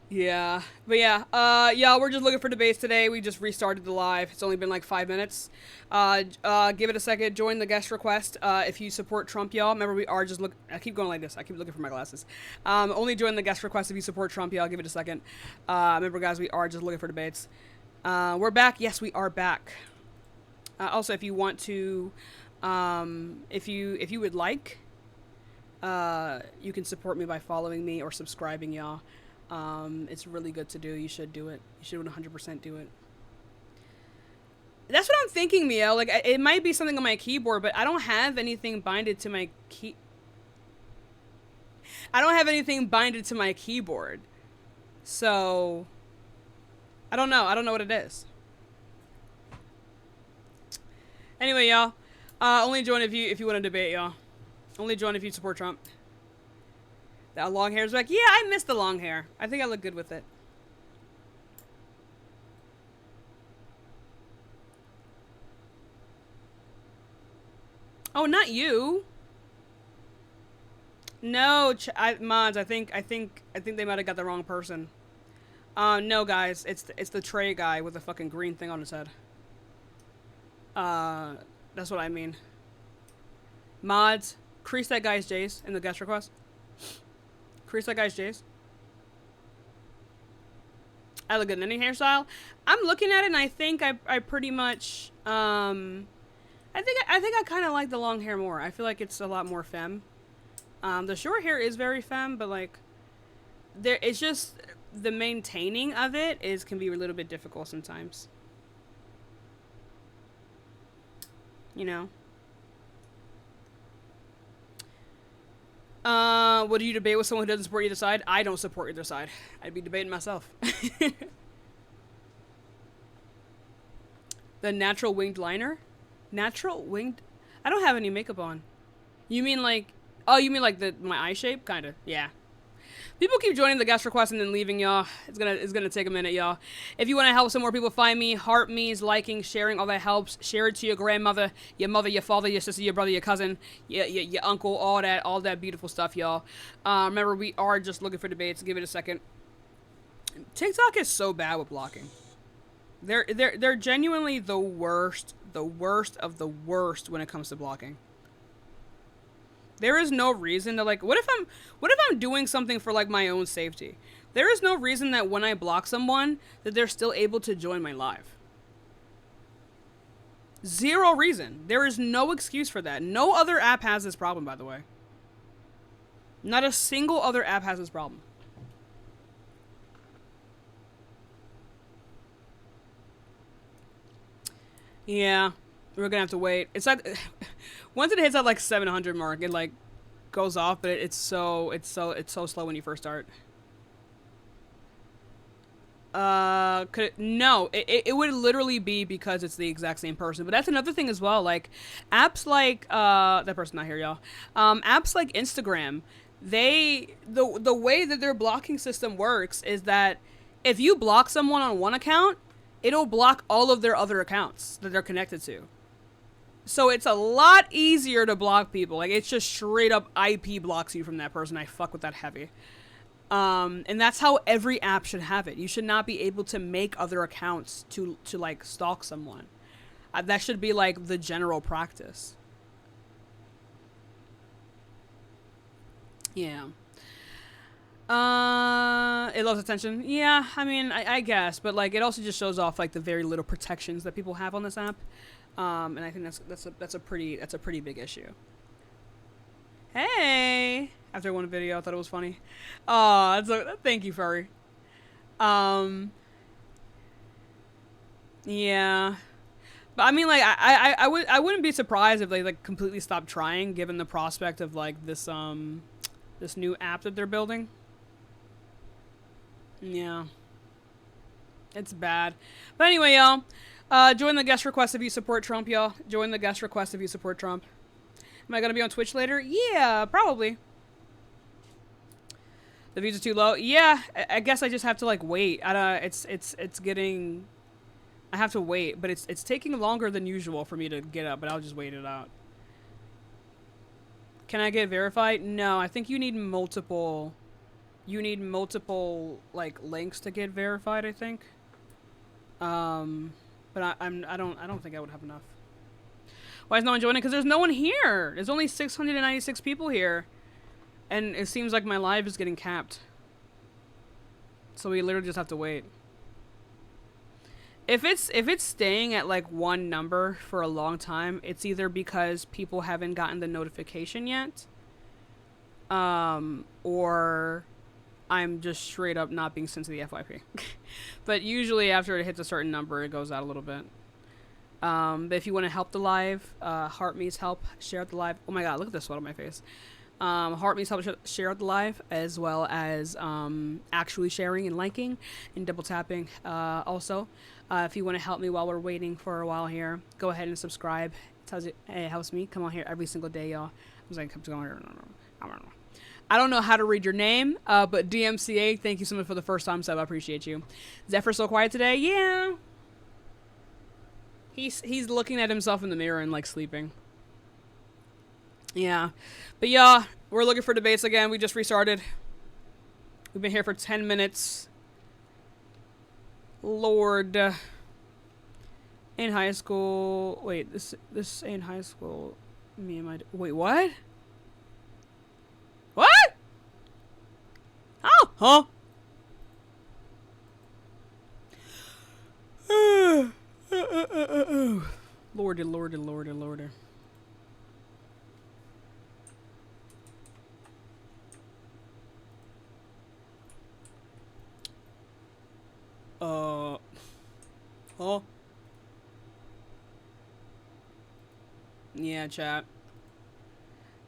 Yeah. But yeah. Yeah, we're just looking for debates today. We just restarted the live. It's only been like 5 minutes. Give it a second. Join the guest request. If you support Trump, y'all. Remember, we are just I keep going like this. I keep looking for my glasses. Only join the guest request if you support Trump, y'all. Give it a second. Remember, guys, we are just looking for debates. We're back. Yes, we are back. Also, if you want to, if you would like, you can support me by following me or subscribing, y'all. It's really good to do. You should do it. You should 100% do it. That's what I'm thinking, Mio. Like, it might be something on my keyboard, but I don't have anything binded to my I don't have anything binded to my keyboard. So, I don't know. I don't know what it is. Anyway, y'all, Only join if you want to debate, y'all. Only join if you support Trump. That long hair's back. Yeah, I miss the long hair. I think I look good with it. Oh, not you. No, mods. I think they might have got the wrong person. No, guys. It's the Trey guy with the fucking green thing on his head. That's what I mean. Mods, crease that guy's J's in the guest request. Crease that guy's J's. I look good in any hairstyle. I'm looking at it and I think I pretty much I think I kind of like the long hair more. I feel like it's a lot more femme. The short hair is very femme, but like it's just the maintaining of it can be a little bit difficult sometimes. You know. Would you debate with someone who doesn't support either side? I don't support either side. I'd be debating myself. The natural winged liner? Natural winged? I don't have any makeup on. You mean like... Oh, you mean like my eye shape? Kinda. Yeah. People keep joining the guest request and then leaving, y'all. It's gonna take a minute, y'all. If you want to help some more people find me, heart me's, liking, sharing, all that helps. Share it to your grandmother, your mother, your father, your sister, your brother, your cousin, your uncle, all that beautiful stuff, y'all. Remember, we are just looking for debates. Give it a second. TikTok is so bad with blocking. They're genuinely the worst of the worst when it comes to blocking. There is no reason to like, what if I'm doing something for like my own safety? There is no reason that when I block someone that they're still able to join my live. Zero reason. There is no excuse for that. No other app has this problem, by the way. Not a single other app has this problem. Yeah, we're gonna have to wait. It's like once it hits that like 700 mark, it like goes off, but it's so slow when you first start. No, it would literally be because it's the exact same person. But that's another thing as well. Like apps like that person not here, y'all. Apps like Instagram, the way that their blocking system works is that if you block someone on one account, it'll block all of their other accounts that they're connected to. So it's a lot easier to block people. Like it's just straight up IP blocks you from that person. I fuck with that heavy. And that's how every app should have it. You should not be able to make other accounts to like stalk someone. That should be like the general practice. Yeah. It loves attention. Yeah, I mean, I guess, but like it also just shows off like the very little protections that people have on this app. And I think that's a pretty big issue. Hey, after one video, I thought it was funny. Oh, thank you, furry. Yeah, but I mean, like I wouldn't be surprised if they like completely stopped trying, given the prospect of like this new app that they're building. Yeah. It's bad. But anyway, y'all. Join the guest request if you support Trump, y'all. Join the guest request if you support Trump. Am I going to be on Twitch later? Yeah, probably. The views are too low. Yeah, I guess I just have to, like, wait. It's getting... I have to wait, but it's taking longer than usual for me to get up, but I'll just wait it out. Can I get verified? No, I think you need multiple... like links to get verified, I think. But I don't think I would have enough. Why is no one joining? Because there's no one here. There's only 696 people here, and it seems like my live is getting capped. So we literally just have to wait. If it's staying at like one number for a long time, it's either because people haven't gotten the notification yet, or I'm just straight up not being sent to the FYP. But usually after it hits a certain number, it goes out a little bit. But if you want to help the live, heart me's help, share out the live. Oh my god, look at this sweat on my face. Heart me's help share out the live, as well as actually sharing and liking and double tapping. Also, if you want to help me while we're waiting for a while here, go ahead and subscribe tells you, hey, it helps me come on here every single day, y'all. I was like, kept going here. I don't know how to read your name, but DMCA, thank you so much for the first time sub. I appreciate you. Zephyr so quiet today? Yeah. He's looking at himself in the mirror and like sleeping. Yeah. But yeah, we're looking for debates again. We just restarted. We've been here for 10 minutes. Lord. In high school. Wait, this ain't high school. Me and my. Wait, what? What? Oh, huh? Lordy, lordy, lordy, lordy. Huh? Yeah, chat.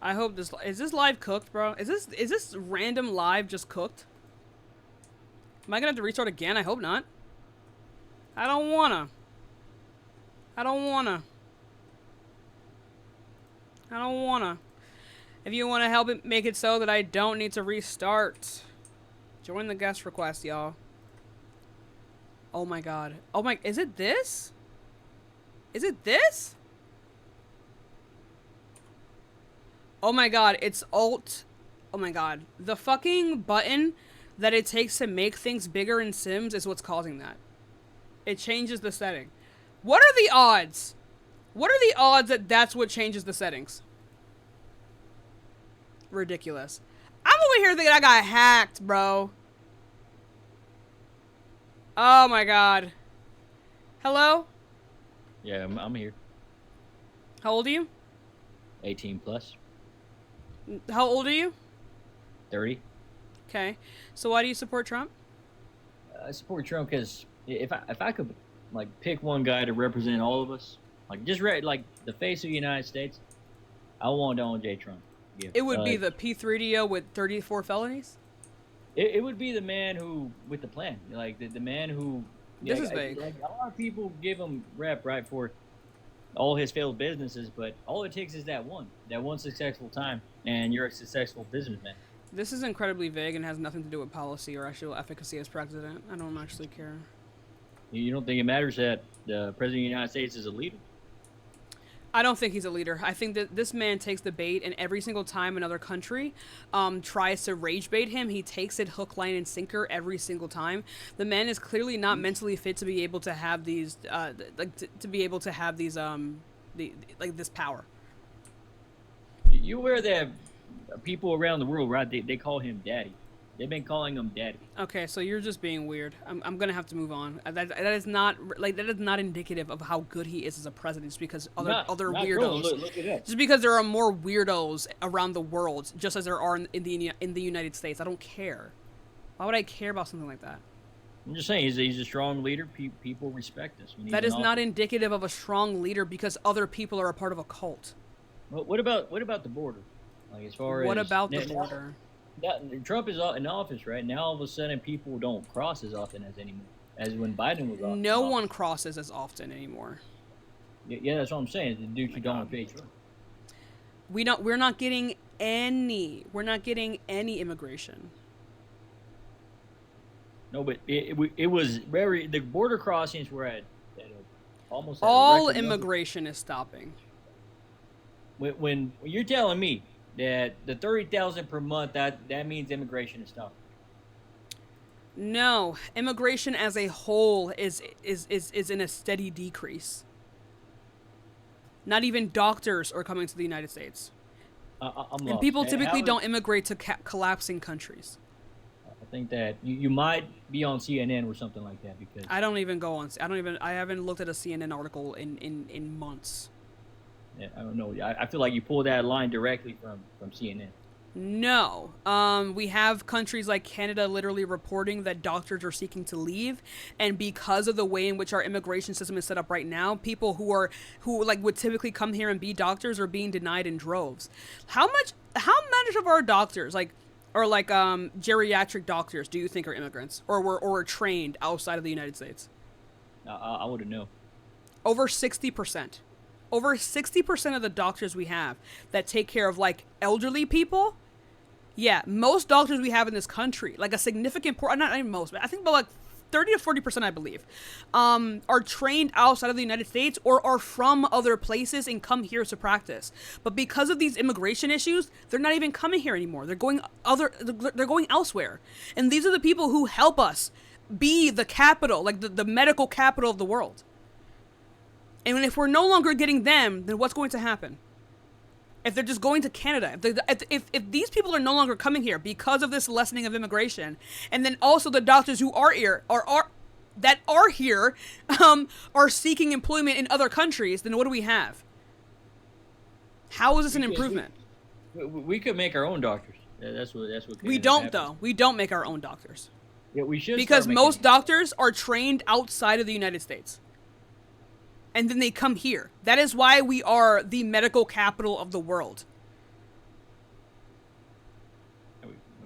I hope this is this live cooked, bro. Is this random live just cooked? Am I gonna have to restart again? I hope not. I don't wanna. I don't wanna. I don't wanna. If you wanna help it make it so that I don't need to restart, join the guest request, y'all. Oh my god. Oh my, is it this? Is it this? Oh my god, it's Alt. Oh my god. The fucking button that it takes to make things bigger in Sims is what's causing that. It changes the setting. What are the odds? What are the odds that that's what changes the settings? Ridiculous. I'm over here thinking I got hacked, bro. Oh my god. Hello? Yeah, I'm here. How old are you? 18 plus. How old are you? 30. Okay. So why do you support Trump? I support Trump because if I could like pick one guy to represent all of us, like just like the face of the United States, I want Donald J. Trump. Yeah. It would be the P3DO with 34 felonies? It would be the man who with the plan, like the man who. This is vague. Like, a lot of people give him rep right for all his failed businesses, but all it takes is that one successful time, and you're a successful businessman. This is incredibly vague and has nothing to do with policy or actual efficacy as president. I don't actually care. You don't think it matters that the president of the United States is a leader? I don't think he's a leader. I think that this man takes the bait, and every single time another country tries to rage bait him, he takes it hook, line, and sinker every single time. The man is clearly not mentally fit to be able to have these, this power. You aware that people around the world, right? They call him daddy. They've been calling him daddy. Okay, so you're just being weird. I'm gonna have to move on. That is not indicative of how good he is as a president. Just because other weirdos, look it up. just because there are more weirdos around the world, just as there are in the United States. I don't care. Why would I care about something like that? I'm just saying he's a strong leader. People respect us. That is not indicative of a strong leader because other people are a part of a cult. Well, what about the border? Like as far what as about the border? Trump is in office, right? Now all of a sudden people don't cross as often as when Biden was on. No one crosses as often anymore. Yeah, that's what I'm saying. Due to Donald J. Trump. We're not getting any immigration. No, but it was very, the border crossings were at almost at all immigration is stopping. When you're telling me that the 30,000 per month, that means immigration is stopping. No, immigration as a whole is in a steady decrease. Not even doctors are coming to the United States. And people typically don't immigrate to collapsing countries. I think that you might be on CNN or something like that because I don't even go on. I haven't looked at a CNN article in months. Yeah, I don't know. I feel like you pulled that line directly from CNN. No. We have countries like Canada literally reporting that doctors are seeking to leave, and because of the way in which our immigration system is set up right now, people who would typically come here and be doctors are being denied in droves. How much of our doctors geriatric doctors do you think are immigrants or were trained outside of the United States? I wouldn't know. Over 60%. over 60% of the doctors we have that take care of like elderly people, yeah, most doctors we have in this country, like a significant not even most, but I think about like 30 to 40%, I believe, are trained outside of the United States or are from other places and come here to practice. But because of these immigration issues, they're not even coming here anymore. They're going elsewhere. And these are the people who help us be the capital, like the medical capital of the world. And if we're no longer getting them, then what's going to happen? If they're just going to Canada, if these people are no longer coming here because of this lessening of immigration, and then also the doctors who are here are seeking employment in other countries, then what do we have? How is this an improvement? We could make our own doctors. That's what. We don't though. We don't make our own doctors. Yeah, we should. Because most doctors are trained outside of the United States. And then they come here. That is why we are the medical capital of the world.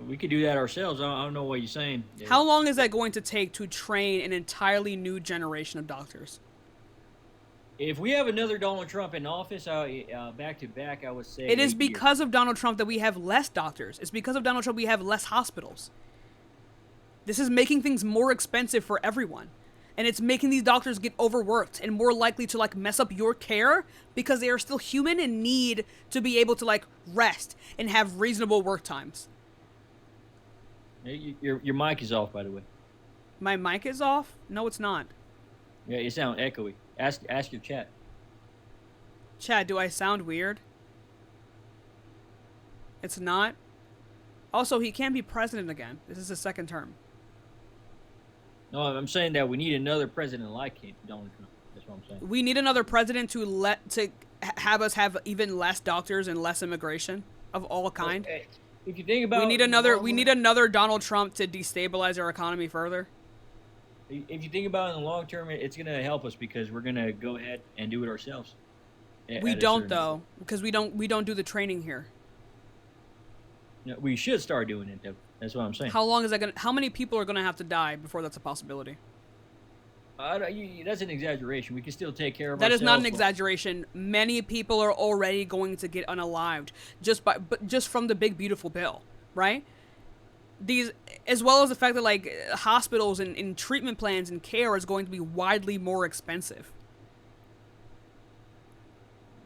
We could do that ourselves. I don't know what you're saying. How long is that going to take to train an entirely new generation of doctors? If we have another Donald Trump in office, back to back, I would say... It is because of Donald Trump that we have less doctors. It's because of Donald Trump we have less hospitals. This is making things more expensive for everyone. And it's making these doctors get overworked and more likely to like mess up your care because they are still human and need to be able to like rest and have reasonable work times. Your mic is off, by the way. My mic is off? No, it's not. Yeah, you sound echoey. Ask your chat. Chat, do I sound weird? It's not. Also, he can't be president again. This is his second term. No, I'm saying that we need another president like Donald Trump. That's what I'm saying. We need another president to have us have even less doctors and less immigration of all kind. Okay. If you think about we need another Donald Trump to destabilize our economy further. If you think about it in the long term, it's going to help us because we're going to go ahead and do it ourselves. We don't though, because we don't do the training here. No, we should start doing it though. That's what I'm saying. How long is that going to... How many people are going to have to die before that's a possibility? That's an exaggeration. We can still take care of that ourselves. That is not an exaggeration. Many people are already going to get unalived just from the big, beautiful bill, right? These, as well as the fact that, like, hospitals and treatment plans and care is going to be widely more expensive.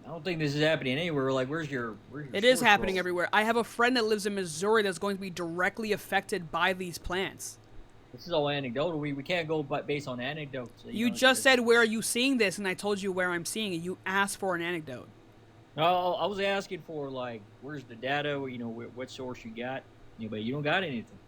I don't think this is happening anywhere. Like, where's your It is happening everywhere. I have a friend that lives in Missouri that's going to be directly affected by these plans. This is all anecdotal. We can't go based on anecdotes. You just said, where are you seeing this? And I told you where I'm seeing it. You asked for an anecdote. No, I was asking for, like, where's the data? You know, what source you got? But you don't got anything.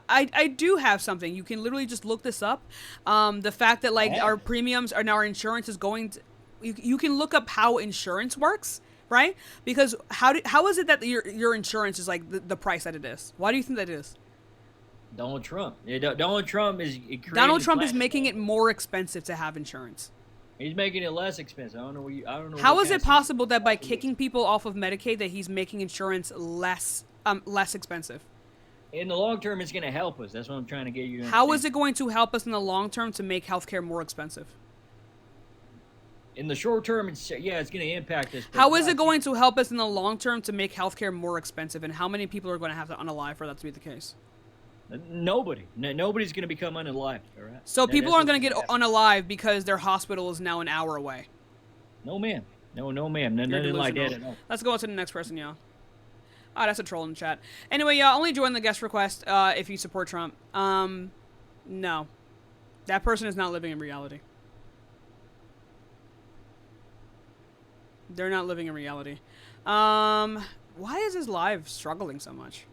I do have something. You can literally just look this up. The fact that, like, our premiums and our insurance is going to... You can look up how insurance works, right? Because how is it that your insurance is like the price that it is? Why do you think that is? Donald Trump. Donald Trump is making it more expensive to have insurance. He's making it less expensive. I don't know. How is it possible that by kicking people off of Medicaid that he's making insurance less expensive? In the long term, it's going to help us. That's what I'm trying to get you to understand. How is it going to help us in the long term to make healthcare more expensive? In the short term, it's going to impact us. How is it going to help us in the long term to make healthcare more expensive, and how many people are going to have to unalive for that to be the case? Nobody. Nobody's going to become unalived, all right? So people aren't going to get unalive because their hospital is now an hour away? No, ma'am. No, ma'am. Nothing like that at all. Let's go on to the next person, y'all. Ah, that's a troll in the chat. Anyway, y'all, only join the guest request if you support Trump. No. That person is not living in reality. They're not living in reality. Why is his live struggling so much?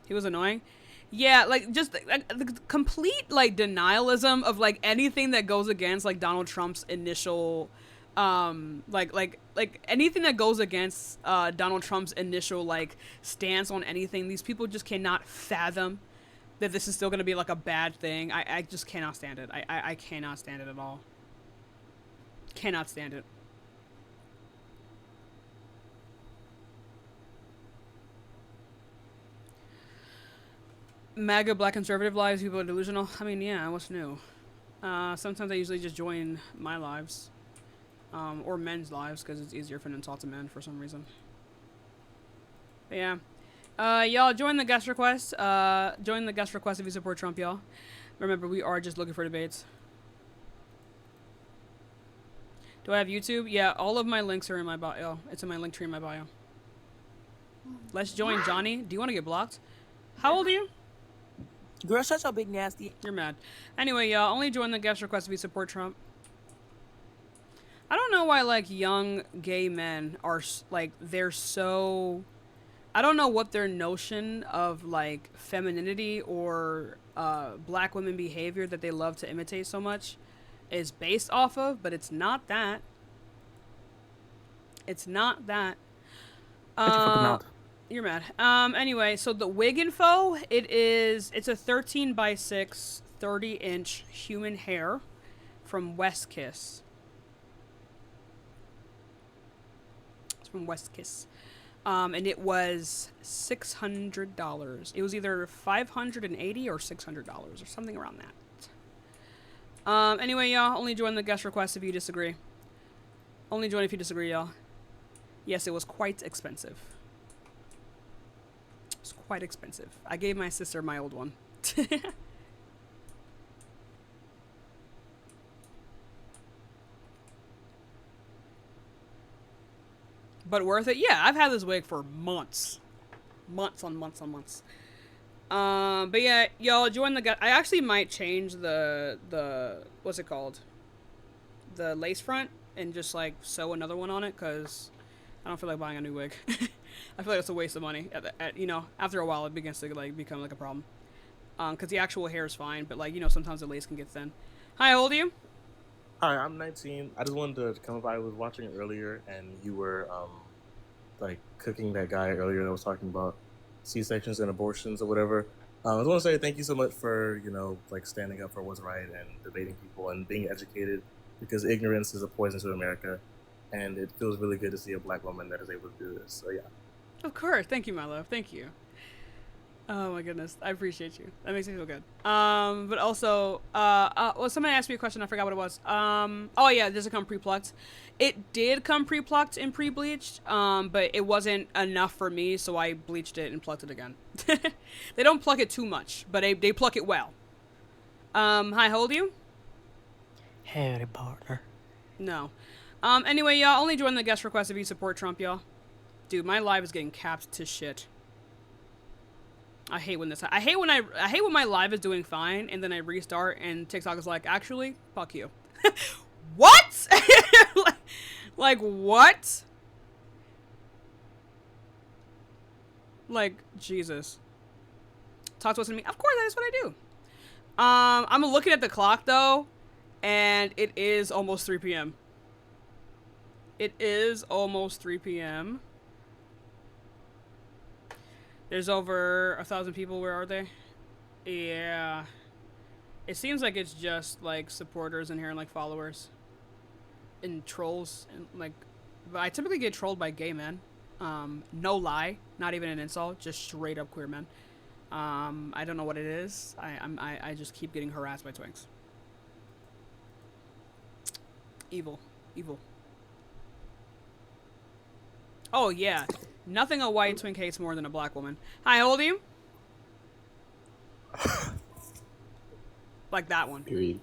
He was annoying? Yeah, like, just the complete, like, denialism of, like, anything that goes against, like, Donald Trump's initial, like, anything that goes against, Donald Trump's initial, like, stance on anything. These people just cannot fathom that this is still gonna be, like, a bad thing. I just cannot stand it. I cannot stand it at all. Cannot stand it. MAGA black conservative lives, people are delusional. I mean, yeah, what's new? Sometimes I usually just join my lives. or men's lives, because it's easier for an insult to men for some reason. But yeah. Y'all join the guest request. Join the guest request if you support Trump, y'all. Remember, we are just looking for debates. Do I have YouTube? Yeah, all of my links are in my bio. It's in my link tree in my bio. Let's join Johnny. Do you want to get blocked? How old are you? Girl, shut your big nasty. You're mad. Anyway, y'all, only join the guest request if you support Trump. I don't know why, like, young gay men are, like, they're so... I don't know what their notion of, like, femininity or black women behavior that they love to imitate so much is based off of, but it's not that. It's not that. You're mad. Anyway, so the wig info, it's a 13 by 6, 30-inch human hair from West Kiss. It's from West Kiss. And it was $600. It was either $580 or $600 or something around that. Anyway, y'all, only join the guest request if you disagree. Only join if you disagree, y'all. Yes, it was quite expensive. It was quite expensive. I gave my sister my old one. But worth it? Yeah, I've had this wig for months. Months on months on months. But yeah, y'all join the I actually might change the what's it called? The lace front and just like sew another one on it, because I don't feel like buying a new wig. I feel like it's a waste of money. You know, after a while it begins to like become like a problem. Because the actual hair is fine, but like, you know, sometimes the lace can get thin. Hi, how old are you? Hi, I'm 19. I just wanted to come up. I was watching it earlier, and you were like cooking that guy earlier that was talking about C-sections and abortions or whatever. I just want to say thank you so much for, you know, like standing up for what's right and debating people and being educated, because ignorance is a poison to America, and it feels really good to see a black woman that is able to do this. So yeah. Of course. Thank you, my love. Thank you. Oh my goodness. I appreciate you. That makes me feel good. But also, well, somebody asked me a question. I forgot what it was. Oh yeah, does it come pre-plucked? It did come pre-plucked and pre-bleached, but it wasn't enough for me, so I bleached it and plucked it again. They don't pluck it too much, but they pluck it well. Hi, how old are you? Harry Potter. No. Anyway, y'all, only join the guest request if you support Trump, y'all. Dude, my live is getting capped to shit. I hate when this. I hate when my live is doing fine and then I restart and TikTok is like, actually, fuck you. What? like what? Like Jesus. Talk to us to me. Of course, that is what I do. I'm looking at the clock though, and it is almost 3 p.m. It is almost 3 p.m. There's over 1,000 people. Where are they? Yeah. It seems like it's just, like, supporters in here and, like, followers. And trolls. And, like... But I typically get trolled by gay men. No lie. Not even an insult. Just straight up queer men. I don't know what it is. I just keep getting harassed by twinks. Evil. Evil. Oh, yeah. Nothing a white twink hates more than a black woman. Hi, how old are you? Like that one. Period.